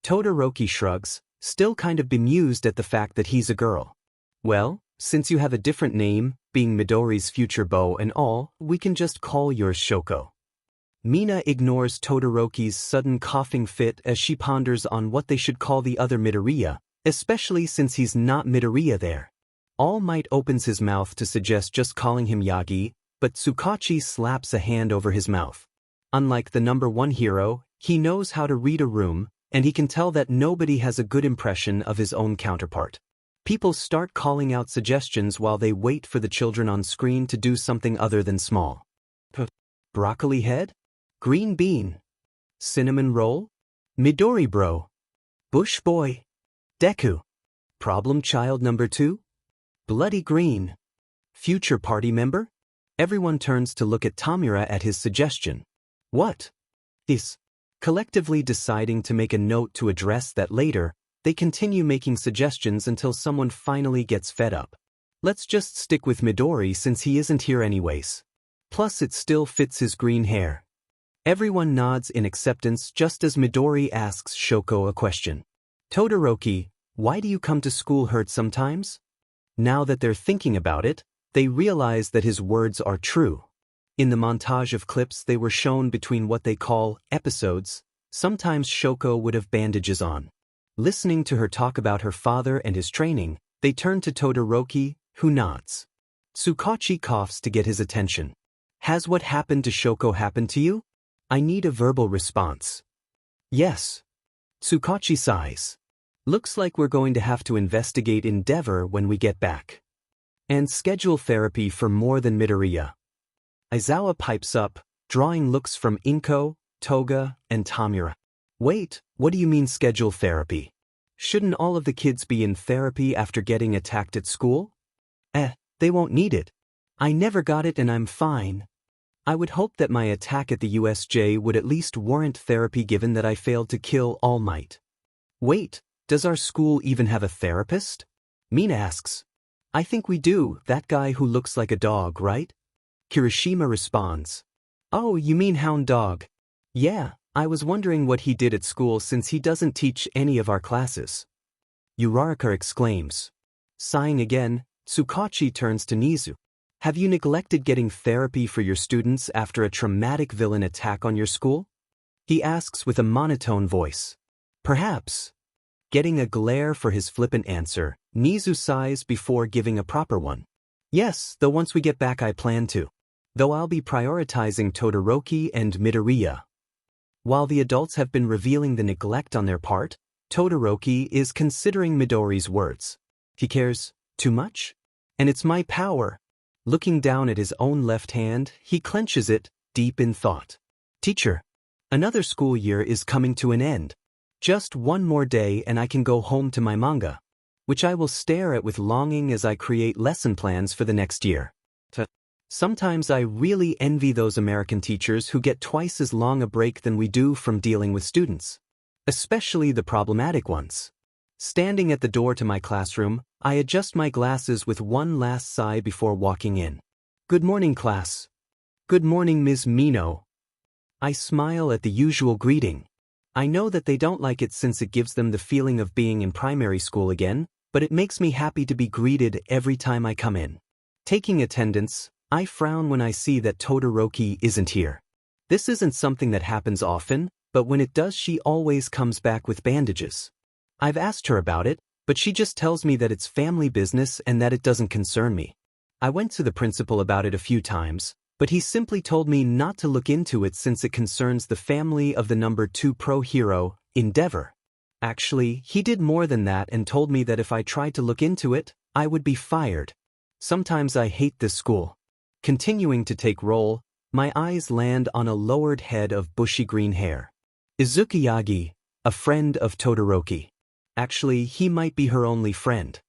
Todoroki shrugs, still kind of bemused at the fact that he's a girl. Well, since you have a different name, being Midori's future beau and all, we can just call yours Shoko. Mina ignores Todoroki's sudden coughing fit as she ponders on what they should call the other Midoriya, especially since he's not Midoriya there. All Might opens his mouth to suggest just calling him Yagi, but Tsukachi slaps a hand over his mouth. Unlike the #1 hero, he knows how to read a room, and he can tell that nobody has a good impression of his own counterpart. People start calling out suggestions while they wait for the children on screen to do something other than small. Broccoli head? Green bean? Cinnamon roll? Midori bro? Bush boy? Deku? Problem child #2? Bloody green? Future party member? Everyone turns to look at Tamura at his suggestion. What? Is collectively deciding to make a note to address that later, they continue making suggestions until someone finally gets fed up. Let's just stick with Midori since he isn't here anyways. Plus it still fits his green hair. Everyone nods in acceptance just as Midori asks Shoko a question. Todoroki, why do you come to school hurt sometimes? Now that they're thinking about it, they realize that his words are true. In the montage of clips they were shown between what they call episodes, sometimes Shoko would have bandages on. Listening to her talk about her father and his training, they turn to Todoroki, who nods. Tsukachi coughs to get his attention. Has what happened to Shoko happened to you? I need a verbal response. Yes. Tsukachi sighs. Looks like we're going to have to investigate Endeavor when we get back. And schedule therapy for more than Midoriya. Aizawa pipes up, drawing looks from Inko, Toga, and Tamura. Wait, what do you mean schedule therapy? Shouldn't all of the kids be in therapy after getting attacked at school? They won't need it. I never got it and I'm fine. I would hope that my attack at the USJ would at least warrant therapy given that I failed to kill All Might. Wait, does our school even have a therapist? Mina asks. I think we do, that guy who looks like a dog, right? Kirishima responds. Oh, you mean Hound Dog? Yeah, I was wondering what he did at school since he doesn't teach any of our classes. Uraraka exclaims. Sighing again, Tsukachi turns to Nizu. Have you neglected getting therapy for your students after a traumatic villain attack on your school? He asks with a monotone voice. Perhaps. Getting a glare for his flippant answer, Nizu sighs before giving a proper one. Yes, though once we get back I plan to. Though I'll be prioritizing Todoroki and Midoriya. While the adults have been revealing the neglect on their part, Todoroki is considering Midori's words. He cares too much? And it's my power. Looking down at his own left hand, he clenches it, deep in thought. Teacher, another school year is coming to an end. Just one more day and I can go home to my manga, which I will stare at with longing as I create lesson plans for the next year. Sometimes I really envy those American teachers who get twice as long a break than we do from dealing with students. Especially the problematic ones. Standing at the door to my classroom, I adjust my glasses with one last sigh before walking in. Good morning, class. Good morning, Ms. Mino. I smile at the usual greeting. I know that they don't like it since it gives them the feeling of being in primary school again, but it makes me happy to be greeted every time I come in. Taking attendance, I frown when I see that Todoroki isn't here. This isn't something that happens often, but when it does she always comes back with bandages. I've asked her about it, but she just tells me that it's family business and that it doesn't concern me. I went to the principal about it a few times, but he simply told me not to look into it since it concerns the family of the number 2 pro hero, Endeavor. Actually, he did more than that and told me that if I tried to look into it, I would be fired. Sometimes I hate this school. Continuing to take roll, my eyes land on a lowered head of bushy green hair. Izuku Yagi, a friend of Todoroki. Actually, he might be her only friend.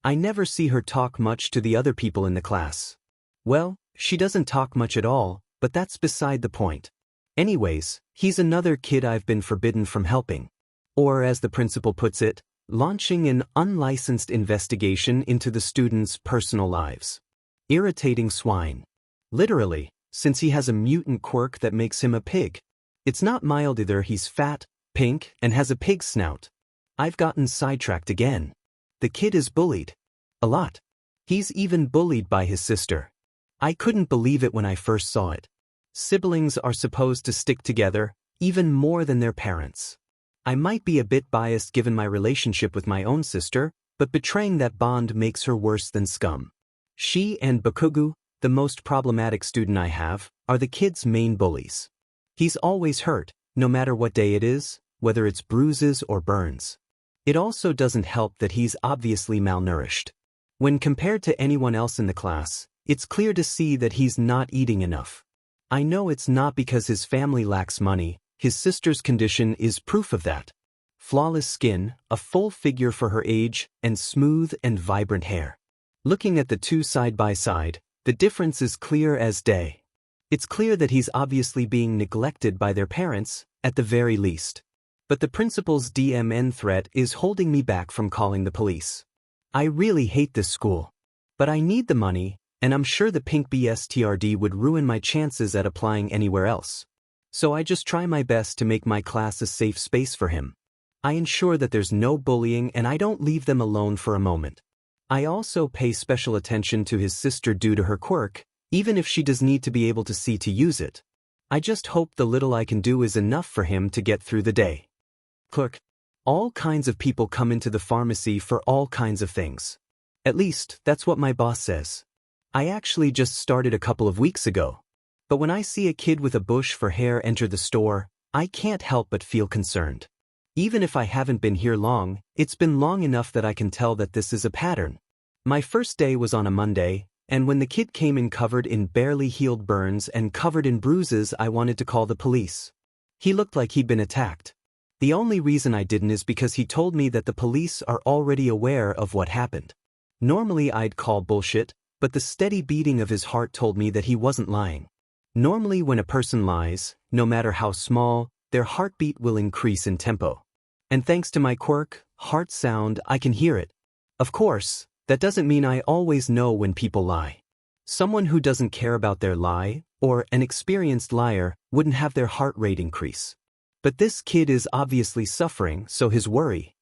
I never see her talk much to the other people in the class. Well, she doesn't talk much at all, but that's beside the point. Anyways, he's another kid I've been forbidden from helping. Or as the principal puts it, launching an unlicensed investigation into the students' personal lives. Irritating swine. Literally, since he has a mutant quirk that makes him a pig. It's not mild either, he's fat, pink, and has a pig snout. I've gotten sidetracked again. The kid is bullied. A lot. He's even bullied by his sister. I couldn't believe it when I first saw it. Siblings are supposed to stick together, even more than their parents. I might be a bit biased given my relationship with my own sister, but betraying that bond makes her worse than scum. She and Bakugu, the most problematic student I have, are the kid's main bullies. He's always hurt, no matter what day it is, whether it's bruises or burns. It also doesn't help that he's obviously malnourished. When compared to anyone else in the class, it's clear to see that he's not eating enough. I know it's not because his family lacks money, his sister's condition is proof of that. Flawless skin, a full figure for her age, and smooth and vibrant hair. Looking at the two side by side, the difference is clear as day. It's clear that he's obviously being neglected by their parents, at the very least. But the principal's DMN threat is holding me back from calling the police. I really hate this school. But I need the money, and I'm sure the pink BSTRD would ruin my chances at applying anywhere else. So I just try my best to make my class a safe space for him. I ensure that there's no bullying and I don't leave them alone for a moment. I also pay special attention to his sister due to her quirk, even if she does need to be able to see to use it. I just hope the little I can do is enough for him to get through the day. Clerk. All kinds of people come into the pharmacy for all kinds of things. At least, that's what my boss says. I actually just started a couple of weeks ago. But when I see a kid with a bush for hair enter the store, I can't help but feel concerned. Even if I haven't been here long, it's been long enough that I can tell that this is a pattern. My first day was on a Monday, and when the kid came in covered in barely healed burns and covered in bruises, I wanted to call the police. He looked like he'd been attacked. The only reason I didn't is because he told me that the police are already aware of what happened. Normally I'd call bullshit, but the steady beating of his heart told me that he wasn't lying. Normally when a person lies, no matter how small, their heartbeat will increase in tempo. And thanks to my quirk, heart sound, I can hear it. Of course, that doesn't mean I always know when people lie. Someone who doesn't care about their lie, or an experienced liar, wouldn't have their heart rate increase. But this kid is obviously suffering, so his worry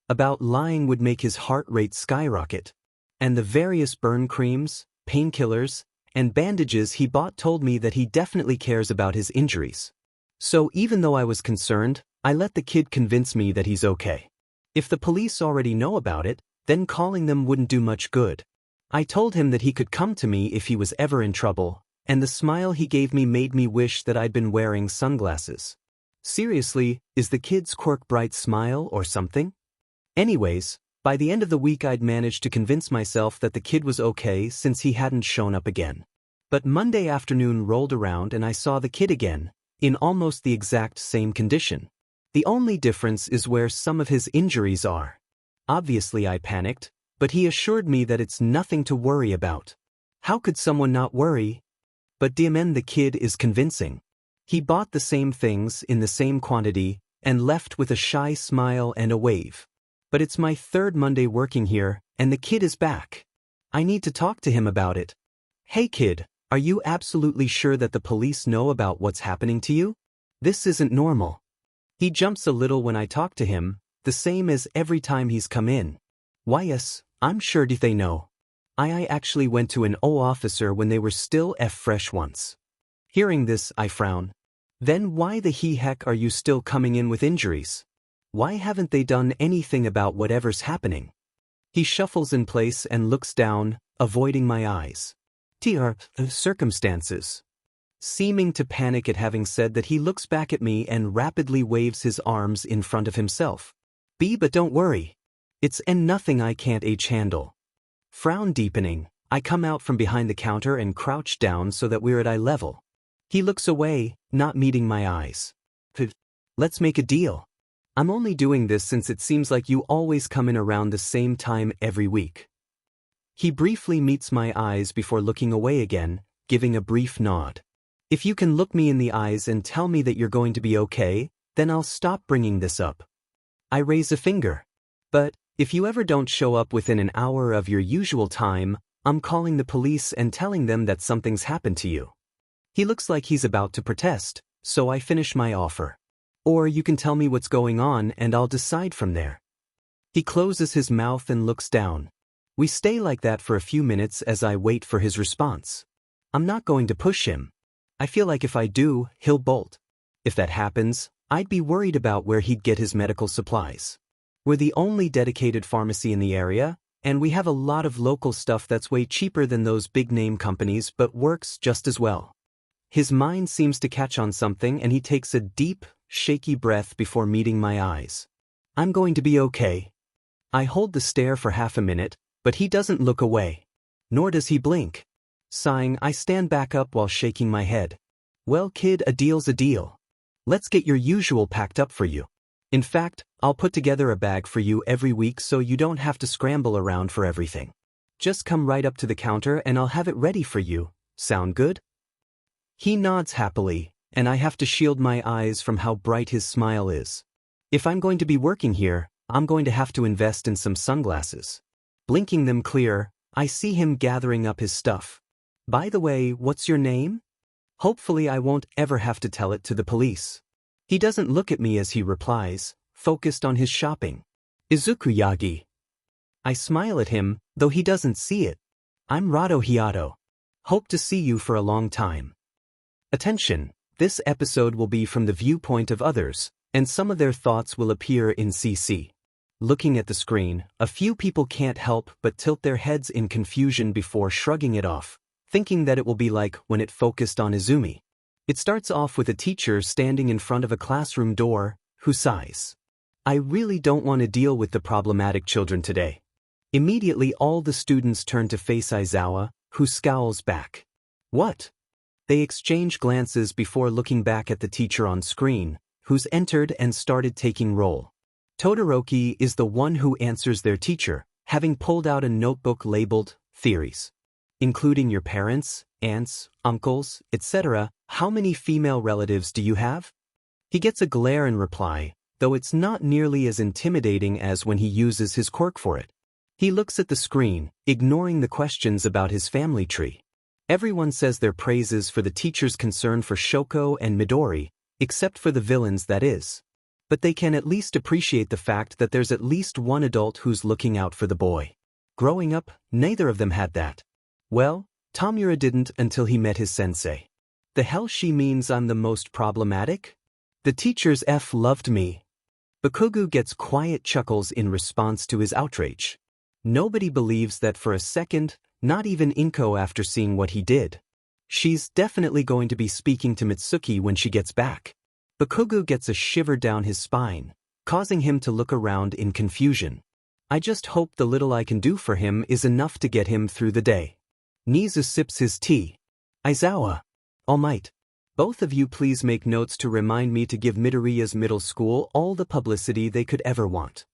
about lying would make his heart rate skyrocket. And the various burn creams, painkillers, and bandages he bought told me that he definitely cares about his injuries. So even though I was concerned, I let the kid convince me that he's okay. If the police already know about it, then calling them wouldn't do much good. I told him that he could come to me if he was ever in trouble, and the smile he gave me made me wish that I'd been wearing sunglasses. Seriously, is the kid's quirk bright smile or something? Anyways, by the end of the week I'd managed to convince myself that the kid was okay since he hadn't shown up again. But Monday afternoon rolled around and I saw the kid again, in almost the exact same condition. The only difference is where some of his injuries are. Obviously I panicked, but he assured me that it's nothing to worry about. How could someone not worry? But Diamond, the kid is convincing. He bought the same things in the same quantity and left with a shy smile and a wave. But it's my third Monday working here, and the kid is back. I need to talk to him about it. Hey kid, are you absolutely sure that the police know about what's happening to you? This isn't normal. He jumps a little when I talk to him, the same as every time he's come in. Why yes, I'm sure they know. I actually went to an O officer when they were still fresh once. Hearing this, I frown. Then why the heck are you still coming in with injuries? Why haven't they done anything about whatever's happening? He shuffles in place and looks down, avoiding my eyes. Circumstances. Seeming to panic at having said that, he looks back at me and rapidly waves his arms in front of himself. But don't worry. It's nothing I can't handle. Frown deepening, I come out from behind the counter and crouch down so that we're at eye level. He looks away, not meeting my eyes. Let's make a deal. I'm only doing this since it seems like you always come in around the same time every week. He briefly meets my eyes before looking away again, giving a brief nod. If you can look me in the eyes and tell me that you're going to be okay, then I'll stop bringing this up. I raise a finger. But if you ever don't show up within an hour of your usual time, I'm calling the police and telling them that something's happened to you. He looks like he's about to protest, so I finish my offer. Or you can tell me what's going on and I'll decide from there. He closes his mouth and looks down. We stay like that for a few minutes as I wait for his response. I'm not going to push him. I feel like if I do, he'll bolt. If that happens, I'd be worried about where he'd get his medical supplies. We're the only dedicated pharmacy in the area, and we have a lot of local stuff that's way cheaper than those big-name companies but works just as well. His mind seems to catch on something and he takes a deep, shaky breath before meeting my eyes. I'm going to be okay. I hold the stare for half a minute, but he doesn't look away. Nor does he blink. Sighing, I stand back up while shaking my head. Well kid, a deal's a deal. Let's get your usual packed up for you. In fact, I'll put together a bag for you every week so you don't have to scramble around for everything. Just come right up to the counter and I'll have it ready for you. Sound good? He nods happily, and I have to shield my eyes from how bright his smile is. If I'm going to be working here, I'm going to have to invest in some sunglasses. Blinking them clear, I see him gathering up his stuff. By the way, what's your name? Hopefully I won't ever have to tell it to the police. He doesn't look at me as he replies, focused on his shopping. Izuku Yagi. I smile at him, though he doesn't see it. I'm Rado Hiato. Hope to see you for a long time. Attention, this episode will be from the viewpoint of others, and some of their thoughts will appear in CC. Looking at the screen, a few people can't help but tilt their heads in confusion before shrugging it off, thinking that it will be like when it focused on Izumi. It starts off with a teacher standing in front of a classroom door, who sighs. I really don't want to deal with the problematic children today. Immediately all the students turn to face Aizawa, who scowls back. What? They exchange glances before looking back at the teacher on screen, who's entered and started taking roll. Todoroki is the one who answers their teacher, having pulled out a notebook labeled Theories. Including your parents, aunts, uncles, etc., how many female relatives do you have? He gets a glare in reply, though it's not nearly as intimidating as when he uses his quirk for it. He looks at the screen, ignoring the questions about his family tree. Everyone says their praises for the teacher's concern for Shoko and Midori, except for the villains, that is. But they can at least appreciate the fact that there's at least one adult who's looking out for the boy. Growing up, neither of them had that. Well, Tamura didn't until he met his sensei. The hell she means I'm the most problematic? The teacher's F loved me. Bakugo gets quiet chuckles in response to his outrage. Nobody believes that for a second, not even Inko after seeing what he did. She's definitely going to be speaking to Mitsuki when she gets back. Bakugo gets a shiver down his spine, causing him to look around in confusion. I just hope the little I can do for him is enough to get him through the day. Nizu sips his tea. Aizawa. All might. Both of you please make notes to remind me to give Midoriya's middle school all the publicity they could ever want.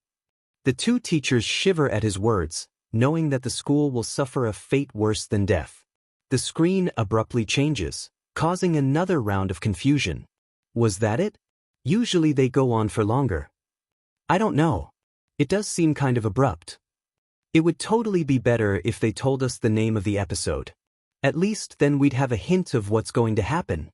The two teachers shiver at his words, knowing that the school will suffer a fate worse than death. The screen abruptly changes, causing another round of confusion. Was that it? Usually they go on for longer. I don't know. It does seem kind of abrupt. It would totally be better if they told us the name of the episode. At least then we'd have a hint of what's going to happen.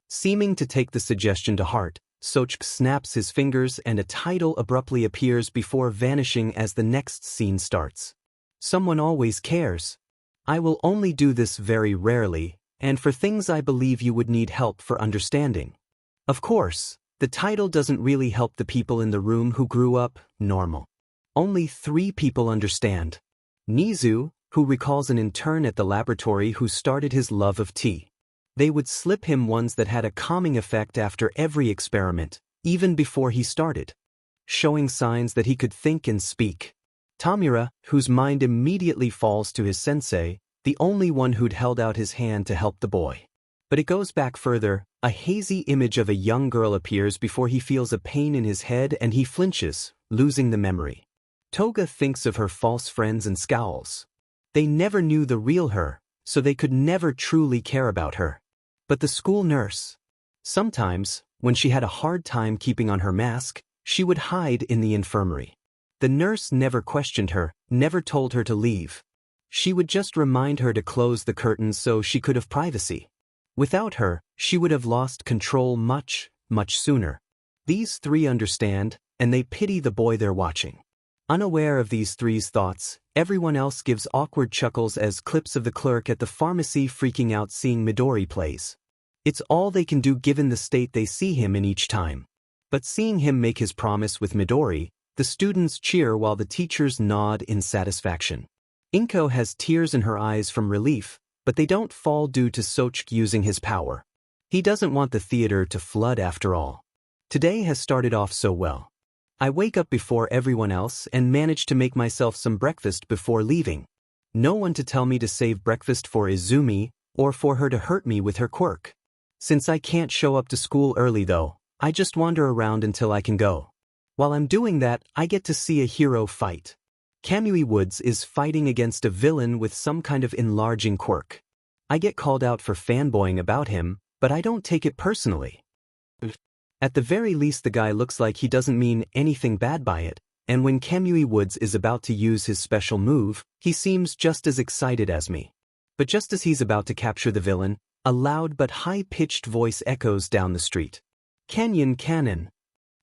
Seeming to take the suggestion to heart, Sochik snaps his fingers and a title abruptly appears before vanishing as the next scene starts. Someone always cares. I will only do this very rarely, and for things I believe you would need help for understanding. Of course, the title doesn't really help the people in the room who grew up normal. Only 3 people understand. Nizu, who recalls an intern at the laboratory who started his love of tea. They would slip him ones that had a calming effect after every experiment, even before he started, showing signs that he could think and speak. Tamura, whose mind immediately falls to his sensei, the only one who'd held out his hand to help the boy. But it goes back further. A hazy image of a young girl appears before he feels a pain in his head and he flinches, losing the memory. Toga thinks of her false friends and scowls. They never knew the real her, so they could never truly care about her. But the school nurse. Sometimes, when she had a hard time keeping on her mask, she would hide in the infirmary. The nurse never questioned her, never told her to leave. She would just remind her to close the curtains so she could have privacy. Without her, she would have lost control much, much sooner. These 3 understand, and they pity the boy they're watching. Unaware of these 3's thoughts, everyone else gives awkward chuckles as clips of the clerk at the pharmacy freaking out seeing Midori plays. It's all they can do given the state they see him in each time. But seeing him make his promise with Midori, the students cheer while the teachers nod in satisfaction. Inko has tears in her eyes from relief, but they don't fall due to Sochik using his power. He doesn't want the theater to flood after all. Today has started off so well. I wake up before everyone else and manage to make myself some breakfast before leaving. No one to tell me to save breakfast for Izumi, or for her to hurt me with her quirk. Since I can't show up to school early though, I just wander around until I can go. While I'm doing that, I get to see a hero fight. Kamui Woods is fighting against a villain with some kind of enlarging quirk. I get called out for fanboying about him, but I don't take it personally. At the very least the guy looks like he doesn't mean anything bad by it, and when Kamui Woods is about to use his special move, he seems just as excited as me. But just as he's about to capture the villain, a loud but high-pitched voice echoes down the street. Canyon Cannon.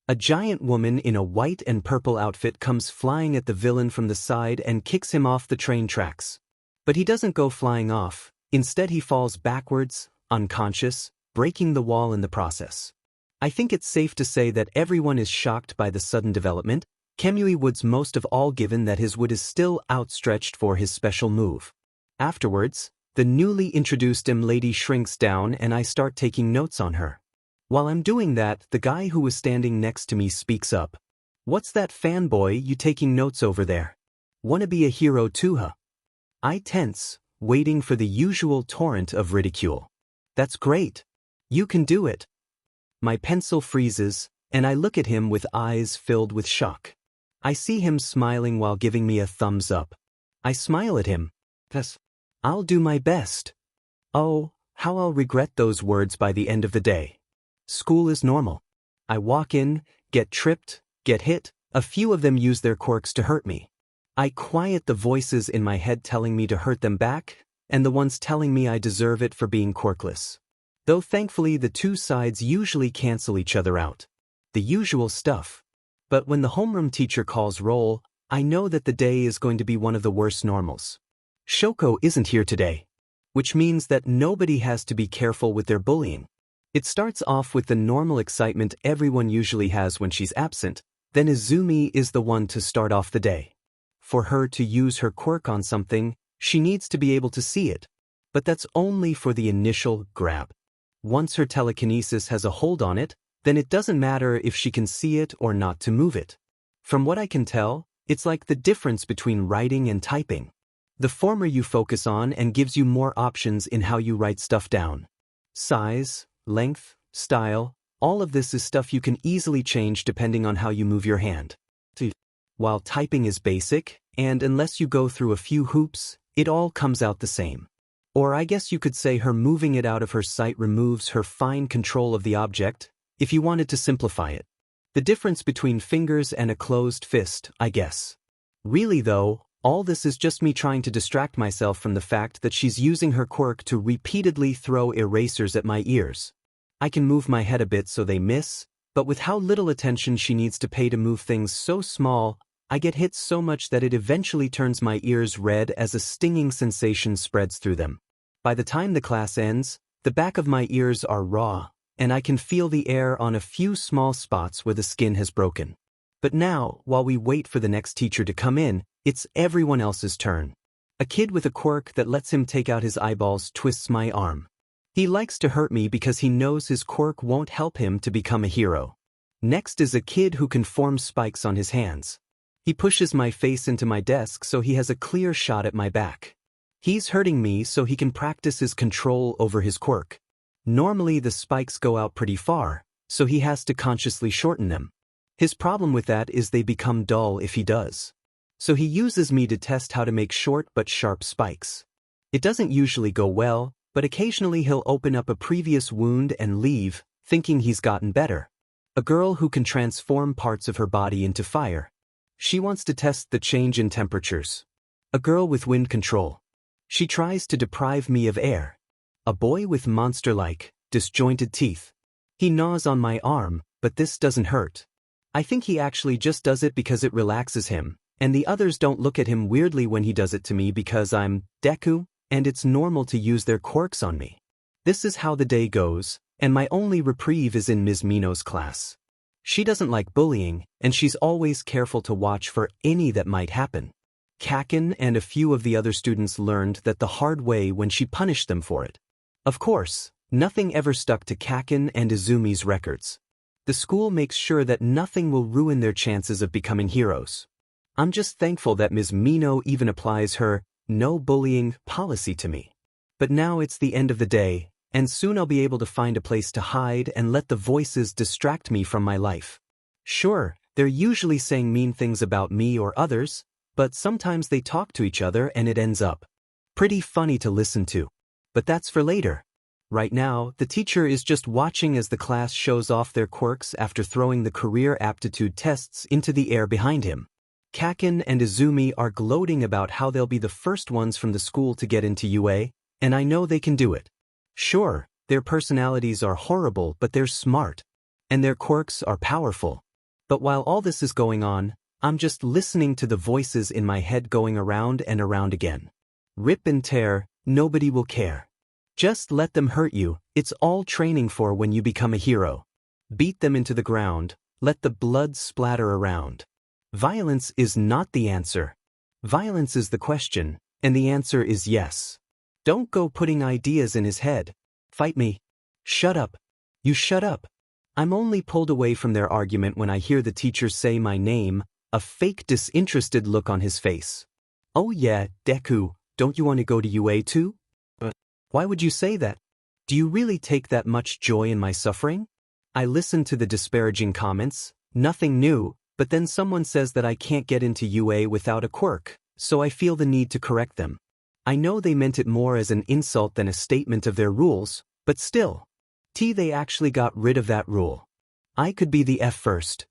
A giant woman in a white and purple outfit comes flying at the villain from the side and kicks him off the train tracks. But he doesn't go flying off, instead he falls backwards, unconscious, breaking the wall in the process. I think it's safe to say that everyone is shocked by the sudden development, Kamui Woods most of all given that his wood is still outstretched for his special move. Afterwards, The newly introduced lady shrinks down and I start taking notes on her. While I'm doing that, the guy who was standing next to me speaks up. "What's that fanboy you taking notes over there? Wanna be a hero too, huh?" I tense, waiting for the usual torrent of ridicule. "That's great. You can do it." My pencil freezes, and I look at him with eyes filled with shock. I see him smiling while giving me a thumbs up. I smile at him. "Yes, I'll do my best." Oh, how I'll regret those words by the end of the day. School is normal. I walk in, get tripped, get hit. A few of them use their quirks to hurt me. I quiet the voices in my head telling me to hurt them back, and the ones telling me I deserve it for being quirkless. Though thankfully the two sides usually cancel each other out. The usual stuff. But when the homeroom teacher calls roll, I know that the day is going to be one of the worst normals. Shoko isn't here today, which means that nobody has to be careful with their bullying. It starts off with the normal excitement everyone usually has when she's absent, then Izumi is the one to start off the day. For her to use her quirk on something, she needs to be able to see it. But that's only for the initial grab. Once her telekinesis has a hold on it, then it doesn't matter if she can see it or not to move it. From what I can tell, it's like the difference between writing and typing. The former you focus on and gives you more options in how you write stuff down. Size, length, style, all of this is stuff you can easily change depending on how you move your hand. While typing is basic, and unless you go through a few hoops, it all comes out the same. Or I guess you could say her moving it out of her sight removes her fine control of the object, if you wanted to simplify it. The difference between fingers and a closed fist, I guess. Really though, all this is just me trying to distract myself from the fact that she's using her quirk to repeatedly throw erasers at my ears. I can move my head a bit so they miss, but with how little attention she needs to pay to move things so small, I get hit so much that it eventually turns my ears red as a stinging sensation spreads through them. By the time the class ends, the back of my ears are raw, and I can feel the air on a few small spots where the skin has broken. But now, while we wait for the next teacher to come in, it's everyone else's turn. A kid with a quirk that lets him take out his eyeballs twists my arm. He likes to hurt me because he knows his quirk won't help him to become a hero. Next is a kid who can form spikes on his hands. He pushes my face into my desk so he has a clear shot at my back. He's hurting me so he can practice his control over his quirk. Normally the spikes go out pretty far, so he has to consciously shorten them. His problem with that is they become dull if he does. So he uses me to test how to make short but sharp spikes. It doesn't usually go well, but occasionally he'll open up a previous wound and leave, thinking he's gotten better. A girl who can transform parts of her body into fire. She wants to test the change in temperatures. A girl with wind control. She tries to deprive me of air. A boy with monster-like, disjointed teeth. He gnaws on my arm, but this doesn't hurt. I think he actually just does it because it relaxes him, and the others don't look at him weirdly when he does it to me because I'm Deku, and it's normal to use their quirks on me. This is how the day goes, and my only reprieve is in Ms. Mino's class. She doesn't like bullying, and she's always careful to watch for any that might happen. Kaken and a few of the other students learned that the hard way when she punished them for it. Of course, nothing ever stuck to Kaken and Izumi's records. The school makes sure that nothing will ruin their chances of becoming heroes. I'm just thankful that Ms. Mino even applies her no bullying policy to me. But now it's the end of the day, and soon I'll be able to find a place to hide and let the voices distract me from my life. Sure, they're usually saying mean things about me or others, but sometimes they talk to each other and it ends up pretty funny to listen to. But that's for later. Right now, the teacher is just watching as the class shows off their quirks after throwing the career aptitude tests into the air behind him. Kaken and Izumi are gloating about how they'll be the first ones from the school to get into UA, and I know they can do it. Sure, their personalities are horrible, but they're smart. And their quirks are powerful. But while all this is going on, I'm just listening to the voices in my head going around and around again. Rip and tear, nobody will care. Just let them hurt you, it's all training for when you become a hero. Beat them into the ground, let the blood splatter around. Violence is not the answer. Violence is the question, and the answer is yes. Don't go putting ideas in his head. Fight me. Shut up. You shut up. I'm only pulled away from their argument when I hear the teacher say my name, a fake disinterested look on his face. Oh yeah, Deku, don't you want to go to UA too? Why would you say that? Do you really take that much joy in my suffering? I listen to the disparaging comments, nothing new, but then someone says that I can't get into UA without a quirk, so I feel the need to correct them. I know they meant it more as an insult than a statement of their rules, but still. They actually got rid of that rule. I could be the F first.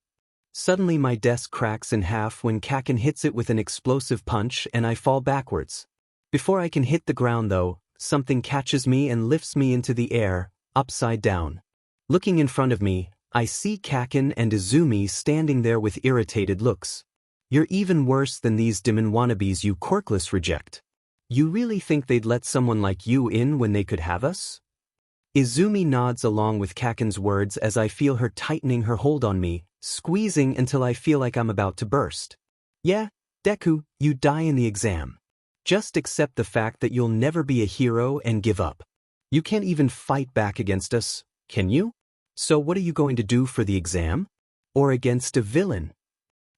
Suddenly my desk cracks in half when Kaken hits it with an explosive punch and I fall backwards. Before I can hit the ground though, something catches me and lifts me into the air, upside down. Looking in front of me, I see Kaken and Izumi standing there with irritated looks. You're even worse than these demon wannabes you quirkless reject. You really think they'd let someone like you in when they could have us? Izumi nods along with Kaken's words as I feel her tightening her hold on me, squeezing until I feel like I'm about to burst. Yeah, Deku, you die in the exam. Just accept the fact that you'll never be a hero and give up. You can't even fight back against us, can you? So what are you going to do for the exam? Or against a villain?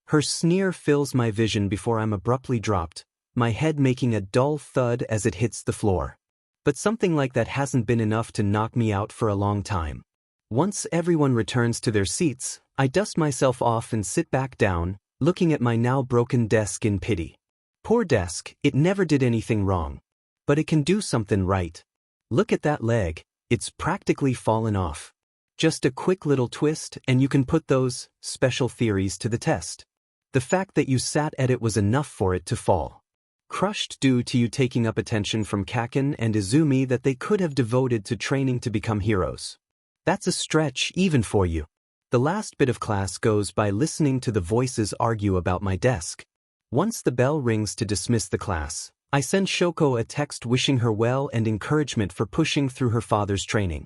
Her sneer fills my vision before I'm abruptly dropped, my head making a dull thud as it hits the floor. But something like that hasn't been enough to knock me out for a long time. Once everyone returns to their seats, I dust myself off and sit back down, looking at my now broken desk in pity. Poor desk, it never did anything wrong. But it can do something right. Look at that leg, it's practically fallen off. Just a quick little twist and you can put those special theories to the test. The fact that you sat at it was enough for it to fall. Crushed due to you taking up attention from Kaken and Izumi that they could have devoted to training to become heroes. That's a stretch even for you. The last bit of class goes by listening to the voices argue about my desk. Once the bell rings to dismiss the class, I send Shoko a text wishing her well and encouragement for pushing through her father's training.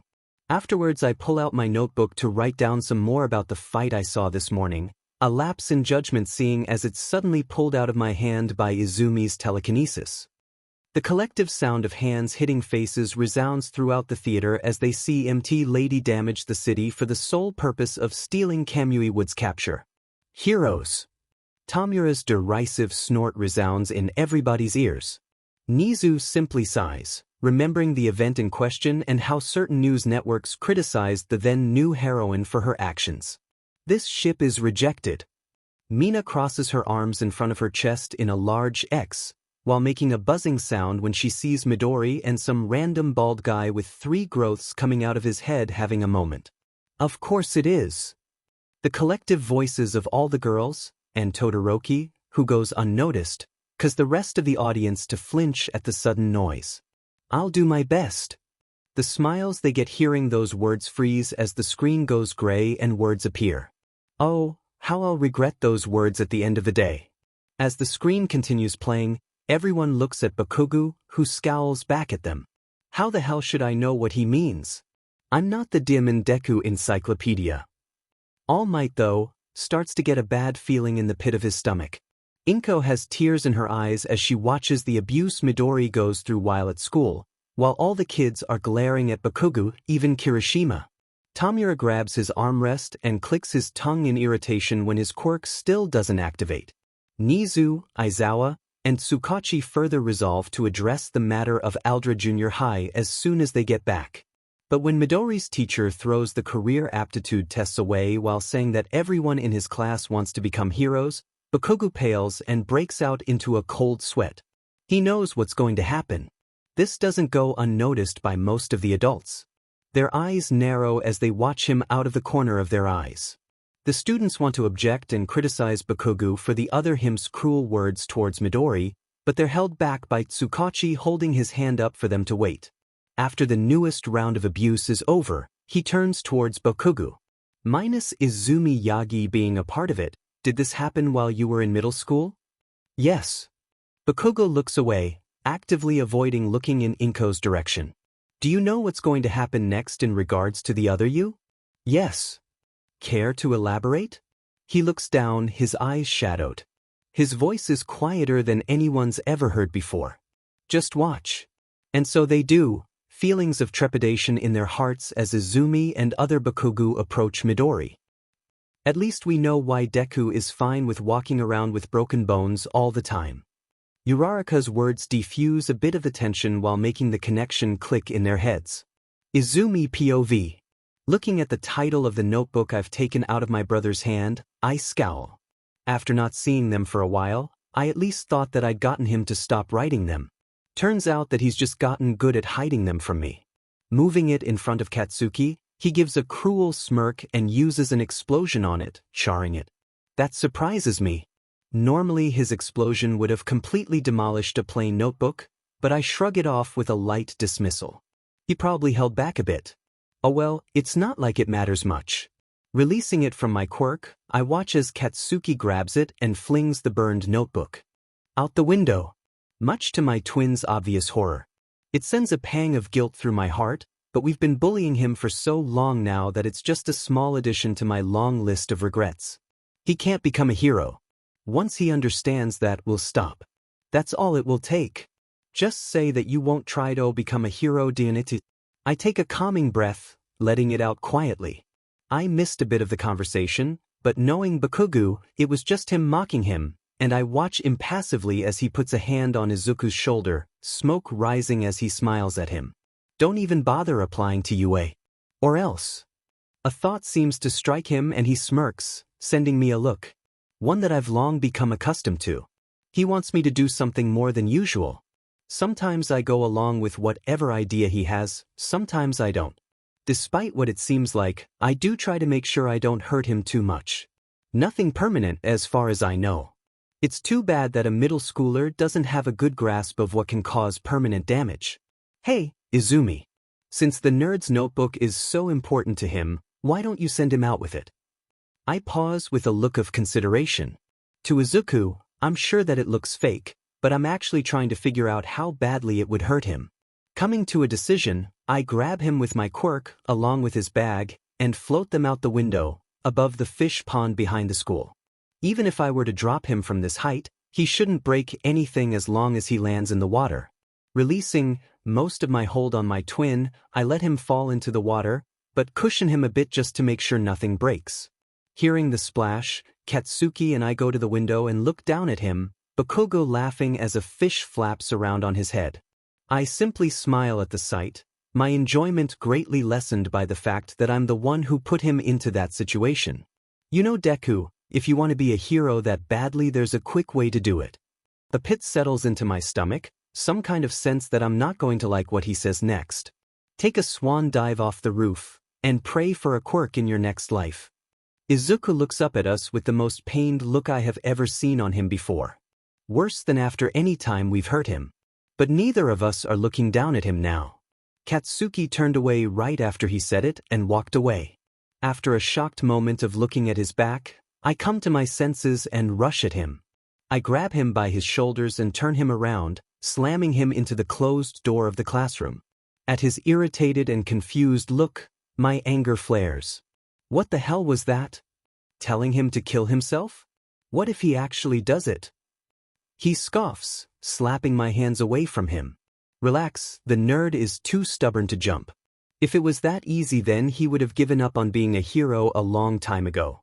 Afterwards I pull out my notebook to write down some more about the fight I saw this morning, a lapse in judgment seeing as it's suddenly pulled out of my hand by Izumi's telekinesis. The collective sound of hands hitting faces resounds throughout the theater as they see MT Lady damage the city for the sole purpose of stealing Kamui Wood's capture. Heroes! Tamura's derisive snort resounds in everybody's ears. Nizu simply sighs, remembering the event in question and how certain news networks criticized the then-new heroine for her actions. This ship is rejected. Mina crosses her arms in front of her chest in a large X, while making a buzzing sound when she sees Midori and some random bald guy with 3 growths coming out of his head having a moment. Of course it is. The collective voices of all the girls, and Todoroki, who goes unnoticed, cause the rest of the audience to flinch at the sudden noise. I'll do my best. The smiles they get hearing those words freeze as the screen goes gray and words appear. Oh, how I'll regret those words at the end of the day. As the screen continues playing, everyone looks at Bakugo, who scowls back at them. How the hell should I know what he means? I'm not the Demon Deku encyclopedia. All Might, though, starts to get a bad feeling in the pit of his stomach. Inko has tears in her eyes as she watches the abuse Midori goes through while at school, while all the kids are glaring at Bakugo, even Kirishima. Tamura grabs his armrest and clicks his tongue in irritation when his quirk still doesn't activate. Nizu, Aizawa, and Tsukachi further resolve to address the matter of Aldra Junior High as soon as they get back. But when Midori's teacher throws the career aptitude tests away while saying that everyone in his class wants to become heroes, Bakugo pales and breaks out into a cold sweat. He knows what's going to happen. This doesn't go unnoticed by most of the adults. Their eyes narrow as they watch him out of the corner of their eyes. The students want to object and criticize Bakugo for the other him's cruel words towards Midori, but they're held back by Tsukachi holding his hand up for them to wait. After the newest round of abuse is over, he turns towards Bakugo. Minus Izumi Yagi being a part of it, did this happen while you were in middle school? Yes. Bakugo looks away, actively avoiding looking in Inko's direction. Do you know what's going to happen next in regards to the other you? Yes. Care to elaborate? He looks down, his eyes shadowed. His voice is quieter than anyone's ever heard before. Just watch. And so they do, feelings of trepidation in their hearts as Izumi and other Bakugo approach Midori. At least we know why Deku is fine with walking around with broken bones all the time. Uraraka's words defuse a bit of the tension while making the connection click in their heads. Izumi POV. Looking at the title of the notebook I've taken out of my brother's hand, I scowl. After not seeing them for a while, I at least thought that I'd gotten him to stop writing them. Turns out that he's just gotten good at hiding them from me. Moving it in front of Katsuki, he gives a cruel smirk and uses an explosion on it, charring it. That surprises me. Normally his explosion would have completely demolished a plain notebook, but I shrug it off with a light dismissal. He probably held back a bit. Oh well, it's not like it matters much. Releasing it from my quirk, I watch as Katsuki grabs it and flings the burned notebook out the window. Much to my twin's obvious horror. It sends a pang of guilt through my heart, but we've been bullying him for so long now that it's just a small addition to my long list of regrets. He can't become a hero. Once he understands that, we'll stop. That's all it will take. Just say that you won't try to become a hero, Dianiti. I take a calming breath, letting it out quietly. I missed a bit of the conversation, but knowing Bakugo, it was just him mocking him, and I watch impassively as he puts a hand on Izuku's shoulder, smoke rising as he smiles at him. Don't even bother applying to UA. Or else. A thought seems to strike him and he smirks, sending me a look. One that I've long become accustomed to. He wants me to do something more than usual. Sometimes I go along with whatever idea he has, sometimes I don't. Despite what it seems like, I do try to make sure I don't hurt him too much. Nothing permanent as far as I know. It's too bad that a middle schooler doesn't have a good grasp of what can cause permanent damage. Hey, Izumi. Since the nerd's notebook is so important to him, why don't you send him out with it? I pause with a look of consideration. To Izuku, I'm sure that it looks fake, but I'm actually trying to figure out how badly it would hurt him. Coming to a decision, I grab him with my quirk, along with his bag, and float them out the window, above the fish pond behind the school. Even if I were to drop him from this height, he shouldn't break anything as long as he lands in the water. Releasing most of my hold on my twin, I let him fall into the water, but cushion him a bit just to make sure nothing breaks. Hearing the splash, Katsuki and I go to the window and look down at him, Bakugo laughing as a fish flaps around on his head. I simply smile at the sight, my enjoyment greatly lessened by the fact that I'm the one who put him into that situation. You know, Deku, if you want to be a hero that badly, there's a quick way to do it. The pit settles into my stomach, some kind of sense that I'm not going to like what he says next. Take a swan dive off the roof, and pray for a quirk in your next life. Izuku looks up at us with the most pained look I have ever seen on him before. Worse than after any time we've hurt him. But neither of us are looking down at him now. Katsuki turned away right after he said it and walked away. After a shocked moment of looking at his back, I come to my senses and rush at him. I grab him by his shoulders and turn him around, slamming him into the closed door of the classroom. At his irritated and confused look, my anger flares. What the hell was that? Telling him to kill himself? What if he actually does it? He scoffs, slapping my hands away from him. Relax, the nerd is too stubborn to jump. If it was that easy, then he would have given up on being a hero a long time ago.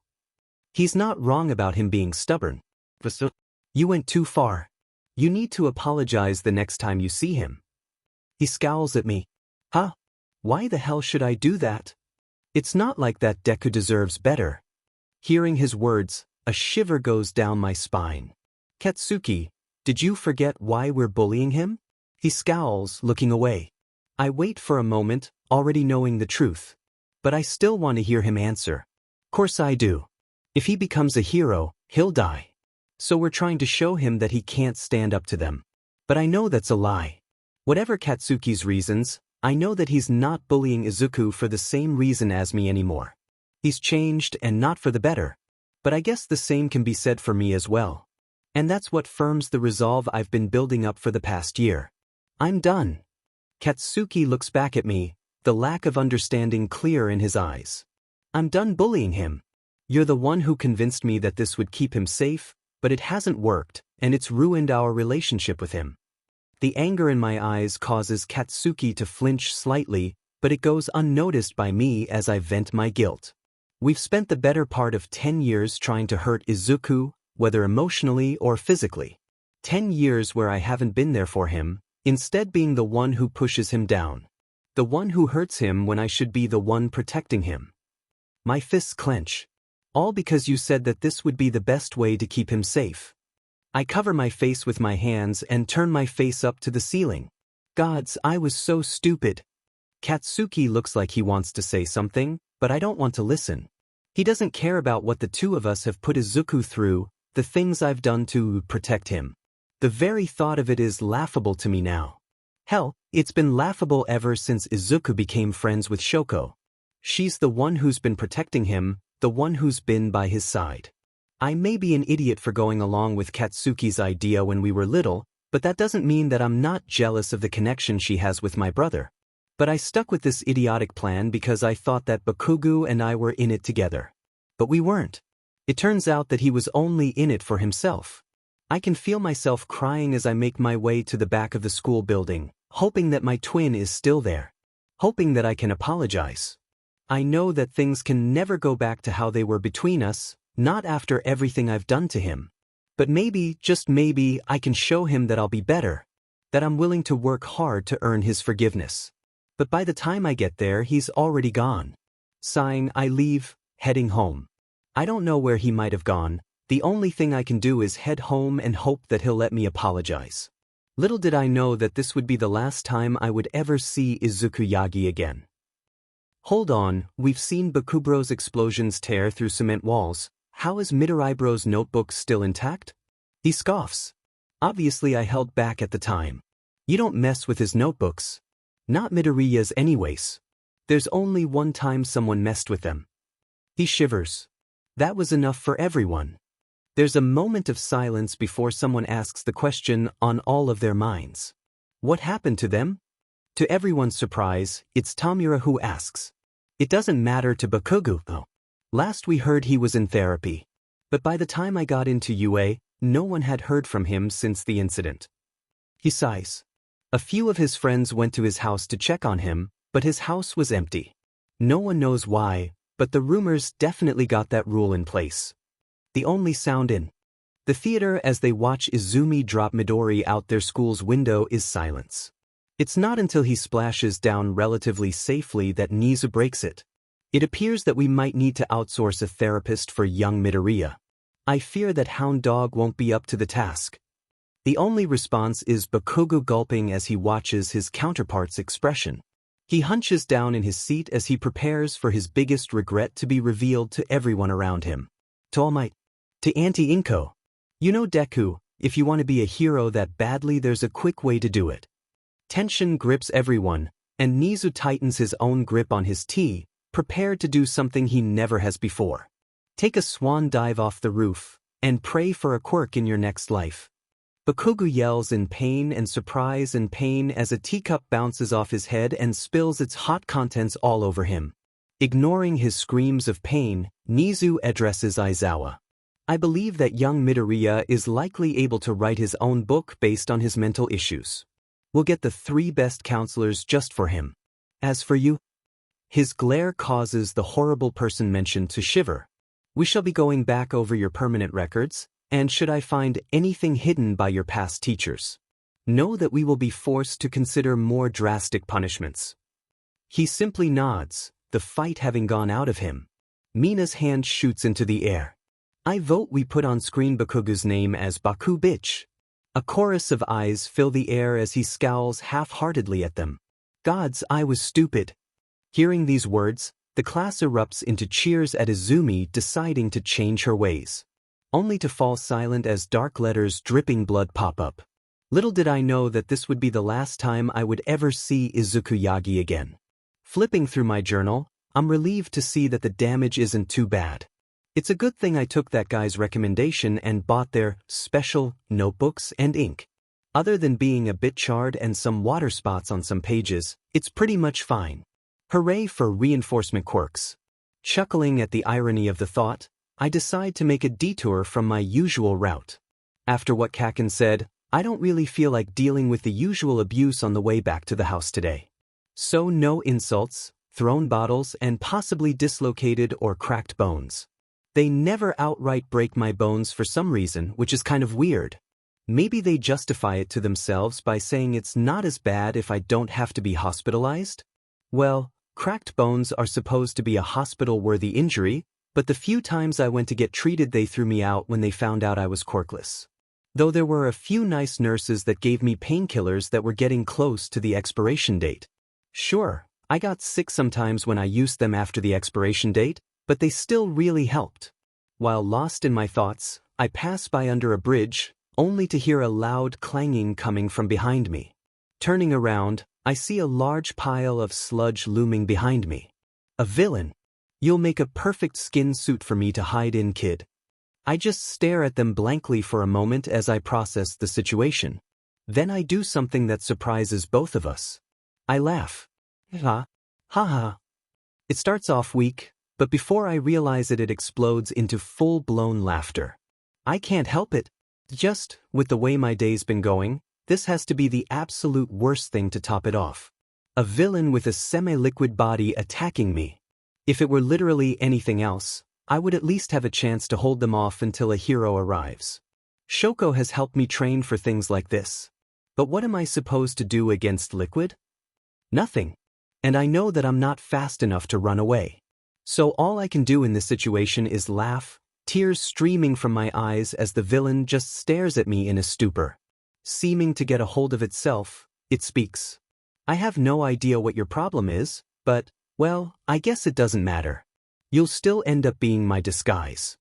He's not wrong about him being stubborn. You went too far. You need to apologize the next time you see him. He scowls at me. Huh? Why the hell should I do that? It's not like that. Deku deserves better. Hearing his words, a shiver goes down my spine. Katsuki, did you forget why we're bullying him? He scowls, looking away. I wait for a moment, already knowing the truth. But I still want to hear him answer. Course I do. If he becomes a hero, he'll die. So we're trying to show him that he can't stand up to them. But I know that's a lie. Whatever Katsuki's reasons, I know that he's not bullying Izuku for the same reason as me anymore. He's changed and not for the better. But I guess the same can be said for me as well. And that's what firms the resolve I've been building up for the past year. I'm done. Katsuki looks back at me, the lack of understanding clear in his eyes. I'm done bullying him. You're the one who convinced me that this would keep him safe, but it hasn't worked, and it's ruined our relationship with him. The anger in my eyes causes Katsuki to flinch slightly, but it goes unnoticed by me as I vent my guilt. We've spent the better part of 10 years trying to hurt Izuku, whether emotionally or physically. 10 years where I haven't been there for him, instead being the one who pushes him down. The one who hurts him when I should be the one protecting him. My fists clench. All because you said that this would be the best way to keep him safe. I cover my face with my hands and turn my face up to the ceiling. Gods, I was so stupid. Katsuki looks like he wants to say something, but I don't want to listen. He doesn't care about what the two of us have put Izuku through, the things I've done to protect him. The very thought of it is laughable to me now. Hell, it's been laughable ever since Izuku became friends with Shoko. She's the one who's been protecting him, the one who's been by his side. I may be an idiot for going along with Katsuki's idea when we were little, but that doesn't mean that I'm not jealous of the connection she has with my brother. But I stuck with this idiotic plan because I thought that Bakugo and I were in it together. But we weren't. It turns out that he was only in it for himself. I can feel myself crying as I make my way to the back of the school building, hoping that my twin is still there. Hoping that I can apologize. I know that things can never go back to how they were between us, not after everything I've done to him. But maybe, just maybe, I can show him that I'll be better. That I'm willing to work hard to earn his forgiveness. But by the time I get there, he's already gone. Sighing, I leave, heading home. I don't know where he might have gone. The only thing I can do is head home and hope that he'll let me apologize. Little did I know that this would be the last time I would ever see Izuku Yagi again. Hold on, we've seen Bakubro's explosions tear through cement walls. How is Midoribro's notebook still intact? He scoffs. Obviously I held back at the time. You don't mess with his notebooks. Not Midoriya's anyways. There's only one time someone messed with them. He shivers. That was enough for everyone. There's a moment of silence before someone asks the question on all of their minds. What happened to them? To everyone's surprise, it's Tamura who asks. It doesn't matter to Bakugo though. Last we heard he was in therapy. But by the time I got into UA, no one had heard from him since the incident. He sighs. A few of his friends went to his house to check on him, but his house was empty. No one knows why, but the rumors definitely got that rule in place. The only sound in the theater as they watch Izumi drop Midori out their school's window is silence. It's not until he splashes down relatively safely that Nizu breaks it. It appears that we might need to outsource a therapist for young Midoriya. I fear that Hound Dog won't be up to the task. The only response is Bakugo gulping as he watches his counterpart's expression. He hunches down in his seat as he prepares for his biggest regret to be revealed to everyone around him. To All Might. To Auntie Inko. You know Deku, if you want to be a hero that badly there's a quick way to do it. Tension grips everyone, and Nizu tightens his own grip on his tea, prepared to do something he never has before. Take a swan dive off the roof, and pray for a quirk in your next life. Bakugo yells in pain and surprise and pain as a teacup bounces off his head and spills its hot contents all over him. Ignoring his screams of pain, Nizu addresses Aizawa. I believe that young Midoriya is likely able to write his own book based on his mental issues. We'll get the 3 best counselors just for him. As for you, his glare causes the horrible person mentioned to shiver. We shall be going back over your permanent records, and should I find anything hidden by your past teachers, know that we will be forced to consider more drastic punishments. He simply nods, the fight having gone out of him. Mina's hand shoots into the air. I vote we put on screen Bakugo's name as Baku Bitch. A chorus of eyes fill the air as he scowls half-heartedly at them. Gods, I was stupid. Hearing these words, the class erupts into cheers at Izumi deciding to change her ways. Only to fall silent as dark letters dripping blood pop up. Little did I know that this would be the last time I would ever see Izuku Yagi again. Flipping through my journal, I'm relieved to see that the damage isn't too bad. It's a good thing I took that guy's recommendation and bought their special notebooks and ink. Other than being a bit charred and some water spots on some pages, it's pretty much fine. Hooray for reinforcement quirks. Chuckling at the irony of the thought, I decide to make a detour from my usual route. After what Kaken said, I don't really feel like dealing with the usual abuse on the way back to the house today. So no insults, thrown bottles, and possibly dislocated or cracked bones. They never outright break my bones for some reason, which is kind of weird. Maybe they justify it to themselves by saying it's not as bad if I don't have to be hospitalized? Well, cracked bones are supposed to be a hospital-worthy injury, but the few times I went to get treated they threw me out when they found out I was quirkless. Though there were a few nice nurses that gave me painkillers that were getting close to the expiration date. Sure, I got sick sometimes when I used them after the expiration date, but they still really helped. While lost in my thoughts, I pass by under a bridge, only to hear a loud clanging coming from behind me. Turning around, I see a large pile of sludge looming behind me. A villain. You'll make a perfect skin suit for me to hide in, kid. I just stare at them blankly for a moment as I process the situation. Then I do something that surprises both of us. I laugh. Ha. Ha ha. It starts off weak, but before I realize it explodes into full-blown laughter. I can't help it. Just, with the way my day's been going, this has to be the absolute worst thing to top it off. A villain with a semi-liquid body attacking me. If it were literally anything else, I would at least have a chance to hold them off until a hero arrives. Shoko has helped me train for things like this. But what am I supposed to do against liquid? Nothing. And I know that I'm not fast enough to run away. So all I can do in this situation is laugh, tears streaming from my eyes as the villain just stares at me in a stupor. Seeming to get a hold of itself, it speaks. I have no idea what your problem is, but, well, I guess it doesn't matter. You'll still end up being my disguise.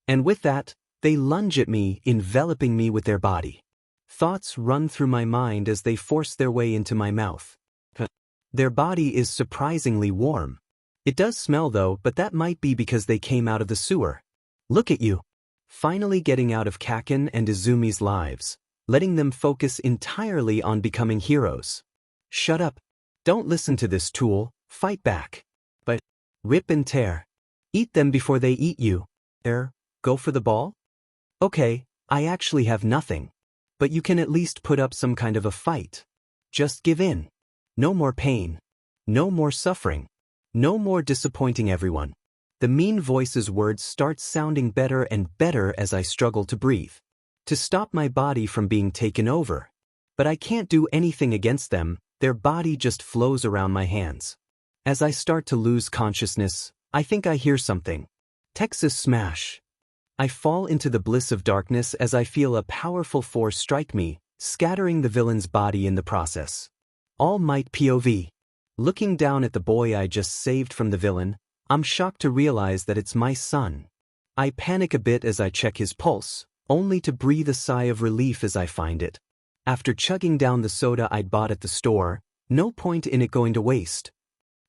And with that, they lunge at me, enveloping me with their body. Thoughts run through my mind as they force their way into my mouth. Their body is surprisingly warm. It does smell though, but that might be because they came out of the sewer. Look at you. Finally getting out of Kaken and Izumi's lives, letting them focus entirely on becoming heroes. Shut up. Don't listen to this tool, fight back. But, rip and tear. Eat them before they eat you. Go for the ball? Okay, I actually have nothing. But you can at least put up some kind of a fight. Just give in. No more pain. No more suffering. No more disappointing everyone. The mean voice's words start sounding better and better as I struggle to breathe. To stop my body from being taken over. But I can't do anything against them, their body just flows around my hands. As I start to lose consciousness, I think I hear something. Texas smash. I fall into the bliss of darkness as I feel a powerful force strike me, scattering the villain's body in the process. All Might POV. Looking down at the boy I just saved from the villain, I'm shocked to realize that it's my son. I panic a bit as I check his pulse, only to breathe a sigh of relief as I find it. After chugging down the soda I'd bought at the store, no point in it going to waste.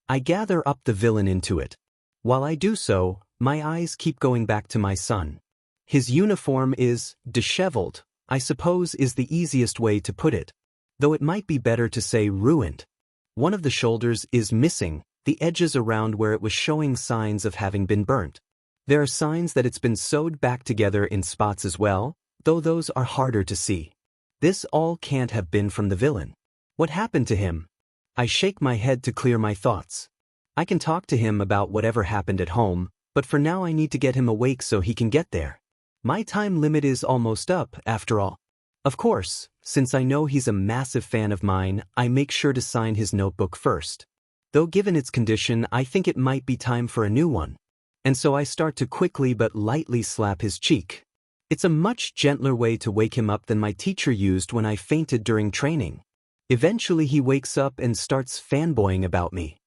I gather up the villain into it. While I do so, my eyes keep going back to my son. His uniform is disheveled, I suppose is the easiest way to put it. Though it might be better to say ruined. One of the shoulders is missing, the edges around where it was showing signs of having been burnt. There are signs that it's been sewed back together in spots as well, though those are harder to see. This all can't have been from the villain. What happened to him? I shake my head to clear my thoughts. I can talk to him about whatever happened at home, but for now I need to get him awake so he can get there. My time limit is almost up, after all. Of course, since I know he's a massive fan of mine, I make sure to sign his notebook first. Though given its condition, I think it might be time for a new one. And so I start to quickly but lightly slap his cheek. It's a much gentler way to wake him up than my teacher used when I fainted during training. Eventually he wakes up and starts fanboying about me.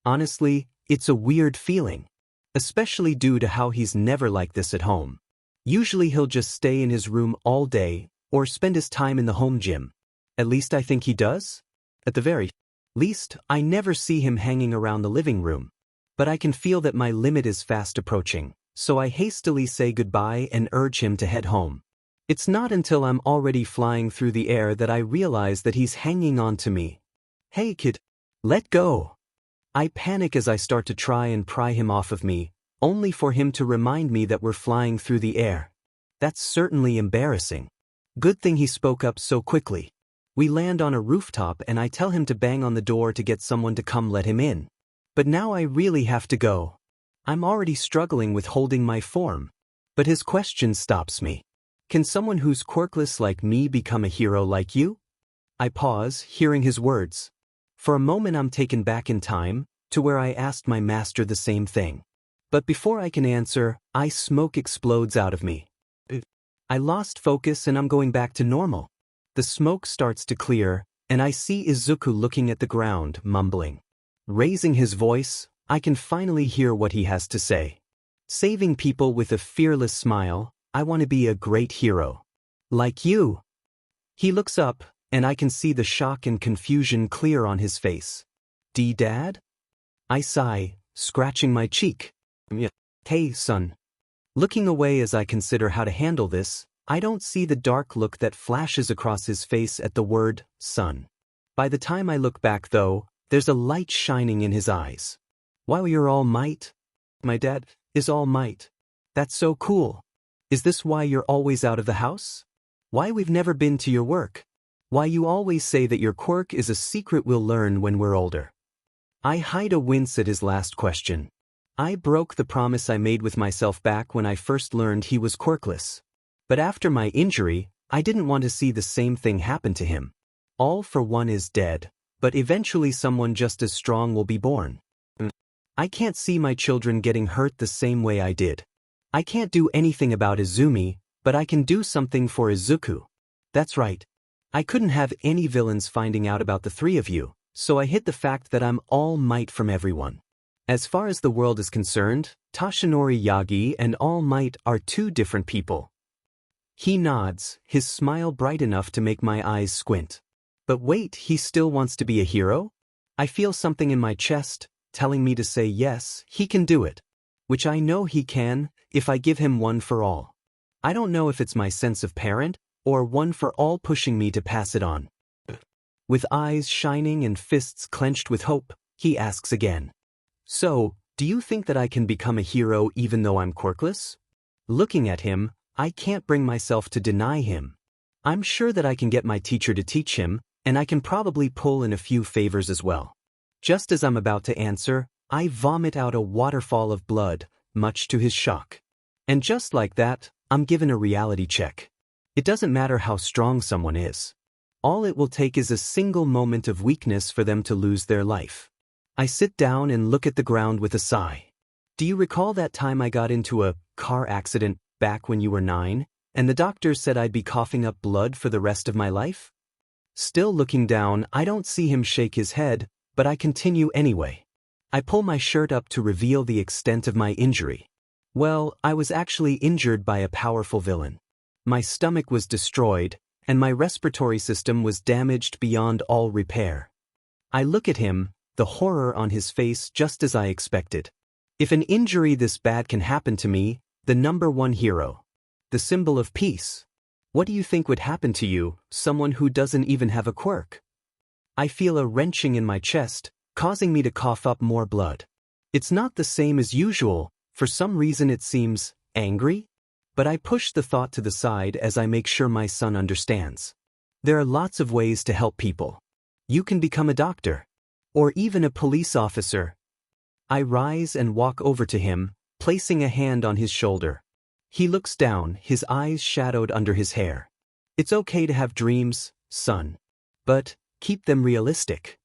Honestly, it's a weird feeling. Especially due to how he's never like this at home. Usually he'll just stay in his room all day, or spend his time in the home gym. At least I think he does? At the very least, I never see him hanging around the living room. But I can feel that my limit is fast approaching, so I hastily say goodbye and urge him to head home. It's not until I'm already flying through the air that I realize that he's hanging on to me. Hey kid, let go. I panic as I start to try and pry him off of me, only for him to remind me that we're flying through the air. That's certainly embarrassing. Good thing he spoke up so quickly. We land on a rooftop and I tell him to bang on the door to get someone to come let him in. But now I really have to go. I'm already struggling with holding my form. But his question stops me. Can someone who's quirkless like me become a hero like you? I pause, hearing his words. For a moment I'm taken back in time, to where I asked my master the same thing. But before I can answer, smoke explodes out of me. I lost focus and I'm going back to normal. The smoke starts to clear, and I see Izuku looking at the ground, mumbling. Raising his voice, I can finally hear what he has to say. Saving people with a fearless smile, I want to be a great hero. Like you. He looks up, and I can see the shock and confusion clear on his face. Dad? I sigh, scratching my cheek. Hey, son. Looking away as I consider how to handle this, I don't see the dark look that flashes across his face at the word, son. By the time I look back though, there's a light shining in his eyes. Wow, you're all might? My dad is all might. That's so cool. Is this why you're always out of the house? Why we've never been to your work? Why you always say that your quirk is a secret we'll learn when we're older? I hide a wince at his last question. I broke the promise I made with myself back when I first learned he was quirkless. But after my injury, I didn't want to see the same thing happen to him. All for one is dead, but eventually someone just as strong will be born. I can't see my children getting hurt the same way I did. I can't do anything about Izumi, but I can do something for Izuku. That's right. I couldn't have any villains finding out about the three of you, so I hid the fact that I'm all might from everyone. As far as the world is concerned, Toshinori Yagi and All Might are two different people. He nods, his smile bright enough to make my eyes squint. But wait, he still wants to be a hero? I feel something in my chest, telling me to say yes, he can do it. Which I know he can, if I give him one for all. I don't know if it's my sense of parent, or one for all pushing me to pass it on. With eyes shining and fists clenched with hope, he asks again. So, do you think that I can become a hero even though I'm quirkless? Looking at him, I can't bring myself to deny him. I'm sure that I can get my teacher to teach him, and I can probably pull in a few favors as well. Just as I'm about to answer, I vomit out a waterfall of blood, much to his shock. And just like that, I'm given a reality check. It doesn't matter how strong someone is. All it will take is a single moment of weakness for them to lose their life. I sit down and look at the ground with a sigh. Do you recall that time I got into a car accident back when you were 9, and the doctors said I'd be coughing up blood for the rest of my life? Still looking down, I don't see him shake his head, but I continue anyway. I pull my shirt up to reveal the extent of my injury. Well, I was actually injured by a powerful villain. My stomach was destroyed, and my respiratory system was damaged beyond all repair. I look at him, the horror on his face just as I expected. If an injury this bad can happen to me, the number one hero. The symbol of peace. What do you think would happen to you, someone who doesn't even have a quirk? I feel a wrenching in my chest, causing me to cough up more blood. It's not the same as usual, for some reason it seems angry? But I push the thought to the side as I make sure my son understands. There are lots of ways to help people. You can become a doctor. Or even a police officer. I rise and walk over to him, placing a hand on his shoulder. He looks down, his eyes shadowed under his hair. It's okay to have dreams, son. But keep them realistic.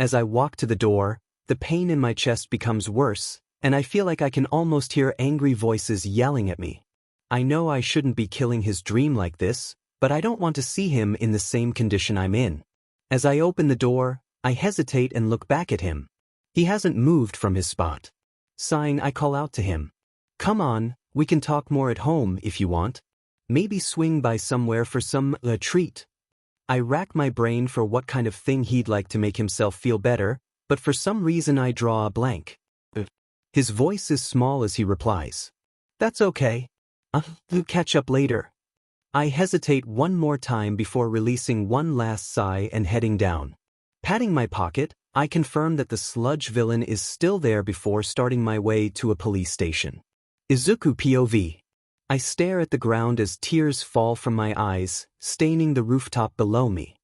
As I walk to the door, the pain in my chest becomes worse, and I feel like I can almost hear angry voices yelling at me. I know I shouldn't be killing his dream like this, but I don't want to see him in the same condition I'm in. As I open the door, I hesitate and look back at him. He hasn't moved from his spot. Sighing, I call out to him. Come on, we can talk more at home if you want. Maybe swing by somewhere for some treat. I rack my brain for what kind of thing he'd like to make himself feel better, but for some reason I draw a blank. His voice is small as he replies. That's okay. I'll catch up later. I hesitate one more time before releasing one last sigh and heading down. Patting my pocket, I confirm that the sludge villain is still there before starting my way to a police station. Izuku POV. I stare at the ground as tears fall from my eyes, staining the rooftop below me.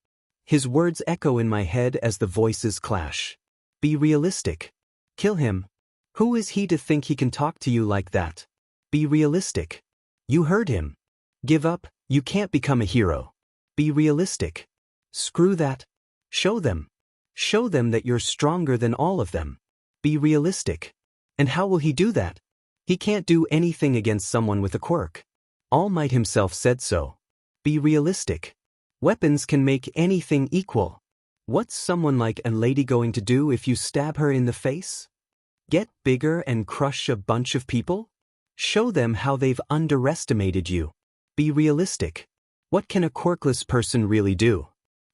His words echo in my head as the voices clash. Be realistic. Kill him. Who is he to think he can talk to you like that? Be realistic. You heard him. Give up, you can't become a hero. Be realistic. Screw that. Show them. Show them that you're stronger than all of them. Be realistic. And how will he do that? He can't do anything against someone with a quirk. All Might himself said so. Be realistic. Weapons can make anything equal. What's someone like a lady going to do if you stab her in the face? Get bigger and crush a bunch of people? Show them how they've underestimated you. Be realistic. What can a quirkless person really do?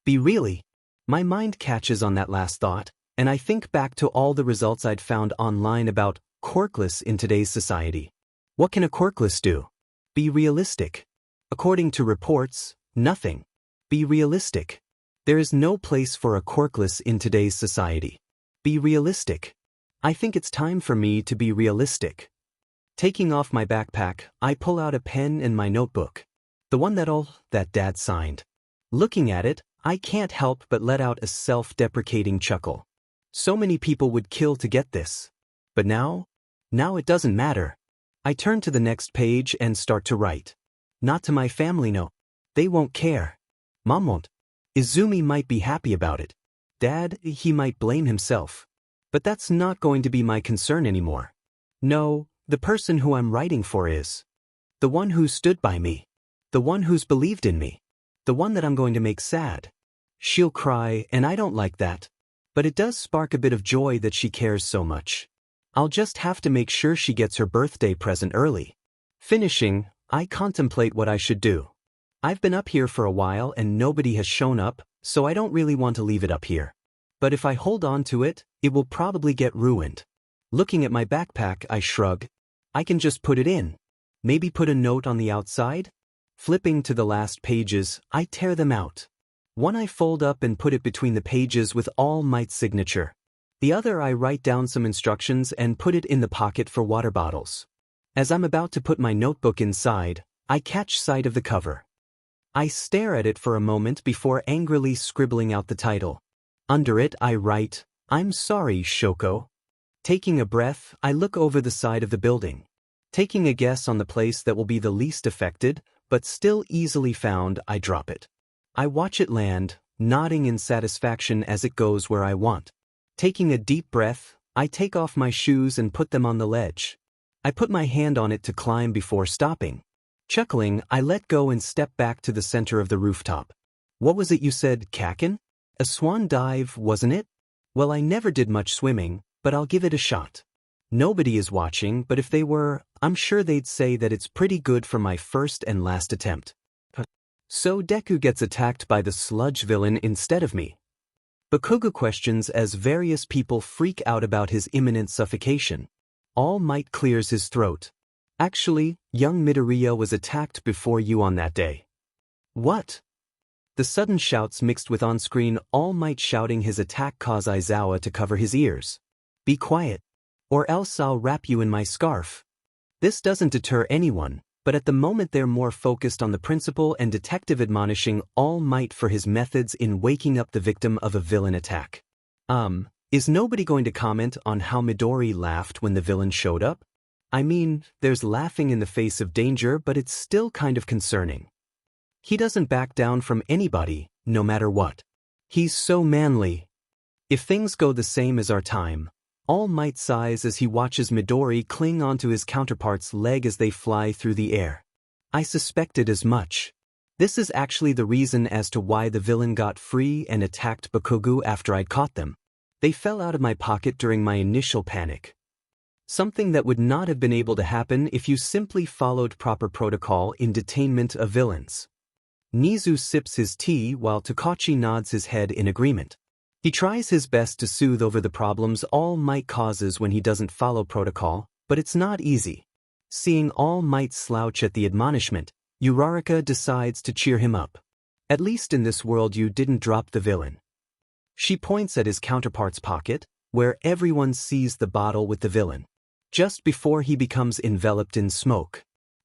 Be really. My mind catches on that last thought, and I think back to all the results I'd found online about quirkless in today's society. What can a quirkless do? Be realistic. According to reports, nothing. Be realistic. There is no place for a quirkless in today's society. Be realistic. I think it's time for me to be realistic. Taking off my backpack, I pull out a pen and my notebook. The one that Dad signed. Looking at it, I can't help but let out a self-deprecating chuckle. So many people would kill to get this. But now it doesn't matter. I turn to the next page and start to write. Not to my family, no. They won't care. Mom won't. Izumi might be happy about it. Dad, he might blame himself. But that's not going to be my concern anymore. No, the person who I'm writing for is. The one who stood by me. The one who's believed in me. The one that I'm going to make sad. She'll cry, and I don't like that. But it does spark a bit of joy that she cares so much. I'll just have to make sure she gets her birthday present early. Finishing, I contemplate what I should do. I've been up here for a while and nobody has shown up, so I don't really want to leave it up here. But if I hold on to it, it will probably get ruined. Looking at my backpack, I shrug. I can just put it in. Maybe put a note on the outside? Flipping to the last pages, I tear them out. One I fold up and put it between the pages with All Might's signature. The other I write down some instructions and put it in the pocket for water bottles. As I'm about to put my notebook inside, I catch sight of the cover. I stare at it for a moment before angrily scribbling out the title. Under it I write, "I'm sorry, Shoko." Taking a breath, I look over the side of the building. Taking a guess on the place that will be the least affected, but still easily found, I drop it. I watch it land, nodding in satisfaction as it goes where I want. Taking a deep breath, I take off my shoes and put them on the ledge. I put my hand on it to climb before stopping. Chuckling, I let go and step back to the center of the rooftop. What was it you said, Kakin? A swan dive, wasn't it? Well, I never did much swimming, but I'll give it a shot. Nobody is watching, but if they were, I'm sure they'd say that it's pretty good for my first and last attempt. So Deku gets attacked by the sludge villain instead of me. Bakugo questions as various people freak out about his imminent suffocation. All Might clears his throat. Actually, young Midoriya was attacked before you on that day. What? The sudden shouts mixed with on-screen All Might shouting his attack cause Aizawa to cover his ears. Be quiet, or else I'll wrap you in my scarf. This doesn't deter anyone, but at the moment they're more focused on the principal and detective admonishing All Might for his methods in waking up the victim of a villain attack. Is nobody going to comment on how Midori laughed when the villain showed up? I mean, there's laughing in the face of danger, but it's still kind of concerning. He doesn't back down from anybody, no matter what. He's so manly. If things go the same as our time, All Might sighs as he watches Midori cling onto his counterpart's leg as they fly through the air. I suspected as much. This is actually the reason as to why the villain got free and attacked Bakugo after I'd caught them. They fell out of my pocket during my initial panic. Something that would not have been able to happen if you simply followed proper protocol in detainment of villains. Nizu sips his tea while Takachi nods his head in agreement. He tries his best to soothe over the problems All Might causes when he doesn't follow protocol, but it's not easy. Seeing All Might slouch at the admonishment, Uraraka decides to cheer him up. At least in this world you didn't drop the villain. She points at his counterpart's pocket, where everyone sees the bottle with the villain. Just before he becomes enveloped in smoke.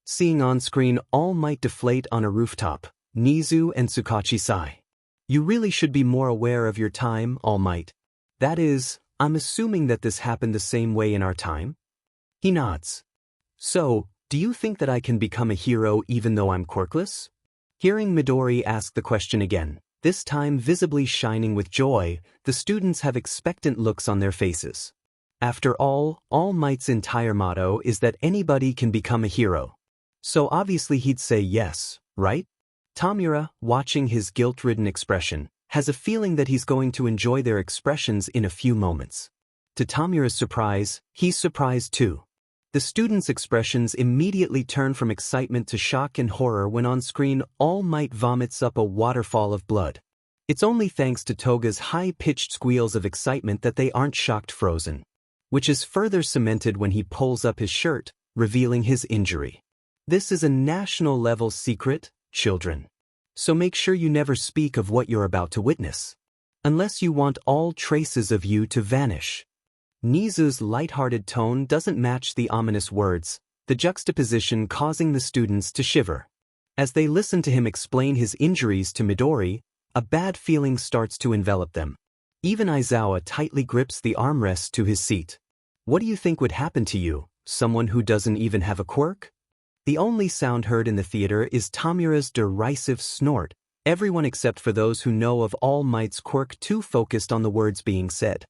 Seeing on-screen All Might deflate on a rooftop, Nizu and Tsukachi sigh. You really should be more aware of your time, All Might. That is, I'm assuming that this happened the same way in our time? He nods. So, do you think that I can become a hero even though I'm quirkless? Hearing Midori ask the question again, this time visibly shining with joy, the students have expectant looks on their faces. After all, All Might's entire motto is that anybody can become a hero. So obviously he'd say yes, right? Tamura, watching his guilt-ridden expression, has a feeling that he's going to enjoy their expressions in a few moments. To Tamura's surprise, he's surprised too. The students' expressions immediately turn from excitement to shock and horror when on screen All Might vomits up a waterfall of blood. It's only thanks to Toga's high-pitched squeals of excitement that they aren't shocked frozen, which is further cemented when he pulls up his shirt, revealing his injury. This is a national-level secret, children. So make sure you never speak of what you're about to witness, unless you want all traces of you to vanish. Nizu's light-hearted tone doesn't match the ominous words, the juxtaposition causing the students to shiver. As they listen to him explain his injuries to Midori, a bad feeling starts to envelop them. Even Aizawa tightly grips the armrest to his seat. What do you think would happen to you, someone who doesn't even have a quirk? The only sound heard in the theater is Tamura's derisive snort, everyone except for those who know of All Might's quirk too focused on the words being said.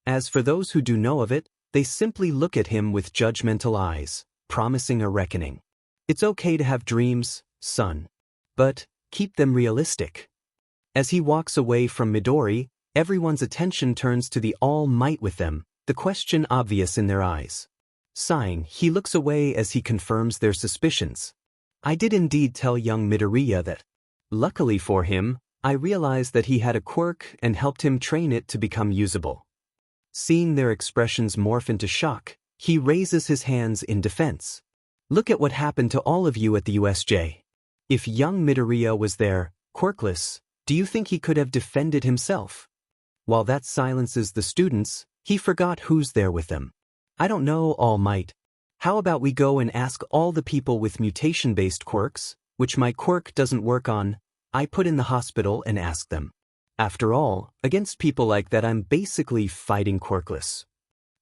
As for those who do know of it, they simply look at him with judgmental eyes, promising a reckoning. It's okay to have dreams, son. But, keep them realistic. As he walks away from Midori, everyone's attention turns to the All Might with them, the question obvious in their eyes. Sighing, he looks away as he confirms their suspicions. I did indeed tell young Midoriya that. Luckily for him, I realized that he had a quirk and helped him train it to become usable. Seeing their expressions morph into shock, he raises his hands in defense. Look at what happened to all of you at the USJ. If young Midoriya was there, quirkless, do you think he could have defended himself? While that silences the students, he forgot who's there with them. I don't know, All Might. How about we go and ask all the people with mutation-based quirks, which my quirk doesn't work on, I put in the hospital and ask them. After all, against people like that I'm basically fighting quirkless.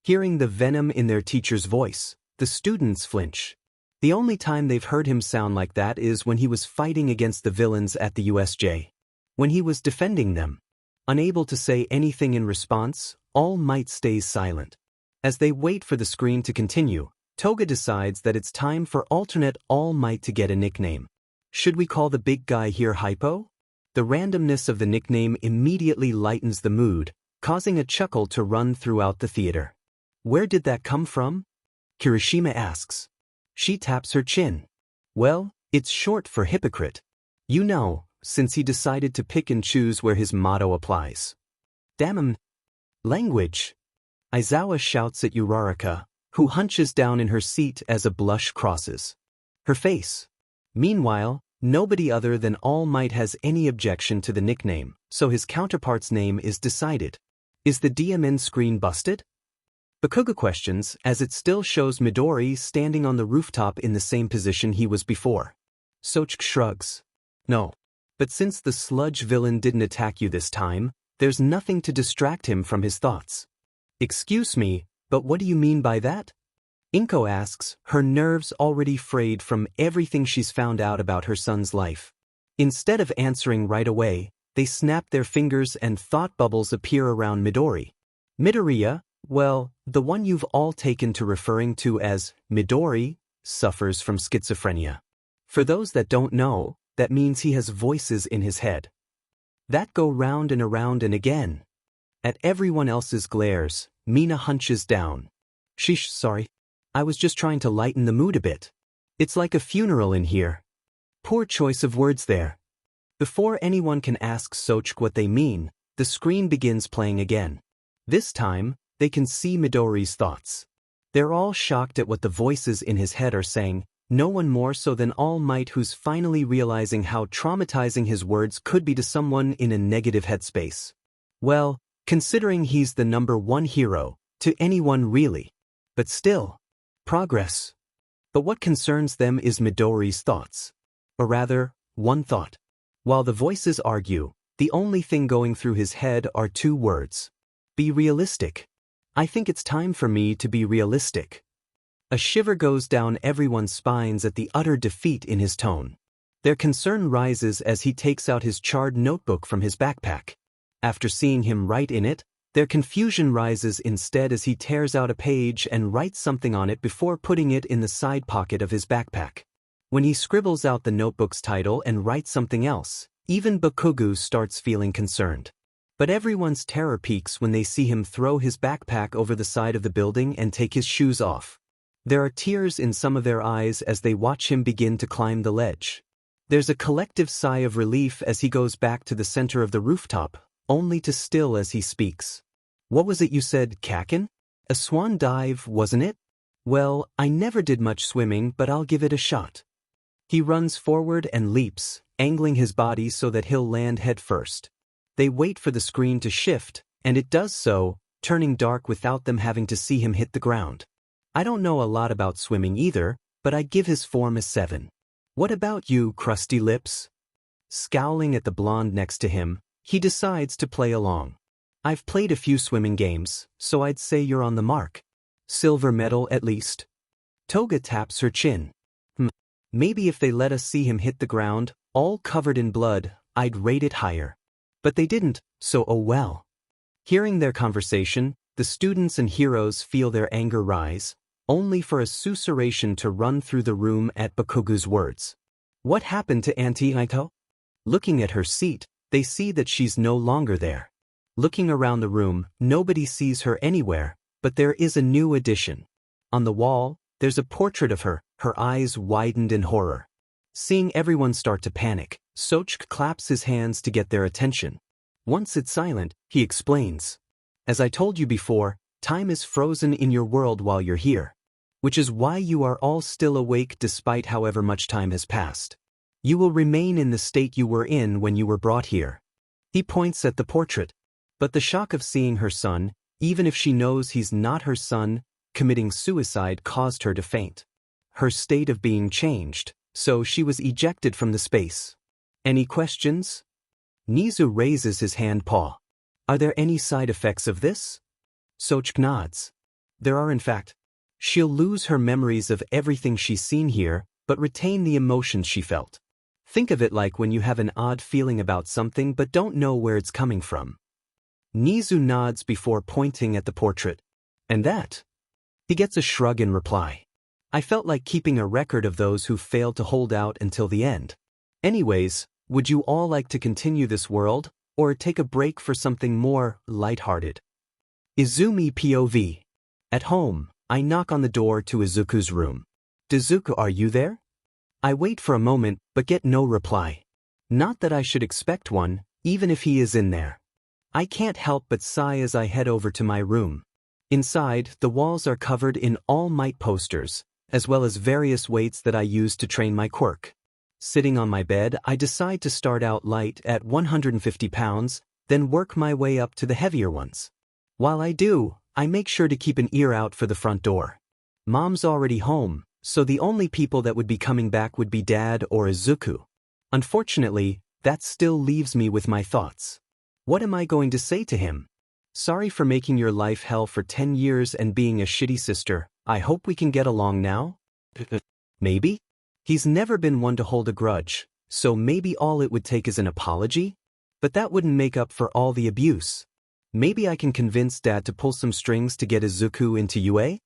Hearing the venom in their teacher's voice, the students flinch. The only time they've heard him sound like that is when he was fighting against the villains at the USJ. When he was defending them. Unable to say anything in response, All Might stays silent. As they wait for the screen to continue, Toga decides that it's time for alternate All Might to get a nickname. Should we call the big guy here Hypo? The randomness of the nickname immediately lightens the mood, causing a chuckle to run throughout the theater. Where did that come from? Kirishima asks. She taps her chin. Well, it's short for hypocrite. You know, since he decided to pick and choose where his motto applies. Damn him. Language. Aizawa shouts at Uraraka, who hunches down in her seat as a blush crosses her face. Meanwhile, nobody other than All Might has any objection to the nickname, so his counterpart's name is decided. Is the DMN screen busted? Bakuga questions, as it still shows Midori standing on the rooftop in the same position he was before. Sochik shrugs. No. But since the sludge villain didn't attack you this time, there's nothing to distract him from his thoughts. Excuse me, but what do you mean by that? Inko asks, her nerves already frayed from everything she's found out about her son's life. Instead of answering right away, they snap their fingers and thought bubbles appear around Midori. Midoriya, well, the one you've all taken to referring to as Midori, suffers from schizophrenia. For those that don't know, that means he has voices in his head that go round and again. At everyone else's glares, Mina hunches down. Sheesh, sorry. I was just trying to lighten the mood a bit. It's like a funeral in here. Poor choice of words there. Before anyone can ask Sochik what they mean, the screen begins playing again. This time, they can see Midori's thoughts. They're all shocked at what the voices in his head are saying, no one more so than All Might, who's finally realizing how traumatizing his words could be to someone in a negative headspace. Well, considering he's the #1 hero, to anyone really. But still. Progress. But what concerns them is Midori's thoughts. Or rather, one thought. While the voices argue, the only thing going through his head are two words. Be realistic. I think it's time for me to be realistic. A shiver goes down everyone's spines at the utter defeat in his tone. Their concern rises as he takes out his charred notebook from his backpack. After seeing him write in it, their confusion rises instead as he tears out a page and writes something on it before putting it in the side pocket of his backpack. When he scribbles out the notebook's title and writes something else, even Bakugo starts feeling concerned. But everyone's terror peaks when they see him throw his backpack over the side of the building and take his shoes off. There are tears in some of their eyes as they watch him begin to climb the ledge. There's a collective sigh of relief as he goes back to the center of the rooftop, only to still as he speaks. What was it you said, Kakin? A swan dive, wasn't it? Well, I never did much swimming, but I'll give it a shot. He runs forward and leaps, angling his body so that he'll land head first. They wait for the screen to shift, and it does so, turning dark without them having to see him hit the ground. I don't know a lot about swimming either, but I'd give his form a 7. What about you, Crusty Lips? Scowling at the blonde next to him, he decides to play along. I've played a few swimming games, so I'd say you're on the mark. Silver medal at least. Toga taps her chin. Maybe if they let us see him hit the ground, all covered in blood, I'd rate it higher. But they didn't, so oh well. Hearing their conversation, the students and heroes feel their anger rise, only for a susurration to run through the room at Bakugo's words. What happened to Auntie Ito? Looking at her seat, they see that she's no longer there. Looking around the room, nobody sees her anywhere, but there is a new addition. On the wall, there's a portrait of her, her eyes widened in horror. Seeing everyone start to panic, Sochk claps his hands to get their attention. Once it's silent, he explains. As I told you before, time is frozen in your world while you're here. Which is why you are all still awake despite however much time has passed. You will remain in the state you were in when you were brought here. He points at the portrait. But the shock of seeing her son, even if she knows he's not her son, committing suicide caused her to faint. Her state of being changed, so she was ejected from the space. Any questions? Nizu raises his hand paw. Are there any side effects of this? Sochk nods. There are in fact. She'll lose her memories of everything she's seen here, but retain the emotions she felt. Think of it like when you have an odd feeling about something but don't know where it's coming from. Nizu nods before pointing at the portrait. And that? He gets a shrug in reply. I felt like keeping a record of those who failed to hold out until the end. Anyways, would you all like to continue this world, or take a break for something more lighthearted? Izumi POV. At home, I knock on the door to Izuku's room. Izuku, are you there? I wait for a moment, but get no reply. Not that I should expect one, even if he is in there. I can't help but sigh as I head over to my room. Inside, the walls are covered in All Might posters, as well as various weights that I use to train my quirk. Sitting on my bed, I decide to start out light at 150 pounds, then work my way up to the heavier ones. While I do, I make sure to keep an ear out for the front door. Mom's already home, so the only people that would be coming back would be Dad or Izuku. Unfortunately, that still leaves me with my thoughts. What am I going to say to him? Sorry for making your life hell for 10 years and being a shitty sister. I hope we can get along now? Maybe? He's never been one to hold a grudge, so maybe all it would take is an apology? But that wouldn't make up for all the abuse. Maybe I can convince Dad to pull some strings to get Izuku into UA?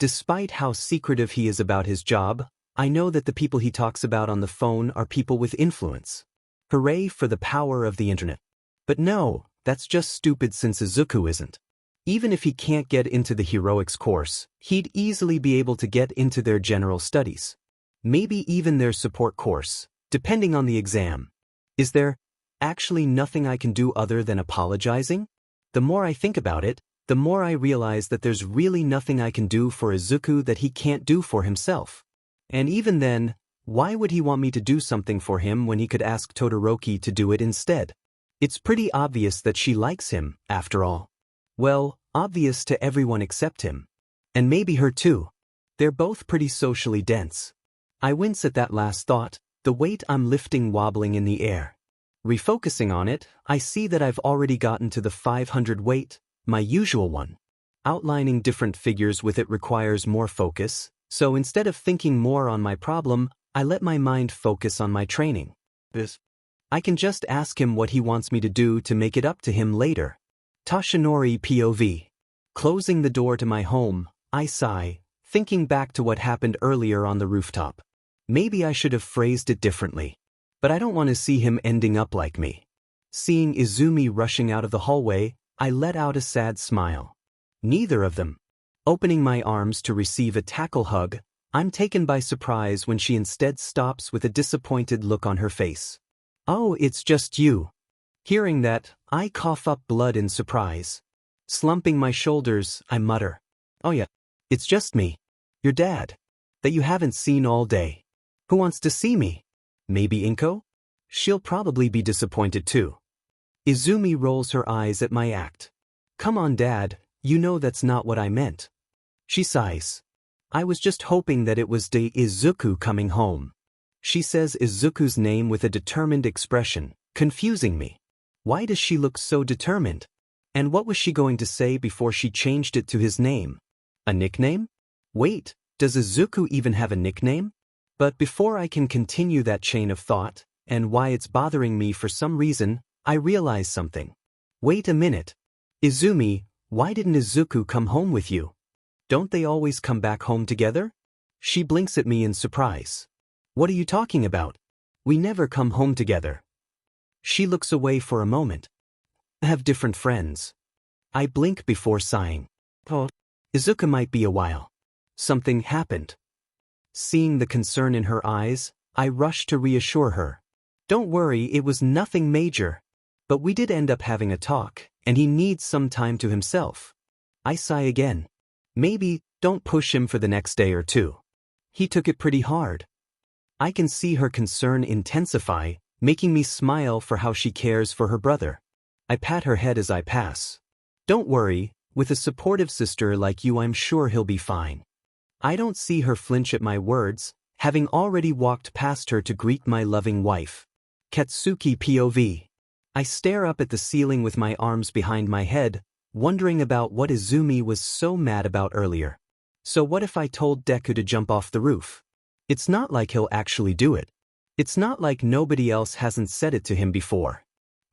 Despite how secretive he is about his job, I know that the people he talks about on the phone are people with influence. Hooray for the power of the internet. But no, that's just stupid since Izuku isn't. Even if he can't get into the heroics course, he'd easily be able to get into their general studies. Maybe even their support course, depending on the exam. Is there actually nothing I can do other than apologizing? The more I think about it, the more I realize that there's really nothing I can do for Izuku that he can't do for himself. And even then, why would he want me to do something for him when he could ask Todoroki to do it instead? It's pretty obvious that she likes him, after all. Well, obvious to everyone except him. And maybe her too. They're both pretty socially dense. I wince at that last thought, the weight I'm lifting wobbling in the air. Refocusing on it, I see that I've already gotten to the 500 weight, my usual one. Outlining different figures with it requires more focus, so instead of thinking more on my problem, I let my mind focus on my training. I can just ask him what he wants me to do to make it up to him later. Toshinori POV. Closing the door to my home, I sigh, thinking back to what happened earlier on the rooftop. Maybe I should have phrased it differently. But I don't want to see him ending up like me. Seeing Izumi rushing out of the hallway, I let out a sad smile. Neither of them. Opening my arms to receive a tackle hug, I'm taken by surprise when she instead stops with a disappointed look on her face. Oh, it's just you. Hearing that, I cough up blood in surprise. Slumping my shoulders, I mutter. Oh yeah, it's just me. Your dad. That you haven't seen all day. Who wants to see me? Maybe Inko? She'll probably be disappointed too. Izumi rolls her eyes at my act. Come on, Dad, you know that's not what I meant. She sighs. I was just hoping that it was Izuku coming home. She says Izuku's name with a determined expression, confusing me. Why does she look so determined? And what was she going to say before she changed it to his name? A nickname? Wait, does Izuku even have a nickname? But before I can continue that chain of thought, and why it's bothering me for some reason, I realize something. Wait a minute. Izumi, why didn't Izuku come home with you? Don't they always come back home together? She blinks at me in surprise. What are you talking about? We never come home together. She looks away for a moment. I have different friends. I blink before sighing. Oh, Izuku might be a while. Something happened. Seeing the concern in her eyes, I rush to reassure her. Don't worry, it was nothing major. But we did end up having a talk, and he needs some time to himself. I sigh again. Maybe, don't push him for the next day or two. He took it pretty hard. I can see her concern intensify, making me smile for how she cares for her brother. I pat her head as I pass. Don't worry, with a supportive sister like you I'm sure he'll be fine. I don't see her flinch at my words, having already walked past her to greet my loving wife. Katsuki POV. I stare up at the ceiling with my arms behind my head, wondering about what Izumi was so mad about earlier. So what if I told Deku to jump off the roof? It's not like he'll actually do it. It's not like nobody else hasn't said it to him before.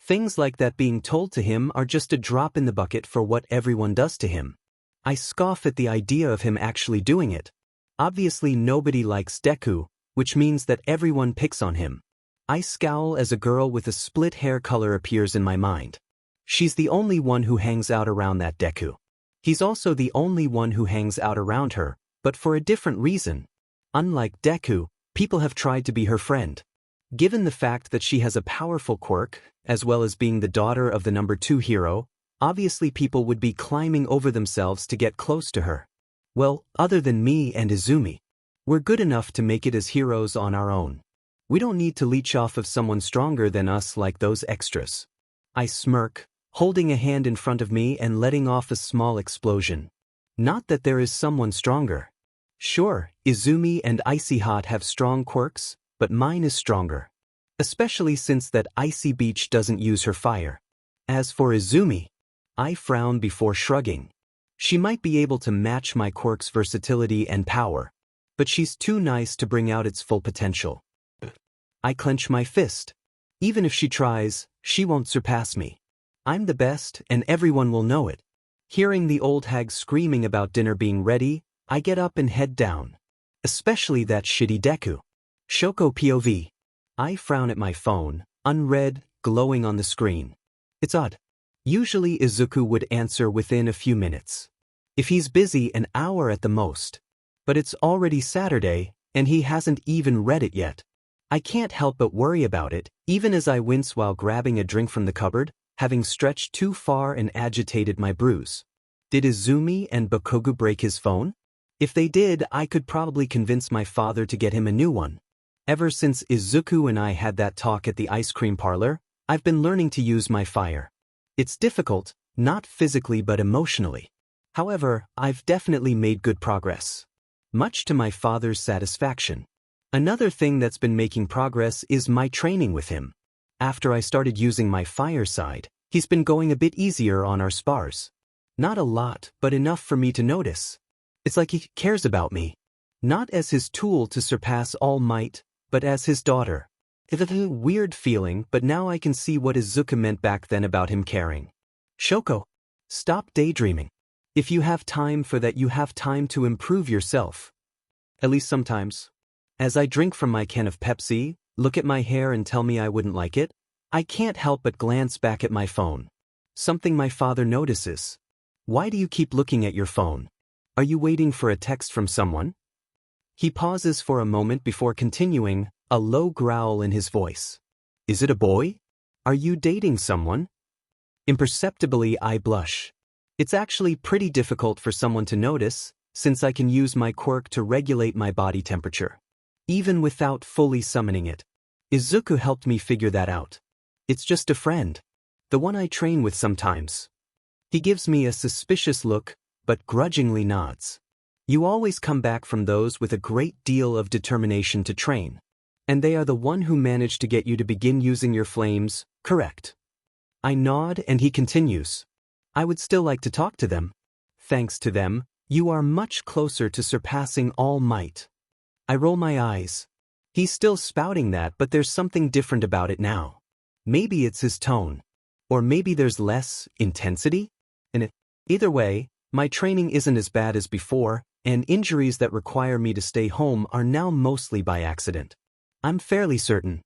Things like that being told to him are just a drop in the bucket for what everyone does to him. I scoff at the idea of him actually doing it. Obviously nobody likes Deku, which means that everyone picks on him. I scowl as a girl with a split hair color appears in my mind. She's the only one who hangs out around that Deku. He's also the only one who hangs out around her, but for a different reason. Unlike Deku, people have tried to be her friend. Given the fact that she has a powerful quirk, as well as being the daughter of the number 2 hero, obviously people would be climbing over themselves to get close to her. Well, other than me and Izumi. We're good enough to make it as heroes on our own. We don't need to leech off of someone stronger than us like those extras. I smirk, holding a hand in front of me and letting off a small explosion. Not that there is someone stronger. Sure, Izumi and Icy Hot have strong quirks, but mine is stronger. Especially since that Icy Beach doesn't use her fire. As for Izumi, I frown before shrugging. She might be able to match my quirk's versatility and power, but she's too nice to bring out its full potential. I clench my fist. Even if she tries, she won't surpass me. I'm the best, and everyone will know it. Hearing the old hag screaming about dinner being ready, I get up and head down. Especially that shitty Deku. Shoko POV. I frown at my phone, unread, glowing on the screen. It's odd. Usually Izuku would answer within a few minutes. If he's busy, an hour at the most. But it's already Saturday, and he hasn't even read it yet. I can't help but worry about it, even as I wince while grabbing a drink from the cupboard, having stretched too far and agitated my bruise. Did Izumi and Bakugo break his phone? If they did, I could probably convince my father to get him a new one. Ever since Izuku and I had that talk at the ice cream parlor, I've been learning to use my fire. It's difficult, not physically but emotionally. However, I've definitely made good progress. much to my father's satisfaction. Another thing that's been making progress is my training with him. After I started using my fire side, he's been going a bit easier on our spars. Not a lot, but enough for me to notice. It's like he cares about me. Not as his tool to surpass all might, but as his daughter. It's a weird feeling, but now I can see what Izuku meant back then about him caring. Shoko, stop daydreaming. If you have time for that, you have time to improve yourself. At least sometimes. As I drink from my can of Pepsi, look at my hair and tell me I wouldn't like it, I can't help but glance back at my phone. Something my father notices. Why do you keep looking at your phone? Are you waiting for a text from someone? He pauses for a moment before continuing, a low growl in his voice. Is it a boy? Are you dating someone? Imperceptibly, I blush. It's actually pretty difficult for someone to notice, since I can use my quirk to regulate my body temperature. Even without fully summoning it. Izuku helped me figure that out. It's just a friend. The one I train with sometimes. He gives me a suspicious look, but grudgingly nods. You always come back from those with a great deal of determination to train. And they are the one who managed to get you to begin using your flames, correct? I nod and he continues. I would still like to talk to them. Thanks to them, you are much closer to surpassing all might. I roll my eyes. He's still spouting that, but there's something different about it now. Maybe it's his tone. Or maybe there's less intensity? Either way, my training isn't as bad as before, and injuries that require me to stay home are now mostly by accident. I'm fairly certain.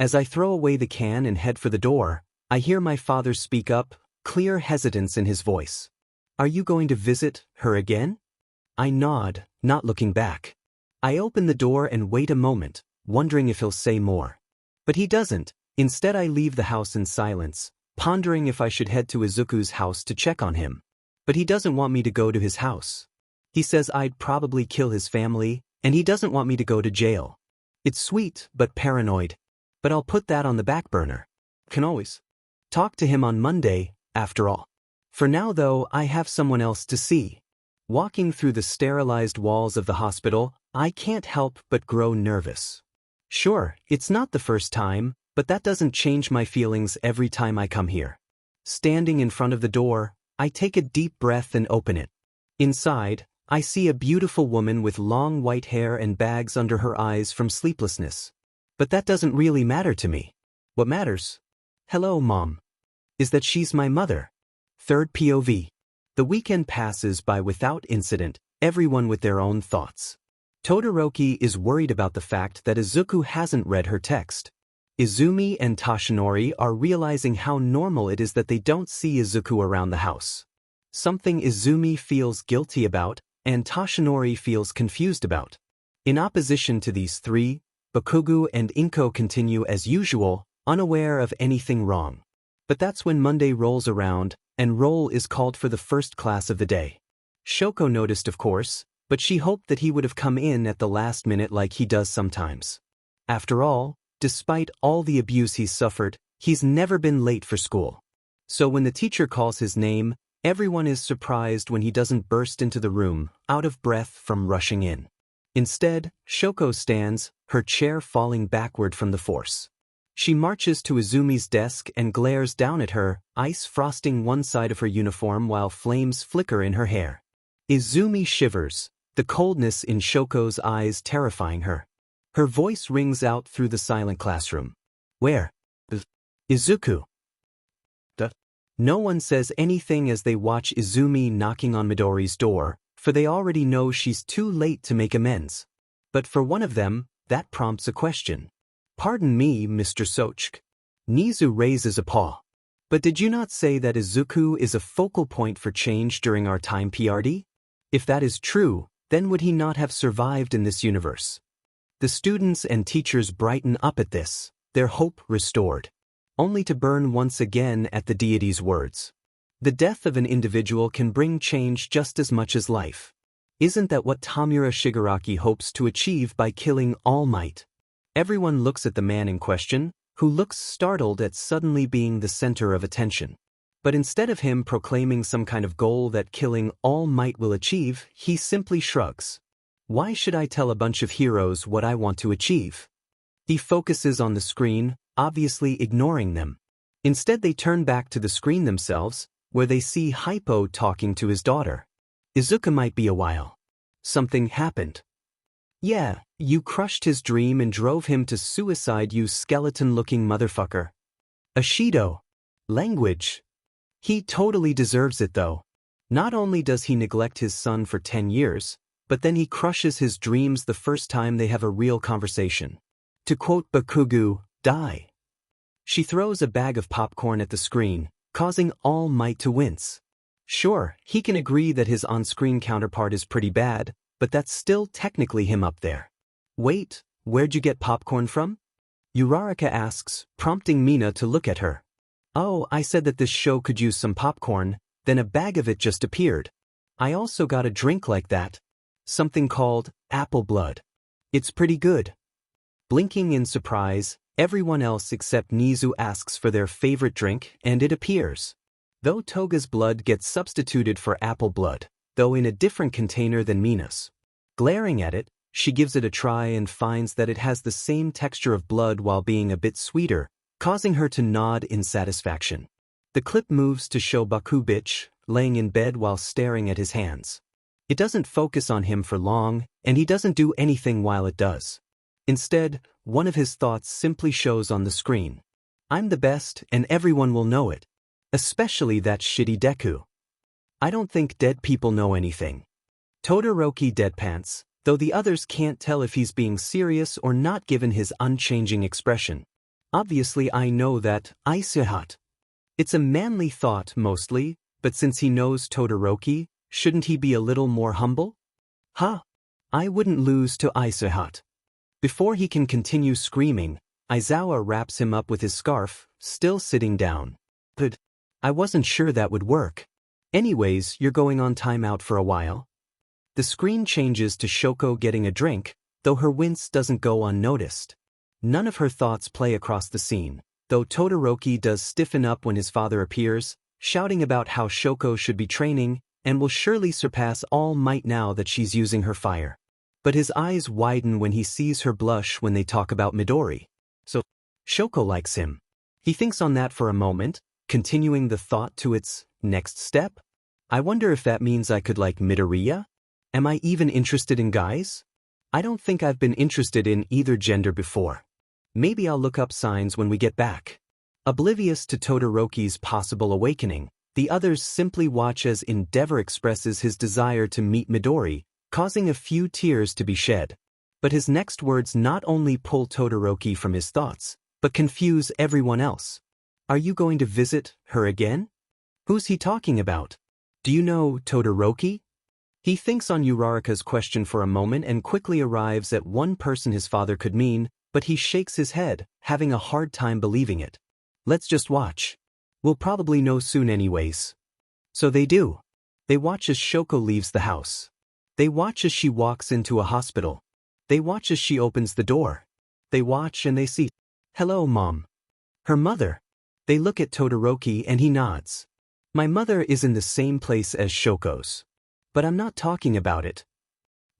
As I throw away the can and head for the door, I hear my father speak up, clear hesitance in his voice. Are you going to visit her again? I nod, not looking back. I open the door and wait a moment, wondering if he'll say more. But he doesn't. Instead, I leave the house in silence, pondering if I should head to Izuku's house to check on him. But he doesn't want me to go to his house. He says I'd probably kill his family, and he doesn't want me to go to jail. It's sweet, but paranoid. But I'll put that on the back burner. Can always talk to him on Monday, after all. For now, though, I have someone else to see. Walking through the sterilized walls of the hospital, I can't help but grow nervous. Sure, it's not the first time, but that doesn't change my feelings every time I come here. Standing in front of the door, I take a deep breath and open it. Inside, I see a beautiful woman with long white hair and bags under her eyes from sleeplessness. But that doesn't really matter to me. What matters? Hello, Mom. Is that she's my mother. Third POV. The weekend passes by without incident, everyone with their own thoughts. Todoroki is worried about the fact that Izuku hasn't read her text. Izumi and Toshinori are realizing how normal it is that they don't see Izuku around the house. Something Izumi feels guilty about, and Toshinori feels confused about. In opposition to these three, Bakugo and Inko continue as usual, unaware of anything wrong. But that's when Monday rolls around, and roll is called for the first class of the day. Shoko noticed, of course, but she hoped that he would have come in at the last minute like he does sometimes. After all, despite all the abuse he's suffered, he's never been late for school. So when the teacher calls his name, everyone is surprised when he doesn't burst into the room, out of breath from rushing in. Instead, Shoko stands, her chair falling backward from the force. She marches to Izumi's desk and glares down at her, ice frosting one side of her uniform while flames flicker in her hair. Izumi shivers, the coldness in Shoko's eyes terrifying her. Her voice rings out through the silent classroom. Where? Izuku. No one says anything as they watch Izumi knocking on Midori's door, for they already know she's too late to make amends. But for one of them, that prompts a question. Pardon me, Mr. Sochk. Nizu raises a paw. But did you not say that Izuku is a focal point for change during our time PRD? If that is true, then would he not have survived in this universe? The students and teachers brighten up at this, their hope restored, only to burn once again at the deity's words. The death of an individual can bring change just as much as life. Isn't that what Tamura Shigaraki hopes to achieve by killing All Might? Everyone looks at the man in question, who looks startled at suddenly being the center of attention. But instead of him proclaiming some kind of goal that killing All Might will achieve, he simply shrugs. Why should I tell a bunch of heroes what I want to achieve? He focuses on the screen, obviously ignoring them. Instead they turn back to the screen themselves, where they see Hypo talking to his daughter. Izuku might be a while. Something happened. Yeah, you crushed his dream and drove him to suicide, you skeleton-looking motherfucker. Ashido. Language. He totally deserves it though. Not only does he neglect his son for 10 years, but then he crushes his dreams the first time they have a real conversation. To quote Bakugo, die. She throws a bag of popcorn at the screen, causing All Might to wince. Sure, he can agree that his on-screen counterpart is pretty bad, but that's still technically him up there. Wait, where'd you get popcorn from? Uraraka asks, prompting Mina to look at her. Oh, I said that this show could use some popcorn, then a bag of it just appeared. I also got a drink like that. Something called apple blood. It's pretty good. Blinking in surprise, everyone else except Nizu asks for their favorite drink, and it appears. Though Toga's blood gets substituted for apple blood, though in a different container than Mina's. Glaring at it, she gives it a try and finds that it has the same texture of blood while being a bit sweeter, causing her to nod in satisfaction. The clip moves to show Bakubich, laying in bed while staring at his hands. It doesn't focus on him for long, and he doesn't do anything while it does. Instead, one of his thoughts simply shows on the screen. I'm the best, and everyone will know it. Especially that shitty Deku. I don't think dead people know anything. Todoroki deadpants, though the others can't tell if he's being serious or not given his unchanging expression. Obviously I know that, Izuhat. It's a manly thought mostly, but since he knows Todoroki, shouldn't he be a little more humble? Huh? I wouldn't lose to Izuhat. Before he can continue screaming, Aizawa wraps him up with his scarf, still sitting down. But I wasn't sure that would work. Anyways, you're going on timeout for a while? The screen changes to Shoko getting a drink, though her wince doesn't go unnoticed. None of her thoughts play across the scene, though Todoroki does stiffen up when his father appears, shouting about how Shoko should be training, and will surely surpass All Might now that she's using her fire. But his eyes widen when he sees her blush when they talk about Midori. So, Shoko likes him. He thinks on that for a moment, continuing the thought to its next step. I wonder if that means I could like Midoriya? Am I even interested in guys? I don't think I've been interested in either gender before. Maybe I'll look up signs when we get back. Oblivious to Todoroki's possible awakening, the others simply watch as Endeavor expresses his desire to meet Midori, causing a few tears to be shed. But his next words not only pull Todoroki from his thoughts, but confuse everyone else. Are you going to visit her again? Who's he talking about? Do you know Todoroki? He thinks on Uraraka's question for a moment and quickly arrives at one person his father could mean, but he shakes his head, having a hard time believing it. Let's just watch. We'll probably know soon anyways. So they do. They watch as Shoko leaves the house. They watch as she walks into a hospital. They watch as she opens the door. They watch and they see, hello, Mom. Her mother. They look at Todoroki and he nods. My mother is in the same place as Shoko's. But I'm not talking about it.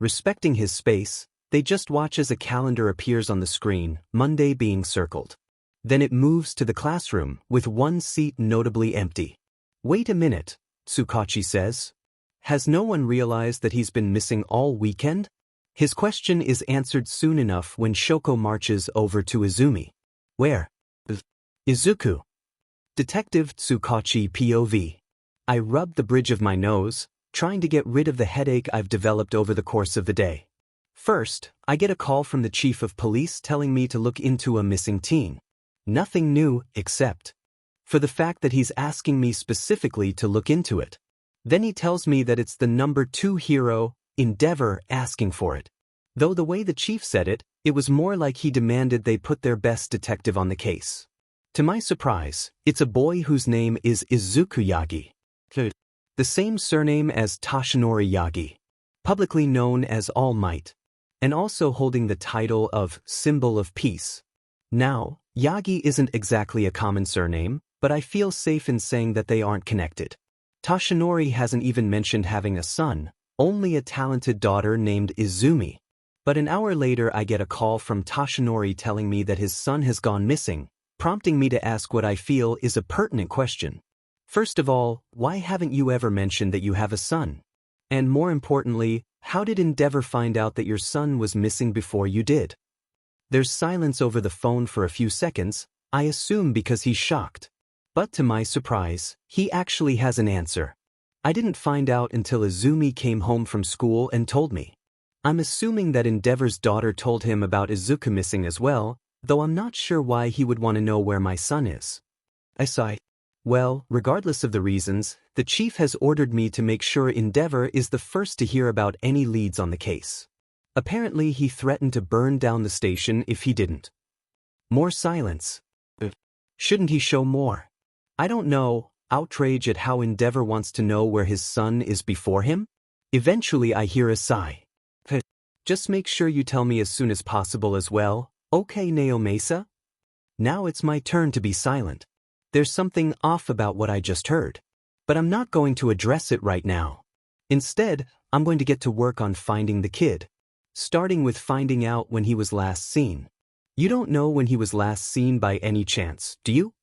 Respecting his space, they just watch as a calendar appears on the screen, Monday being circled. Then it moves to the classroom, with one seat notably empty. Wait a minute, Tsukachi says. Has no one realized that he's been missing all weekend? His question is answered soon enough when Shoko marches over to Izumi. Where? Izuku. Detective Tsukachi POV. I rub the bridge of my nose, trying to get rid of the headache I've developed over the course of the day. First, I get a call from the chief of police telling me to look into a missing teen. Nothing new, except for the fact that he's asking me specifically to look into it. Then he tells me that it's the number 2 hero, Endeavor, asking for it. Though the way the chief said it, it was more like he demanded they put their best detective on the case. To my surprise, it's a boy whose name is Izuku Yagi. The same surname as Toshinori Yagi, publicly known as All Might, and also holding the title of Symbol of Peace. Now, Yagi isn't exactly a common surname, but I feel safe in saying that they aren't connected. Toshinori hasn't even mentioned having a son, only a talented daughter named Izumi. But an hour later I get a call from Toshinori telling me that his son has gone missing, prompting me to ask what I feel is a pertinent question. First of all, why haven't you ever mentioned that you have a son? And more importantly, how did Endeavor find out that your son was missing before you did? There's silence over the phone for a few seconds, I assume because he's shocked. But to my surprise, he actually has an answer. I didn't find out until Izumi came home from school and told me. I'm assuming that Endeavor's daughter told him about Izuku missing as well, though I'm not sure why he would want to know where my son is. I sigh. Well, regardless of the reasons, the chief has ordered me to make sure Endeavor is the first to hear about any leads on the case. Apparently he threatened to burn down the station if he didn't. More silence. Shouldn't he show more? I don't know, outrage at how Endeavor wants to know where his son is before him? Eventually I hear a sigh. Just make sure you tell me as soon as possible as well, okay Naomesa? Now it's my turn to be silent. There's something off about what I just heard. But I'm not going to address it right now. Instead, I'm going to get to work on finding the kid. Starting with finding out when he was last seen. You don't know when he was last seen by any chance, do you?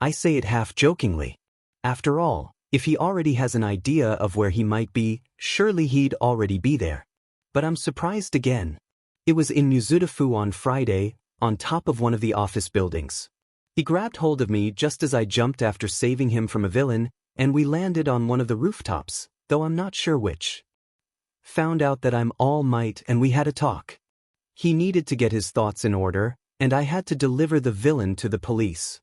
I say it half-jokingly. After all, if he already has an idea of where he might be, surely he'd already be there. But I'm surprised again. It was in Muzutafu on Friday, on top of one of the office buildings. He grabbed hold of me just as I jumped after saving him from a villain, and we landed on one of the rooftops, though I'm not sure which. Found out that I'm All Might and we had a talk. He needed to get his thoughts in order, and I had to deliver the villain to the police.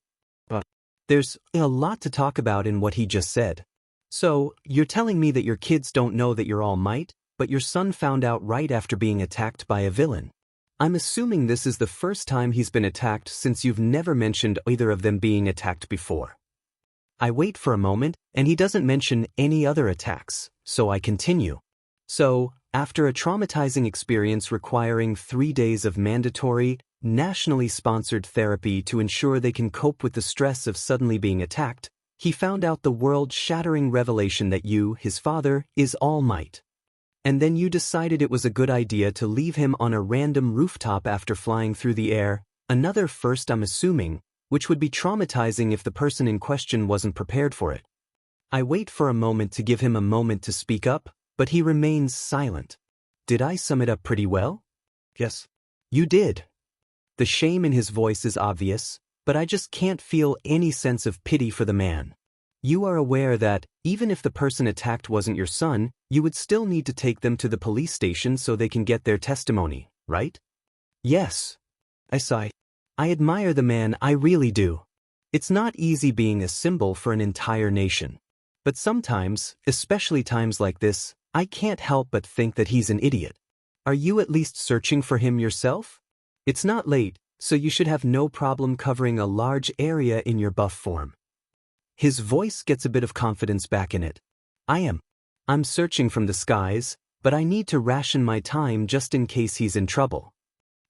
There's a lot to talk about in what he just said. So, you're telling me that your kids don't know that you're All Might, but your son found out right after being attacked by a villain. I'm assuming this is the first time he's been attacked since you've never mentioned either of them being attacked before. I wait for a moment, and he doesn't mention any other attacks, so I continue. So, after a traumatizing experience requiring 3 days of mandatory, nationally sponsored therapy to ensure they can cope with the stress of suddenly being attacked, he found out the world-shattering revelation that you, his father, is All Might. And then you decided it was a good idea to leave him on a random rooftop after flying through the air, another first I'm assuming, which would be traumatizing if the person in question wasn't prepared for it. I wait for a moment to give him a moment to speak up, but he remains silent. Did I sum it up pretty well? Yes. You did. The shame in his voice is obvious, but I just can't feel any sense of pity for the man. You are aware that, even if the person attacked wasn't your son, you would still need to take them to the police station so they can get their testimony, right? Yes. I sigh. I admire the man, I really do. It's not easy being a symbol for an entire nation. But sometimes, especially times like this, I can't help but think that he's an idiot. Are you at least searching for him yourself? It's not late, so you should have no problem covering a large area in your buff form. His voice gets a bit of confidence back in it. I'm searching from the skies, but I need to ration my time just in case he's in trouble.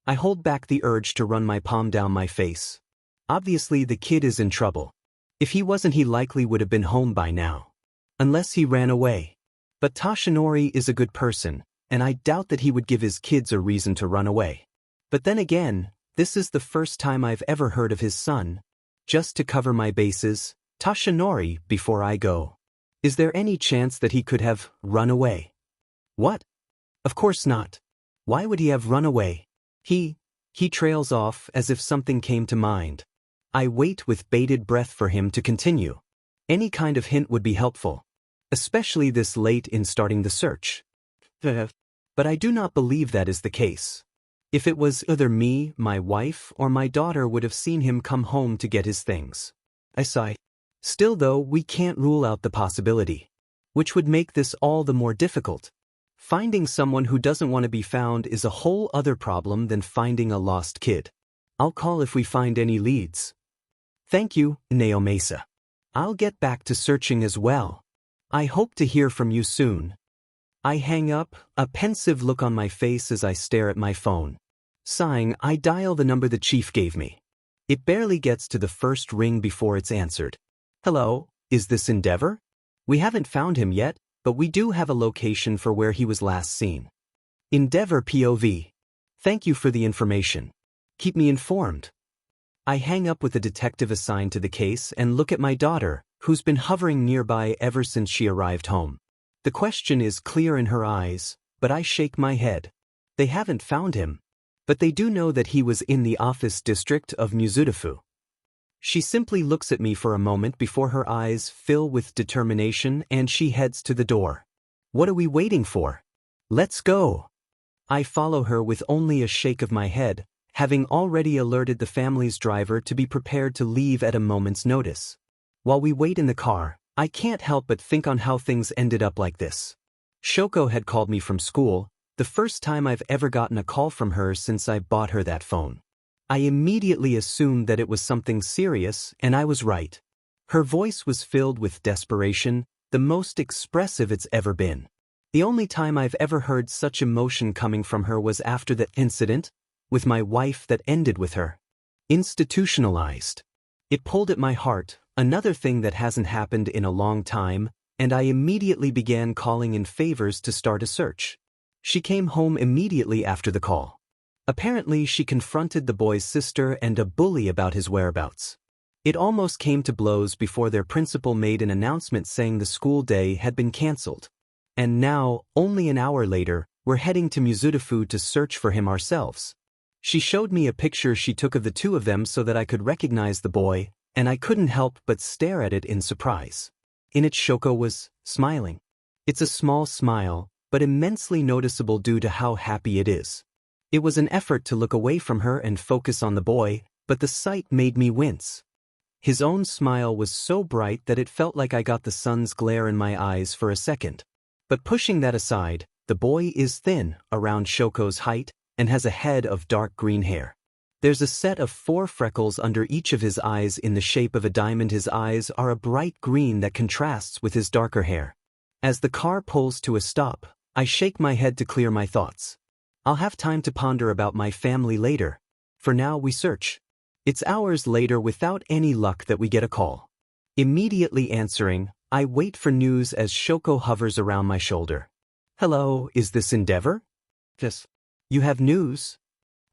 I hold back the urge to run my palm down my face. Obviously the kid is in trouble. If he wasn't, he likely would have been home by now. Unless he ran away. But Toshinori is a good person, and I doubt that he would give his kids a reason to run away. But then again, this is the first time I've ever heard of his son. Just to cover my bases, Toshinori, before I go. Is there any chance that he could have run away? What? Of course not. Why would he have run away? He trails off as if something came to mind. I wait with bated breath for him to continue. Any kind of hint would be helpful. Especially this late in starting the search. But I do not believe that is the case. If it was either me, my wife, or my daughter would have seen him come home to get his things. I sigh. Still though, we can't rule out the possibility. Which would make this all the more difficult. Finding someone who doesn't want to be found is a whole other problem than finding a lost kid. I'll call if we find any leads. Thank you, Naomesa. I'll get back to searching as well. I hope to hear from you soon. I hang up, a pensive look on my face as I stare at my phone. Sighing, I dial the number the chief gave me. It barely gets to the first ring before it's answered. Hello, is this Endeavor? We haven't found him yet, but we do have a location for where he was last seen. Endeavor POV. Thank you for the information. Keep me informed. I hang up with the detective assigned to the case and look at my daughter, who's been hovering nearby ever since she arrived home. The question is clear in her eyes, but I shake my head. They haven't found him, but they do know that he was in the office district of Mizudafu. She simply looks at me for a moment before her eyes fill with determination and she heads to the door. What are we waiting for? Let's go. I follow her with only a shake of my head, having already alerted the family's driver to be prepared to leave at a moment's notice. While we wait in the car, I can't help but think on how things ended up like this. Shoko had called me from school, the first time I've ever gotten a call from her since I bought her that phone. I immediately assumed that it was something serious, and I was right. Her voice was filled with desperation, the most expressive it's ever been. The only time I've ever heard such emotion coming from her was after the incident with my wife that ended with her. Institutionalized. It pulled at my heart, another thing that hasn't happened in a long time, and I immediately began calling in favors to start a search. She came home immediately after the call. Apparently, she confronted the boy's sister and a bully about his whereabouts. It almost came to blows before their principal made an announcement saying the school day had been cancelled. And now, only an hour later, we're heading to Mizudafu to search for him ourselves. She showed me a picture she took of the two of them so that I could recognize the boy, and I couldn't help but stare at it in surprise. In it, Shoko was smiling. It's a small smile, but immensely noticeable due to how happy it is. It was an effort to look away from her and focus on the boy, but the sight made me wince. His own smile was so bright that it felt like I got the sun's glare in my eyes for a second. But pushing that aside, the boy is thin, around Shoko's height, and has a head of dark green hair. There's a set of 4 freckles under each of his eyes in the shape of a diamond. His eyes are a bright green that contrasts with his darker hair. As the car pulls to a stop, I shake my head to clear my thoughts. I'll have time to ponder about my family later. For now, we search. It's hours later without any luck that we get a call. Immediately answering, I wait for news as Shoko hovers around my shoulder. Hello, is this Endeavor? Yes. You have news?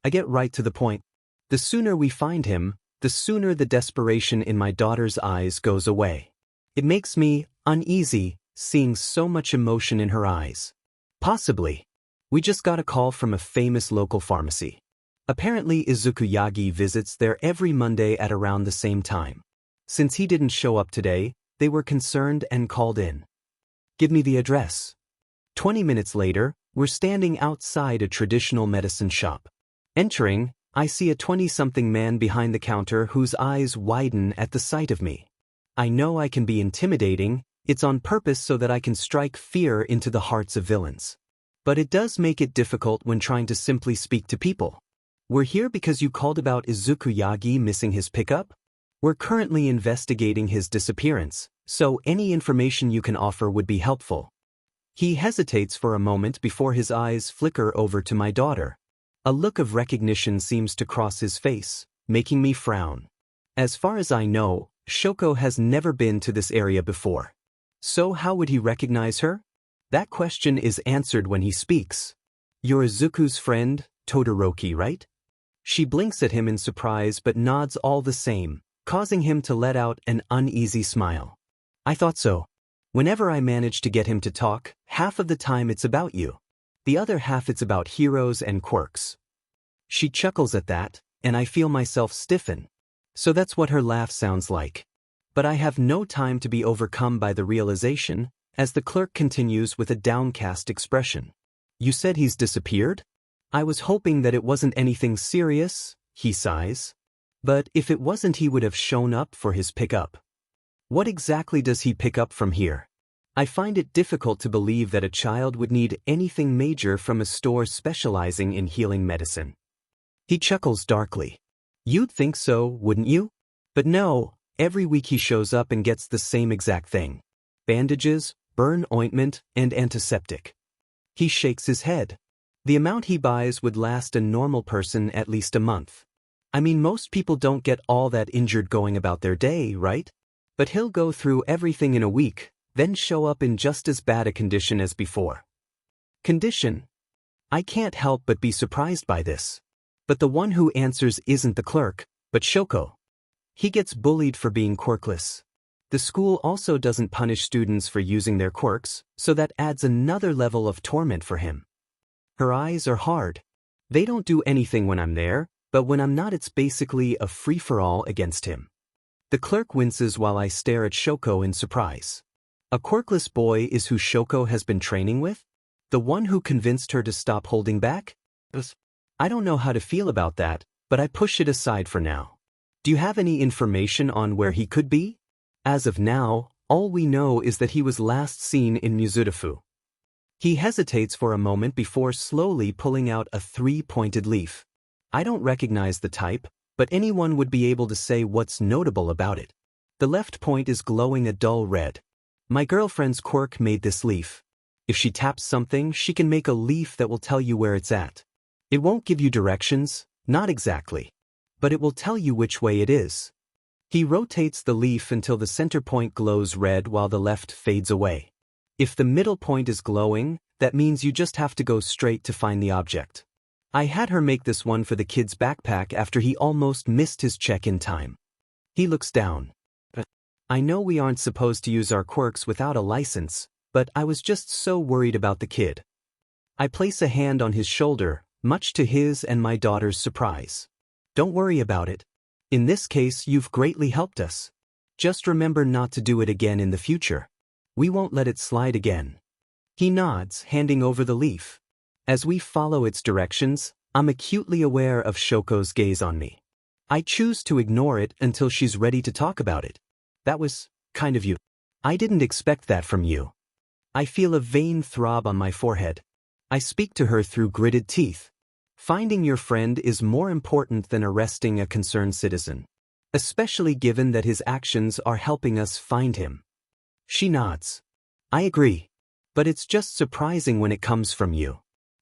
I get right to the point. The sooner we find him, the sooner the desperation in my daughter's eyes goes away. It makes me uneasy seeing so much emotion in her eyes. Possibly. We just got a call from a famous local pharmacy. Apparently Izuku Yagi visits there every Monday at around the same time. Since he didn't show up today, they were concerned and called in. Give me the address. 20 minutes later, we're standing outside a traditional medicine shop. Entering, I see a 20-something man behind the counter whose eyes widen at the sight of me. I know I can be intimidating, it's on purpose so that I can strike fear into the hearts of villains. But it does make it difficult when trying to simply speak to people. We're here because you called about Izuku Yagi missing his pickup? We're currently investigating his disappearance, so any information you can offer would be helpful. He hesitates for a moment before his eyes flicker over to my daughter. A look of recognition seems to cross his face, making me frown. As far as I know, Shoko has never been to this area before. So how would he recognize her? That question is answered when he speaks. You're Izuku's friend, Todoroki, right? She blinks at him in surprise but nods all the same, causing him to let out an uneasy smile. I thought so. Whenever I manage to get him to talk, half of the time it's about you. The other half it's about heroes and quirks. She chuckles at that, and I feel myself stiffen. So that's what her laugh sounds like. But I have no time to be overcome by the realization, as the clerk continues with a downcast expression. You said he's disappeared? I was hoping that it wasn't anything serious, he sighs. But if it wasn't, he would have shown up for his pickup. What exactly does he pick up from here? I find it difficult to believe that a child would need anything major from a store specializing in healing medicine. He chuckles darkly. You'd think so, wouldn't you? But no, every week he shows up and gets the same exact thing. Bandages, burn ointment, and antiseptic. He shakes his head. The amount he buys would last a normal person at least a month. I mean, most people don't get all that injured going about their day, right? But he'll go through everything in a week, then show up in just as bad a condition as before. Condition? I can't help but be surprised by this. But the one who answers isn't the clerk, but Shoko. He gets bullied for being quirkless. The school also doesn't punish students for using their quirks, so that adds another level of torment for him. Her eyes are hard. They don't do anything when I'm there, but when I'm not it's basically a free-for-all against him. The clerk winces while I stare at Shoko in surprise. A quirkless boy is who Shoko has been training with? The one who convinced her to stop holding back? I don't know how to feel about that, but I push it aside for now. Do you have any information on where he could be? As of now, all we know is that he was last seen in Mizudafu. He hesitates for a moment before slowly pulling out a 3-pointed leaf. I don't recognize the type, but anyone would be able to say what's notable about it. The left point is glowing a dull red. My girlfriend's quirk made this leaf. If she taps something, she can make a leaf that will tell you where it's at. It won't give you directions, not exactly. But it will tell you which way it is. He rotates the leaf until the center point glows red while the left fades away. If the middle point is glowing, that means you just have to go straight to find the object. I had her make this one for the kid's backpack after he almost missed his check-in time. He looks down. I know we aren't supposed to use our quirks without a license, but I was just so worried about the kid. I place a hand on his shoulder, much to his and my daughter's surprise. Don't worry about it. In this case, you've greatly helped us. Just remember not to do it again in the future. We won't let it slide again. He nods, handing over the leaf. As we follow its directions, I'm acutely aware of Shoko's gaze on me. I choose to ignore it until she's ready to talk about it. That was kind of you. I didn't expect that from you. I feel a vain throb on my forehead. I speak to her through gritted teeth. Finding your friend is more important than arresting a concerned citizen, especially given that his actions are helping us find him. She nods. I agree. But it's just surprising when it comes from you.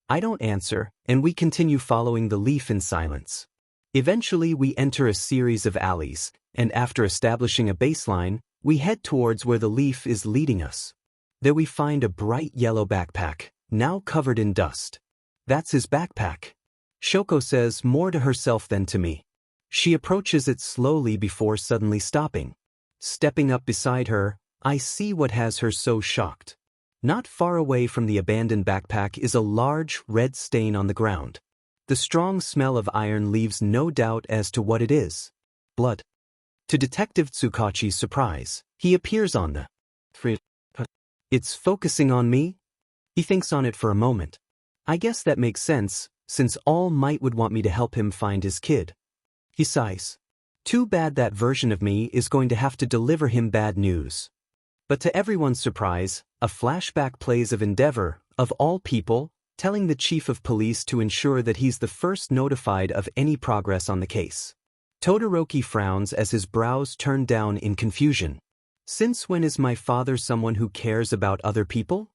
I don't answer, and we continue following the leaf in silence. Eventually we enter a series of alleys, and after establishing a baseline, we head towards where the leaf is leading us. There we find a bright yellow backpack, now covered in dust. That's his backpack. Shoko says more to herself than to me. She approaches it slowly before suddenly stopping. Stepping up beside her, I see what has her so shocked. Not far away from the abandoned backpack is a large red stain on the ground. The strong smell of iron leaves no doubt as to what it is. Blood. To Detective Tsukachi's surprise, he appears on the fridge. It's focusing on me? He thinks on it for a moment. I guess that makes sense, since All Might would want me to help him find his kid. He sighs. Too bad that version of me is going to have to deliver him bad news. But to everyone's surprise, a flashback plays of Endeavor, of all people, telling the chief of police to ensure that he's the first notified of any progress on the case. Todoroki frowns as his brows turn down in confusion. Since when is my father someone who cares about other people?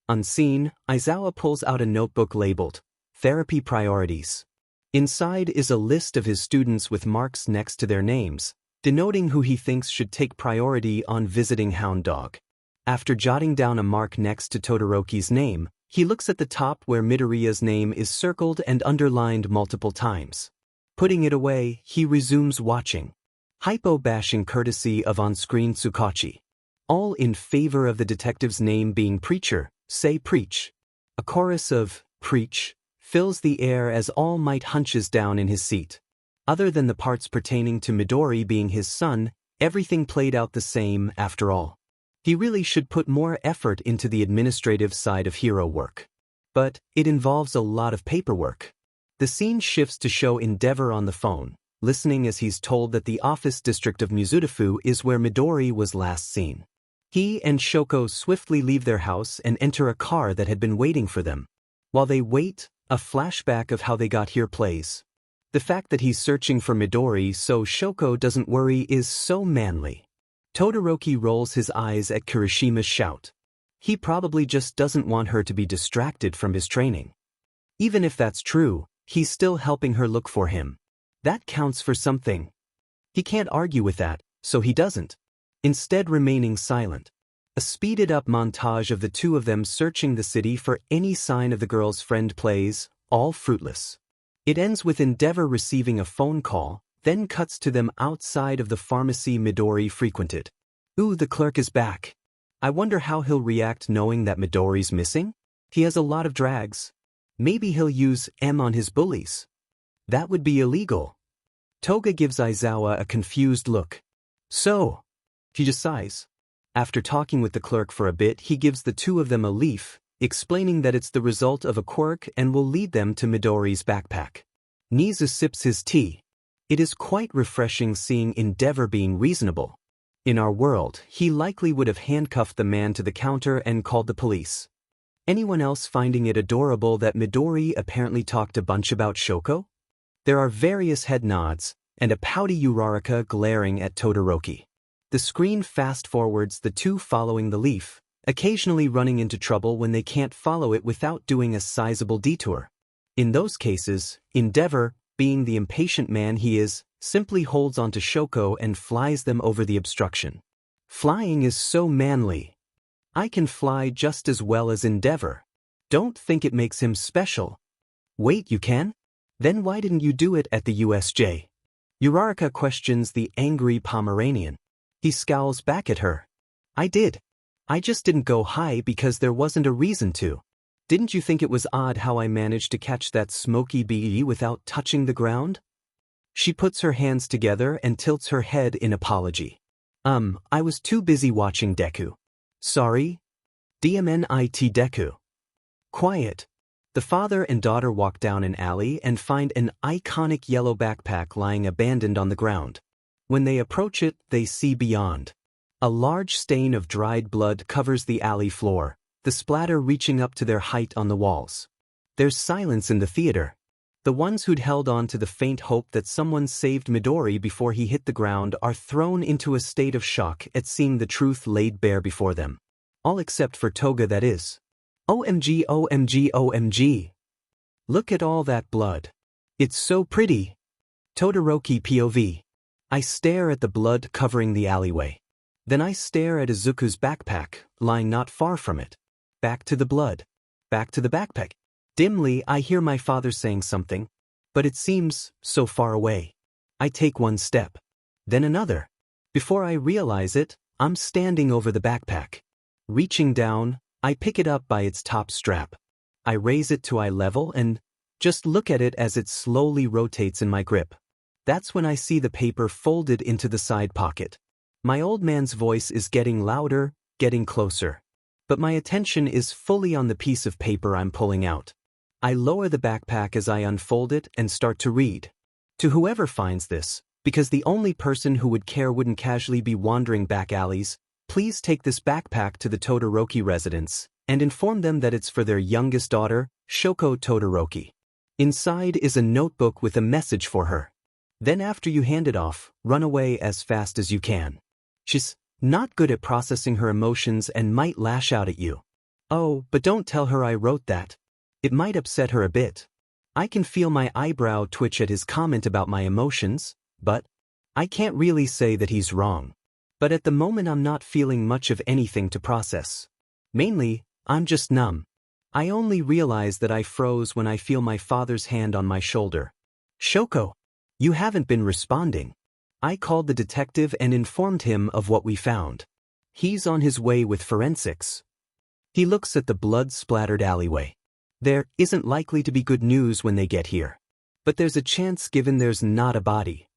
Unseen, Aizawa pulls out a notebook labeled Therapy Priorities. Inside is a list of his students with marks next to their names, denoting who he thinks should take priority on visiting Hound Dog. After jotting down a mark next to Todoroki's name, he looks at the top where Midoriya's name is circled and underlined multiple times. Putting it away, he resumes watching. Hypo-bashing courtesy of on-screen Tsukachi. All in favor of the detective's name being Preacher, say preach. A chorus of preach fills the air as All Might hunches down in his seat. Other than the parts pertaining to Midori being his son, everything played out the same after all. He really should put more effort into the administrative side of hero work. But it involves a lot of paperwork. The scene shifts to show Endeavor on the phone, listening as he's told that the office district of Mizudafu is where Midori was last seen. He and Shoko swiftly leave their house and enter a car that had been waiting for them. While they wait, a flashback of how they got here plays. The fact that he's searching for Midori so Shoko doesn't worry is so manly. Todoroki rolls his eyes at Kirishima's shout. He probably just doesn't want her to be distracted from his training. Even if that's true, he's still helping her look for him. That counts for something. He can't argue with that, so he doesn't. Instead remaining silent. A speeded-up montage of the two of them searching the city for any sign of the girl's friend plays, all fruitless. It ends with Endeavor receiving a phone call, then cuts to them outside of the pharmacy Midori frequented. Ooh, the clerk is back. I wonder how he'll react knowing that Midori's missing? He has a lot of drags. Maybe he'll use M on his bullies. That would be illegal. Toga gives Aizawa a confused look. So? He just sighs. After talking with the clerk for a bit, he gives the two of them a leaf, explaining that it's the result of a quirk and will lead them to Midori's backpack. Nizu sips his tea. It is quite refreshing seeing Endeavor being reasonable. In our world, he likely would have handcuffed the man to the counter and called the police. Anyone else finding it adorable that Midori apparently talked a bunch about Shoko? There are various head nods, and a pouty Uraraka glaring at Todoroki. The screen fast-forwards the two following the leaf, occasionally running into trouble when they can't follow it without doing a sizable detour. In those cases, Endeavor, being the impatient man he is, simply holds onto Shoko and flies them over the obstruction. Flying is so manly. I can fly just as well as Endeavor. Don't think it makes him special. Wait, you can? Then why didn't you do it at the USJ? Uraraka questions the angry Pomeranian. He scowls back at her. I did. I just didn't go high because there wasn't a reason to. Didn't you think it was odd how I managed to catch that smoky bee without touching the ground? She puts her hands together and tilts her head in apology. I was too busy watching Deku. Sorry? DMNIT Deku. Quiet. The father and daughter walk down an alley and find an iconic yellow backpack lying abandoned on the ground. When they approach it, they see beyond. A large stain of dried blood covers the alley floor, the splatter reaching up to their height on the walls. There's silence in the theater. The ones who'd held on to the faint hope that someone saved Midori before he hit the ground are thrown into a state of shock at seeing the truth laid bare before them. All except for Toga, that is. OMG, OMG, OMG. Look at all that blood. It's so pretty. Todoroki POV. I stare at the blood covering the alleyway. Then I stare at Izuku's backpack, lying not far from it. Back to the blood. Back to the backpack. Dimly, I hear my father saying something, but it seems so far away. I take one step. Then another. Before I realize it, I'm standing over the backpack. Reaching down, I pick it up by its top strap. I raise it to eye level and just look at it as it slowly rotates in my grip. That's when I see the paper folded into the side pocket. My old man's voice is getting louder, getting closer. But my attention is fully on the piece of paper I'm pulling out. I lower the backpack as I unfold it and start to read. To whoever finds this, because the only person who would care wouldn't casually be wandering back alleys, please take this backpack to the Todoroki residence and inform them that it's for their youngest daughter, Shoko Todoroki. Inside is a notebook with a message for her. Then after you hand it off, run away as fast as you can. She's not good at processing her emotions and might lash out at you. Oh, but don't tell her I wrote that. It might upset her a bit. I can feel my eyebrow twitch at his comment about my emotions, but I can't really say that he's wrong. But at the moment I'm not feeling much of anything to process. Mainly, I'm just numb. I only realize that I froze when I feel my father's hand on my shoulder. Shoko, you haven't been responding. I called the detective and informed him of what we found. He's on his way with forensics. He looks at the blood-splattered alleyway. There isn't likely to be good news when they get here. But there's a chance given there's not a body.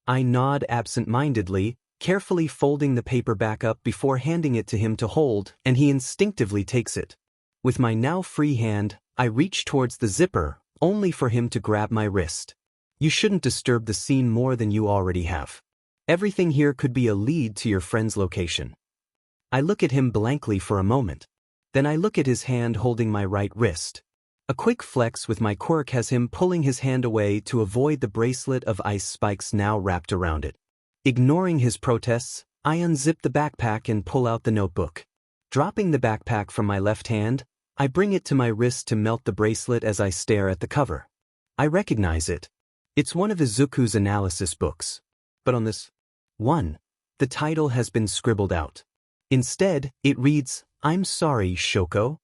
I nod absent-mindedly, carefully folding the paper back up before handing it to him to hold, and he instinctively takes it. With my now free hand, I reach towards the zipper, only for him to grab my wrist. You shouldn't disturb the scene more than you already have. Everything here could be a lead to your friend's location. I look at him blankly for a moment. Then I look at his hand holding my right wrist. A quick flex with my quirk has him pulling his hand away to avoid the bracelet of ice spikes now wrapped around it. Ignoring his protests, I unzip the backpack and pull out the notebook. Dropping the backpack from my left hand, I bring it to my wrist to melt the bracelet as I stare at the cover. I recognize it. It's one of Izuku's analysis books. But on this one, the title has been scribbled out. Instead, it reads, "I'm sorry, Shoko."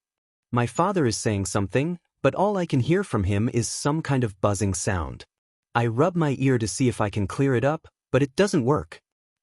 My father is saying something, but all I can hear from him is some kind of buzzing sound. I rub my ear to see if I can clear it up, but it doesn't work.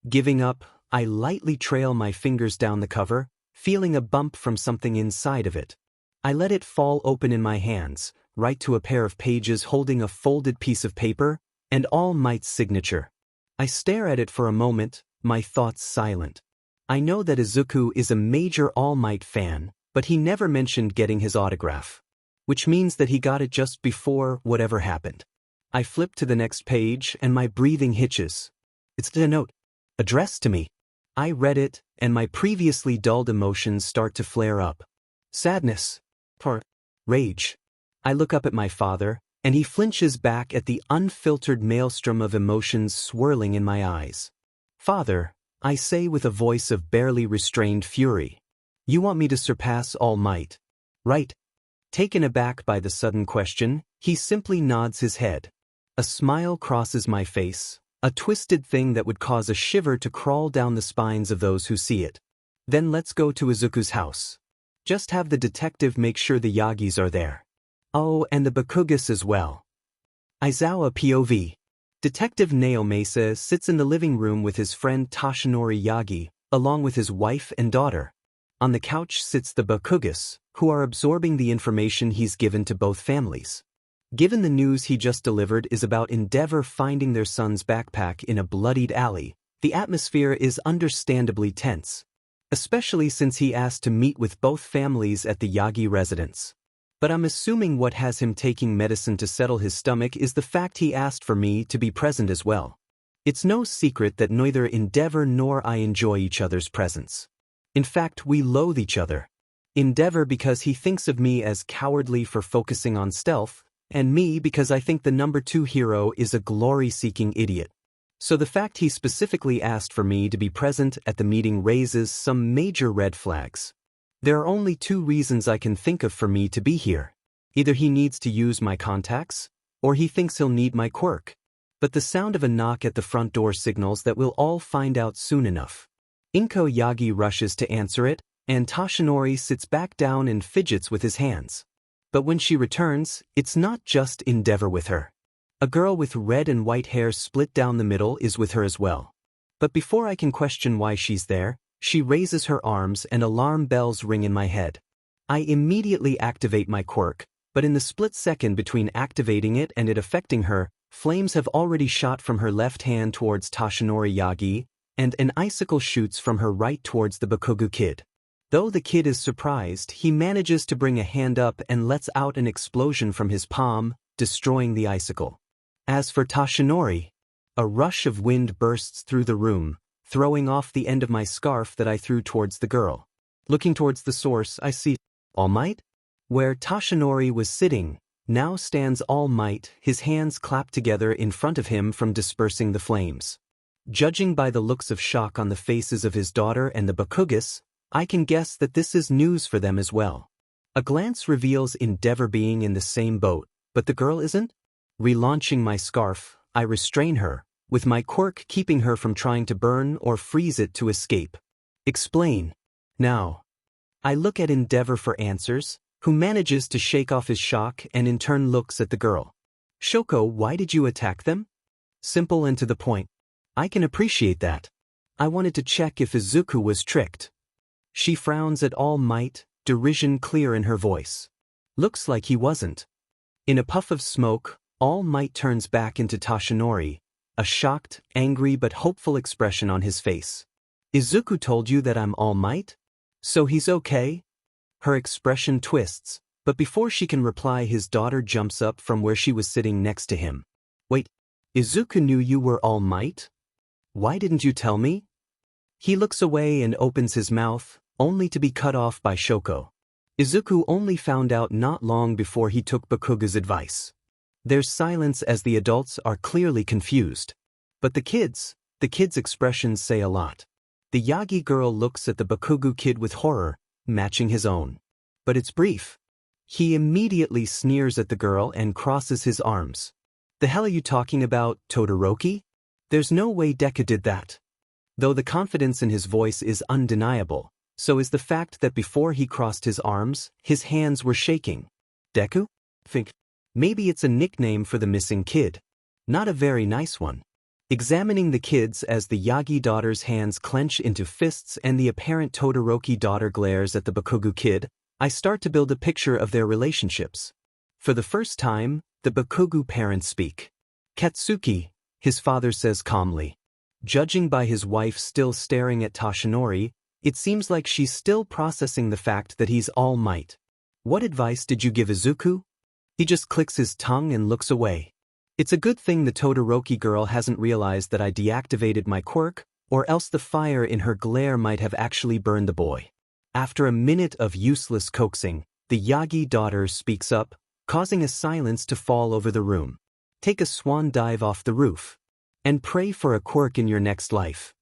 Giving up, I lightly trail my fingers down the cover, feeling a bump from something inside of it. I let it fall open in my hands, right to a pair of pages holding a folded piece of paper, and All Might's signature. I stare at it for a moment, my thoughts silent. I know that Izuku is a major All Might fan, but he never mentioned getting his autograph. Which means that he got it just before whatever happened. I flip to the next page and my breathing hitches. It's a note, addressed to me. I read it, and my previously dulled emotions start to flare up. Sadness. Rage. I look up at my father, and he flinches back at the unfiltered maelstrom of emotions swirling in my eyes. "Father," I say with a voice of barely restrained fury. "You want me to surpass All Might, right?" Taken aback by the sudden question, he simply nods his head. A smile crosses my face, a twisted thing that would cause a shiver to crawl down the spines of those who see it. "Then let's go to Izuku's house. Just have the detective make sure the Yagis are there. Oh, and the Bakugas as well." Aizawa POV. Detective Naomasa sits in the living room with his friend Toshinori Yagi, along with his wife and daughter. On the couch sits the Bakugas, who are absorbing the information he's given to both families. Given the news he just delivered is about Endeavor finding their son's backpack in a bloodied alley, the atmosphere is understandably tense, especially since he asked to meet with both families at the Yagi residence. But I'm assuming what has him taking medicine to settle his stomach is the fact he asked for me to be present as well. It's no secret that neither Endeavor nor I enjoy each other's presence. In fact, we loathe each other. Endeavor because he thinks of me as cowardly for focusing on stealth, and me because I think the number 2 hero is a glory-seeking idiot. So the fact he specifically asked for me to be present at the meeting raises some major red flags. There are only 2 reasons I can think of for me to be here. Either he needs to use my contacts, or he thinks he'll need my quirk. But the sound of a knock at the front door signals that we'll all find out soon enough. Inko Yagi rushes to answer it, and Toshinori sits back down and fidgets with his hands. But when she returns, it's not just Endeavor with her. A girl with red and white hair split down the middle is with her as well. But before I can question why she's there, she raises her arms and alarm bells ring in my head. I immediately activate my quirk, but in the split second between activating it and it affecting her, flames have already shot from her left hand towards Toshinori Yagi, and an icicle shoots from her right towards the Bakugu kid. Though the kid is surprised, he manages to bring a hand up and lets out an explosion from his palm, destroying the icicle. As for Toshinori, a rush of wind bursts through the room, throwing off the end of my scarf that I threw towards the girl. Looking towards the source, I see All Might? Where Toshinori was sitting, now stands All Might, his hands clapped together in front of him from dispersing the flames. Judging by the looks of shock on the faces of his daughter and the Bakugas, I can guess that this is news for them as well. A glance reveals Endeavor being in the same boat, but the girl isn't? Relaunching my scarf, I restrain her, with my quirk keeping her from trying to burn or freeze it to escape. Explain. Now. I look at Endeavor for answers, who manages to shake off his shock and in turn looks at the girl. Shoko, why did you attack them? Simple and to the point. I can appreciate that. I wanted to check if Izuku was tricked. She frowns at All Might, derision clear in her voice. Looks like he wasn't. In a puff of smoke, All Might turns back into Toshinori, a shocked, angry but hopeful expression on his face. Izuku told you that I'm All Might? So he's okay? Her expression twists, but before she can reply his daughter jumps up from where she was sitting next to him. Wait, Izuku knew you were All Might? Why didn't you tell me? He looks away and opens his mouth, only to be cut off by Shoko. Izuku only found out not long before he took Bakuga's advice. There's silence as the adults are clearly confused. But the kids' expressions say a lot. The Yagi girl looks at the Bakugu kid with horror, matching his own. But it's brief. He immediately sneers at the girl and crosses his arms. The hell are you talking about, Todoroki? There's no way Deku did that. Though the confidence in his voice is undeniable, So is the fact that before he crossed his arms, his hands were shaking. Deku? Think. Maybe it's a nickname for the missing kid. Not a very nice one. Examining the kids as the Yagi daughter's hands clench into fists and the apparent Todoroki daughter glares at the Bakugo kid, I start to build a picture of their relationships. For the first time, the Bakugo parents speak. Katsuki, his father says calmly. Judging by his wife still staring at Toshinori, it seems like she's still processing the fact that he's all might. What advice did you give Izuku? He just clicks his tongue and looks away. It's a good thing the Todoroki girl hasn't realized that I deactivated my quirk, or else the fire in her glare might have actually burned the boy. After a minute of useless coaxing, the Yagi daughter speaks up, causing a silence to fall over the room. Take a swan dive off the roof. And pray for a quirk in your next life.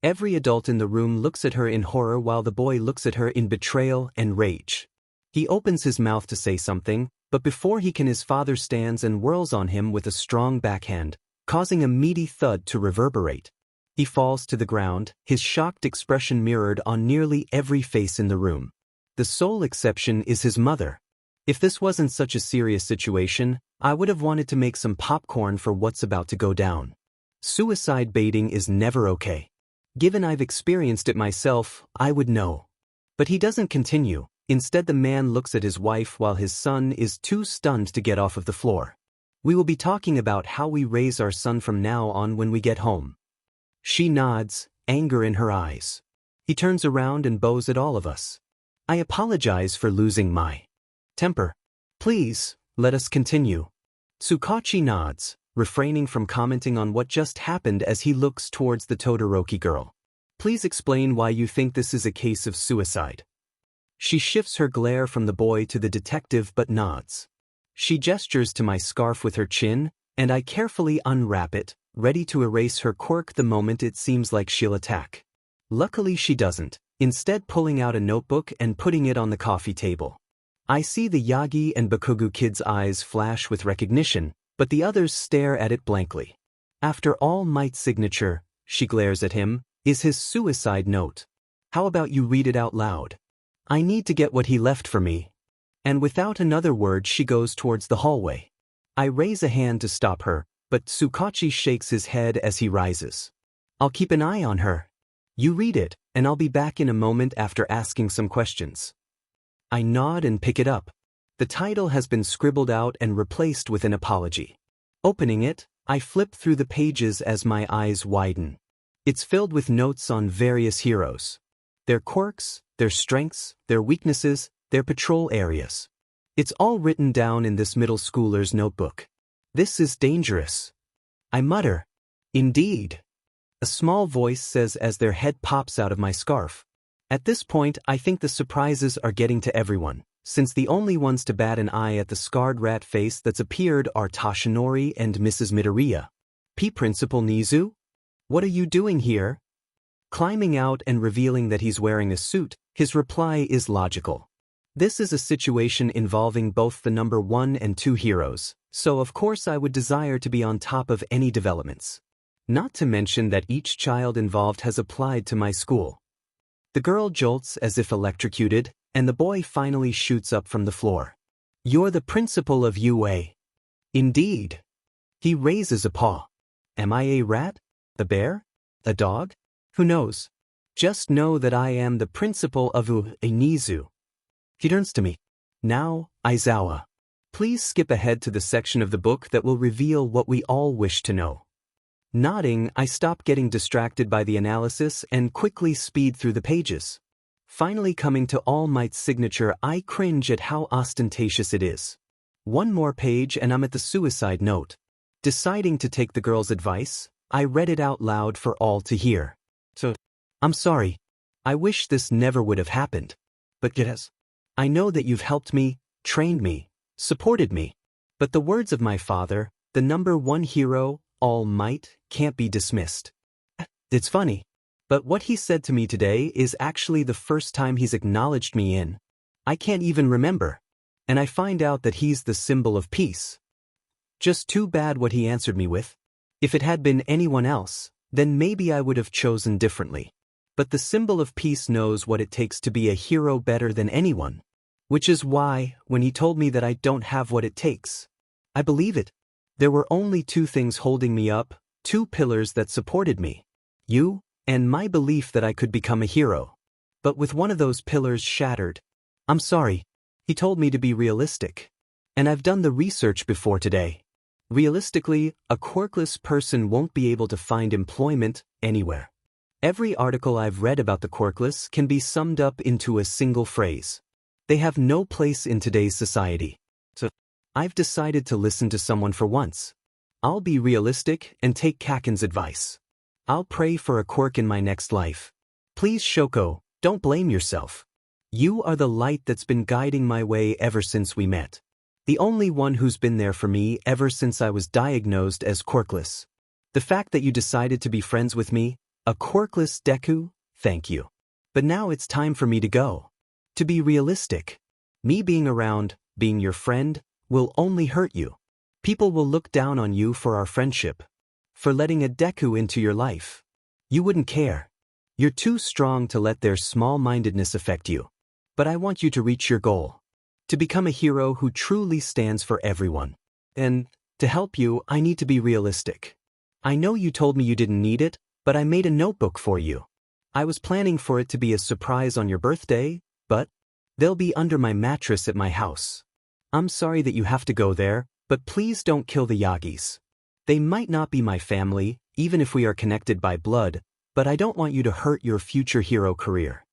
Every adult in the room looks at her in horror while the boy looks at her in betrayal and rage. He opens his mouth to say something, but before he can his father stands and whirls on him with a strong backhand, causing a meaty thud to reverberate. He falls to the ground, his shocked expression mirrored on nearly every face in the room. The sole exception is his mother. If this wasn't such a serious situation, I would have wanted to make some popcorn for what's about to go down. Suicide baiting is never okay. Given I've experienced it myself, I would know. But he doesn't continue. Instead, the man looks at his wife while his son is too stunned to get off of the floor. We will be talking about how we raise our son from now on when we get home. She nods, anger in her eyes. He turns around and bows at all of us. I apologize for losing my temper. Please, let us continue. Tsukachi nods, refraining from commenting on what just happened as he looks towards the Todoroki girl. Please explain why you think this is a case of suicide. She shifts her glare from the boy to the detective but nods. She gestures to my scarf with her chin, and I carefully unwrap it, ready to erase her quirk the moment it seems like she'll attack. Luckily she doesn't, instead pulling out a notebook and putting it on the coffee table. I see the Yagi and Bakugo kids' eyes flash with recognition, but the others stare at it blankly. After All Might's signature, she glares at him, is his suicide note. How about you read it out loud? I need to get what he left for me. And without another word she goes towards the hallway. I raise a hand to stop her, but Tsukachi shakes his head as he rises. I'll keep an eye on her. You read it, and I'll be back in a moment after asking some questions. I nod and pick it up. The title has been scribbled out and replaced with an apology. Opening it, I flip through the pages as my eyes widen. It's filled with notes on various heroes. Their quirks, their strengths, their weaknesses, their patrol areas. It's all written down in this middle schooler's notebook. This is dangerous. I mutter. Indeed. A small voice says as their head pops out of my scarf. At this point, I think the surprises are getting to everyone, since the only ones to bat an eye at the scarred rat face that's appeared are Toshinori and Mrs. Midoriya. Principal Nizu? What are you doing here? Climbing out and revealing that he's wearing a suit, his reply is logical. This is a situation involving both the number 1 and 2 heroes, so of course I would desire to be on top of any developments. Not to mention that each child involved has applied to my school. The girl jolts as if electrocuted, and the boy finally shoots up from the floor. You're the principal of UA. Indeed. He raises a paw. Am I a rat? A bear? A dog? Who knows? Just know that I am the principal of Nizu. He turns to me. Now, Aizawa. Please skip ahead to the section of the book that will reveal what we all wish to know. Nodding, I stop getting distracted by the analysis and quickly speed through the pages. Finally coming to All Might's signature, I cringe at how ostentatious it is. One more page and I'm at the suicide note. Deciding to take the girl's advice, I read it out loud for all to hear. So, I'm sorry. I wish this never would have happened. But it has. I know that you've helped me, trained me, supported me. But the words of my father, the number 1 hero, All Might, can't be dismissed. It's funny. But what he said to me today is actually the first time he's acknowledged me in. I can't even remember. And I find out that he's the symbol of peace. Just too bad what he answered me with. If it had been anyone else, then maybe I would have chosen differently. But the symbol of peace knows what it takes to be a hero better than anyone. Which is why, when he told me that I don't have what it takes, I believe it. There were only two things holding me up, two pillars that supported me. You, and my belief that I could become a hero. But with one of those pillars shattered, I'm sorry. He told me to be realistic. And I've done the research before today. Realistically, a quirkless person won't be able to find employment anywhere. Every article I've read about the quirkless can be summed up into a single phrase. They have no place in today's society. So, I've decided to listen to someone for once. I'll be realistic and take Kaken's advice. I'll pray for a quirk in my next life. Please, Shoko, don't blame yourself. You are the light that's been guiding my way ever since we met. The only one who's been there for me ever since I was diagnosed as quirkless. The fact that you decided to be friends with me, a quirkless Deku, thank you. But now it's time for me to go. To be realistic. Me being around, being your friend, will only hurt you. People will look down on you for our friendship. For letting a Deku into your life. You wouldn't care. You're too strong to let their small-mindedness affect you. But I want you to reach your goal. To become a hero who truly stands for everyone. And, to help you, I need to be realistic. I know you told me you didn't need it, but I made a notebook for you. I was planning for it to be a surprise on your birthday, but they'll be under my mattress at my house. I'm sorry that you have to go there, but please don't kill the Yagis. They might not be my family, even if we are connected by blood, but I don't want you to hurt your future hero career.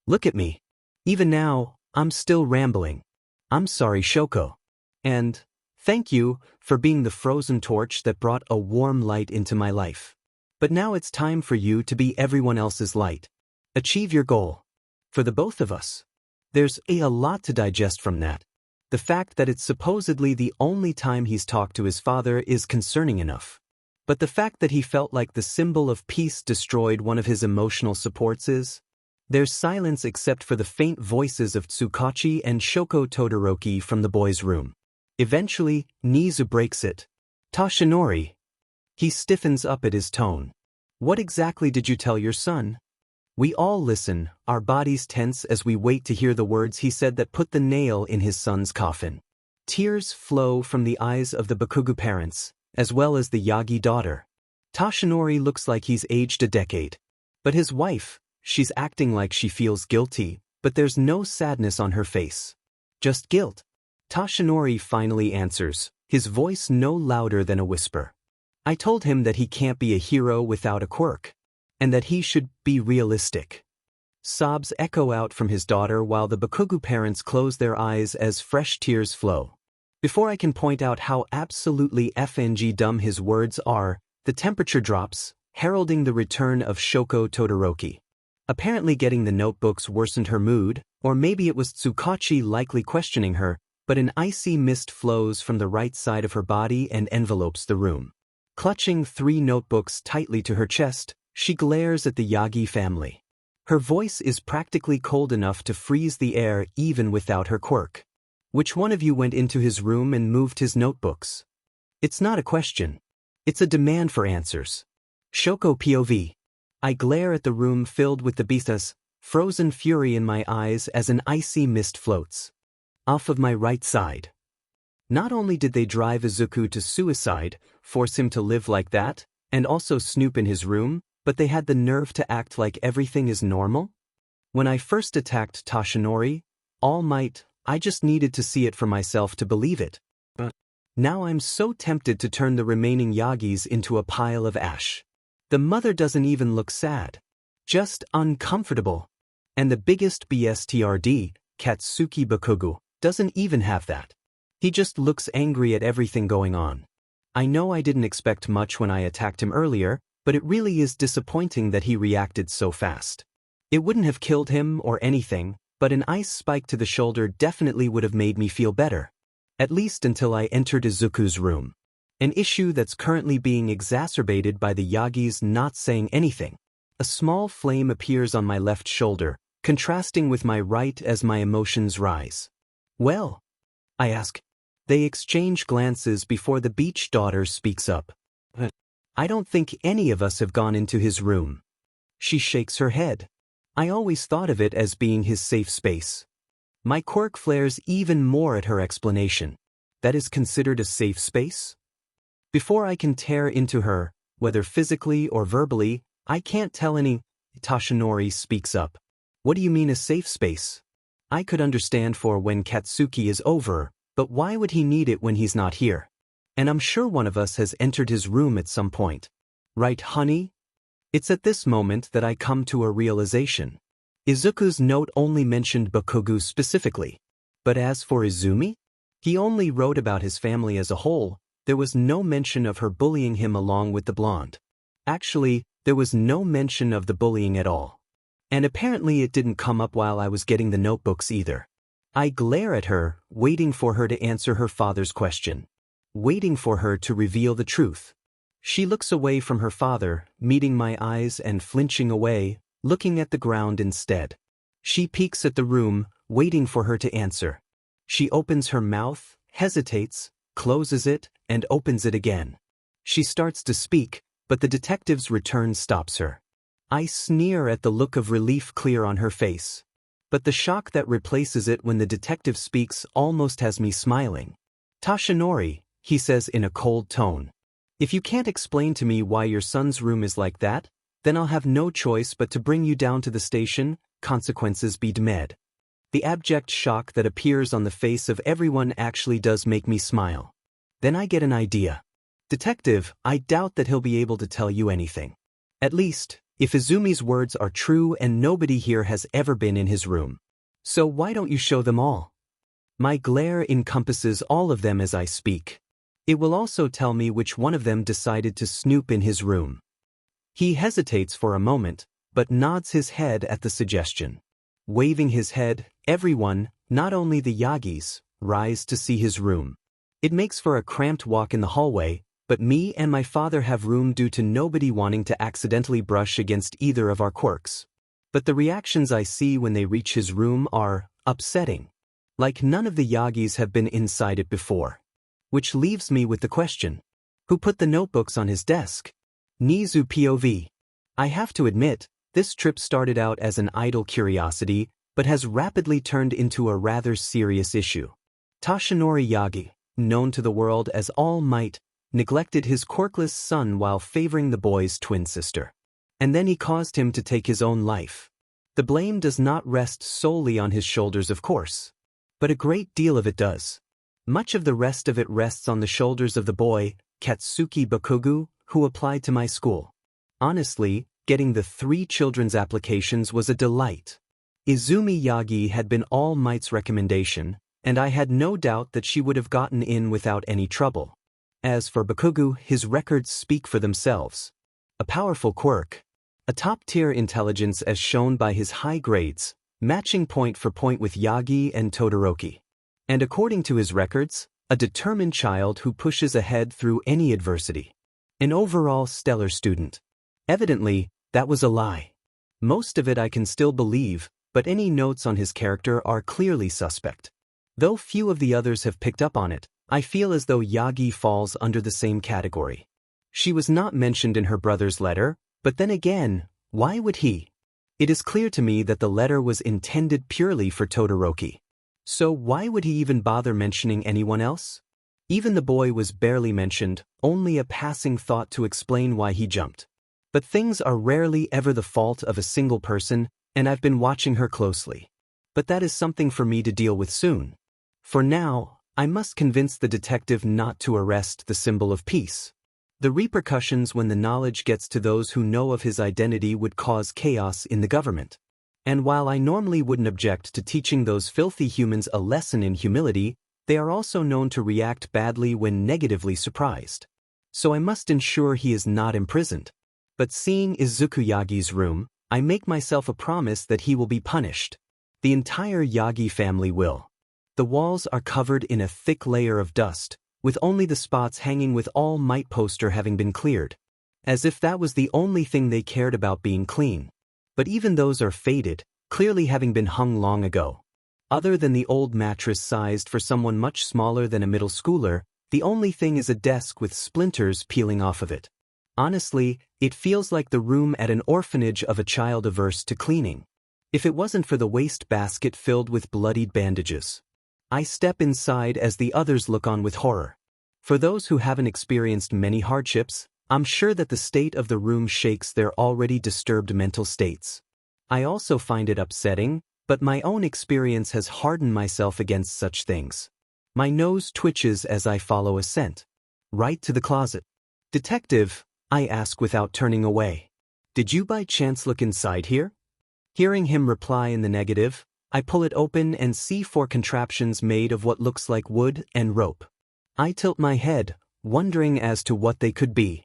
Look at me. Even now, I'm still rambling. I'm sorry, Shoko. And thank you for being the frozen torch that brought a warm light into my life. But now it's time for you to be everyone else's light. Achieve your goal. For the both of us. There's a lot to digest from that. The fact that it's supposedly the only time he's talked to his father is concerning enough. But the fact that he felt like the symbol of peace destroyed one of his emotional supports is... There's silence except for the faint voices of Tsukachi and Shoko Todoroki from the boys' room. Eventually, Nizu breaks it. Tashinori. He stiffens up at his tone. What exactly did you tell your son? We all listen, our bodies tense as we wait to hear the words he said that put the nail in his son's coffin. Tears flow from the eyes of the Bakugu parents, as well as the Yagi daughter. Tashinori looks like he's aged a decade. But his wife, she's acting like she feels guilty, but there's no sadness on her face. Just guilt. Tashinori finally answers, his voice no louder than a whisper. I told him that he can't be a hero without a quirk. And that he should be realistic. Sobs echo out from his daughter while the Bakugu parents close their eyes as fresh tears flow. Before I can point out how absolutely FNG dumb his words are, the temperature drops, heralding the return of Shoko Todoroki. Apparently getting the notebooks worsened her mood, or maybe it was Tsukachi likely questioning her, but an icy mist flows from the right side of her body and envelopes the room. Clutching 3 notebooks tightly to her chest, she glares at the Yagi family. Her voice is practically cold enough to freeze the air even without her quirk. Which one of you went into his room and moved his notebooks? It's not a question. It's a demand for answers. Shoko POV. I glare at the room filled with the beasts, frozen fury in my eyes as an icy mist floats. Off of my right side. Not only did they drive Izuku to suicide, force him to live like that, and also snoop in his room, but they had the nerve to act like everything is normal? When I first attacked Tashinori, All Might, I just needed to see it for myself to believe it. But now I'm so tempted to turn the remaining Yagis into a pile of ash. The mother doesn't even look sad. Just uncomfortable. And the biggest BSTRD, Katsuki Bakugu, doesn't even have that. He just looks angry at everything going on. I know I didn't expect much when I attacked him earlier, but it really is disappointing that he reacted so fast. It wouldn't have killed him or anything, but an ice spike to the shoulder definitely would have made me feel better. At least until I entered Izuku's room. An issue that's currently being exacerbated by the Yagis not saying anything. A small flame appears on my left shoulder, contrasting with my right as my emotions rise. Well? I ask. They exchange glances before the beach daughter speaks up. I don't think any of us have gone into his room. She shakes her head. I always thought of it as being his safe space. My quirk flares even more at her explanation. That is considered a safe space? Before I can tear into her, whether physically or verbally, I can't tell any. Toshinori speaks up. What do you mean a safe space? I could understand for when Katsuki is over, but why would he need it when he's not here? And I'm sure one of us has entered his room at some point. Right, honey? It's at this moment that I come to a realization. Izuku's note only mentioned Bakugo specifically. But as for Izumi? He only wrote about his family as a whole. There was no mention of her bullying him along with the blonde. Actually, there was no mention of the bullying at all. And apparently it didn't come up while I was getting the notebooks either. I glare at her, waiting for her to answer her father's question. Waiting for her to reveal the truth. She looks away from her father, meeting my eyes and flinching away, looking at the ground instead. She peeks at the room, waiting for her to answer. She opens her mouth, hesitates, closes it, and opens it again. She starts to speak, but the detective's return stops her. I sneer at the look of relief clear on her face. But the shock that replaces it when the detective speaks almost has me smiling. Toshinori, he says in a cold tone. If you can't explain to me why your son's room is like that, then I'll have no choice but to bring you down to the station, consequences be demanded. The abject shock that appears on the face of everyone actually does make me smile. Then I get an idea. Detective, I doubt that he'll be able to tell you anything. At least, if Izumi's words are true and nobody here has ever been in his room. So why don't you show them all? My glare encompasses all of them as I speak. It will also tell me which one of them decided to snoop in his room. He hesitates for a moment, but nods his head at the suggestion. Waving his head, everyone, not only the Yagis, rise to see his room. It makes for a cramped walk in the hallway, but me and my father have room due to nobody wanting to accidentally brush against either of our quirks. But the reactions I see when they reach his room are upsetting. Like none of the Yagis have been inside it before. Which leaves me with the question. Who put the notebooks on his desk? Nizu POV. I have to admit, this trip started out as an idle curiosity, but has rapidly turned into a rather serious issue. Toshinori Yagi, known to the world as All Might, neglected his quirkless son while favoring the boy's twin sister. And then he caused him to take his own life. The blame does not rest solely on his shoulders, of course. But a great deal of it does. Much of the rest of it rests on the shoulders of the boy, Katsuki Bakugo, who applied to my school. Honestly, getting the 3 children's applications was a delight. Izumi Yagi had been All Might's recommendation, and I had no doubt that she would have gotten in without any trouble. As for Bakugo, his records speak for themselves. A powerful quirk. A top-tier intelligence as shown by his high grades, matching point for point with Yagi and Todoroki. And according to his records, a determined child who pushes ahead through any adversity. An overall stellar student. Evidently, that was a lie. Most of it I can still believe, but any notes on his character are clearly suspect. Though few of the others have picked up on it, I feel as though Yagi falls under the same category. She was not mentioned in her brother's letter, but then again, why would he? It is clear to me that the letter was intended purely for Todoroki. So why would he even bother mentioning anyone else? Even the boy was barely mentioned, only a passing thought to explain why he jumped. But things are rarely ever the fault of a single person, and I've been watching her closely. But that is something for me to deal with soon. For now, I must convince the detective not to arrest the symbol of peace. The repercussions when the knowledge gets to those who know of his identity would cause chaos in the government. And while I normally wouldn't object to teaching those filthy humans a lesson in humility, they are also known to react badly when negatively surprised. So I must ensure he is not imprisoned. But seeing Izuku Yagi's room, I make myself a promise that he will be punished. The entire Yagi family will. The walls are covered in a thick layer of dust, with only the spots hanging with All Might poster having been cleared. As if that was the only thing they cared about being clean. But even those are faded, clearly having been hung long ago. Other than the old mattress sized for someone much smaller than a middle schooler, the only thing is a desk with splinters peeling off of it. Honestly, it feels like the room at an orphanage of a child averse to cleaning. If it wasn't for the wastebasket filled with bloodied bandages. I step inside as the others look on with horror. For those who haven't experienced many hardships, I'm sure that the state of the room shakes their already disturbed mental states. I also find it upsetting, but my own experience has hardened myself against such things. My nose twitches as I follow a scent. Right to the closet. Detective, I ask without turning away. Did you by chance look inside here? Hearing him reply in the negative, I pull it open and see 4 contraptions made of what looks like wood and rope. I tilt my head, wondering as to what they could be.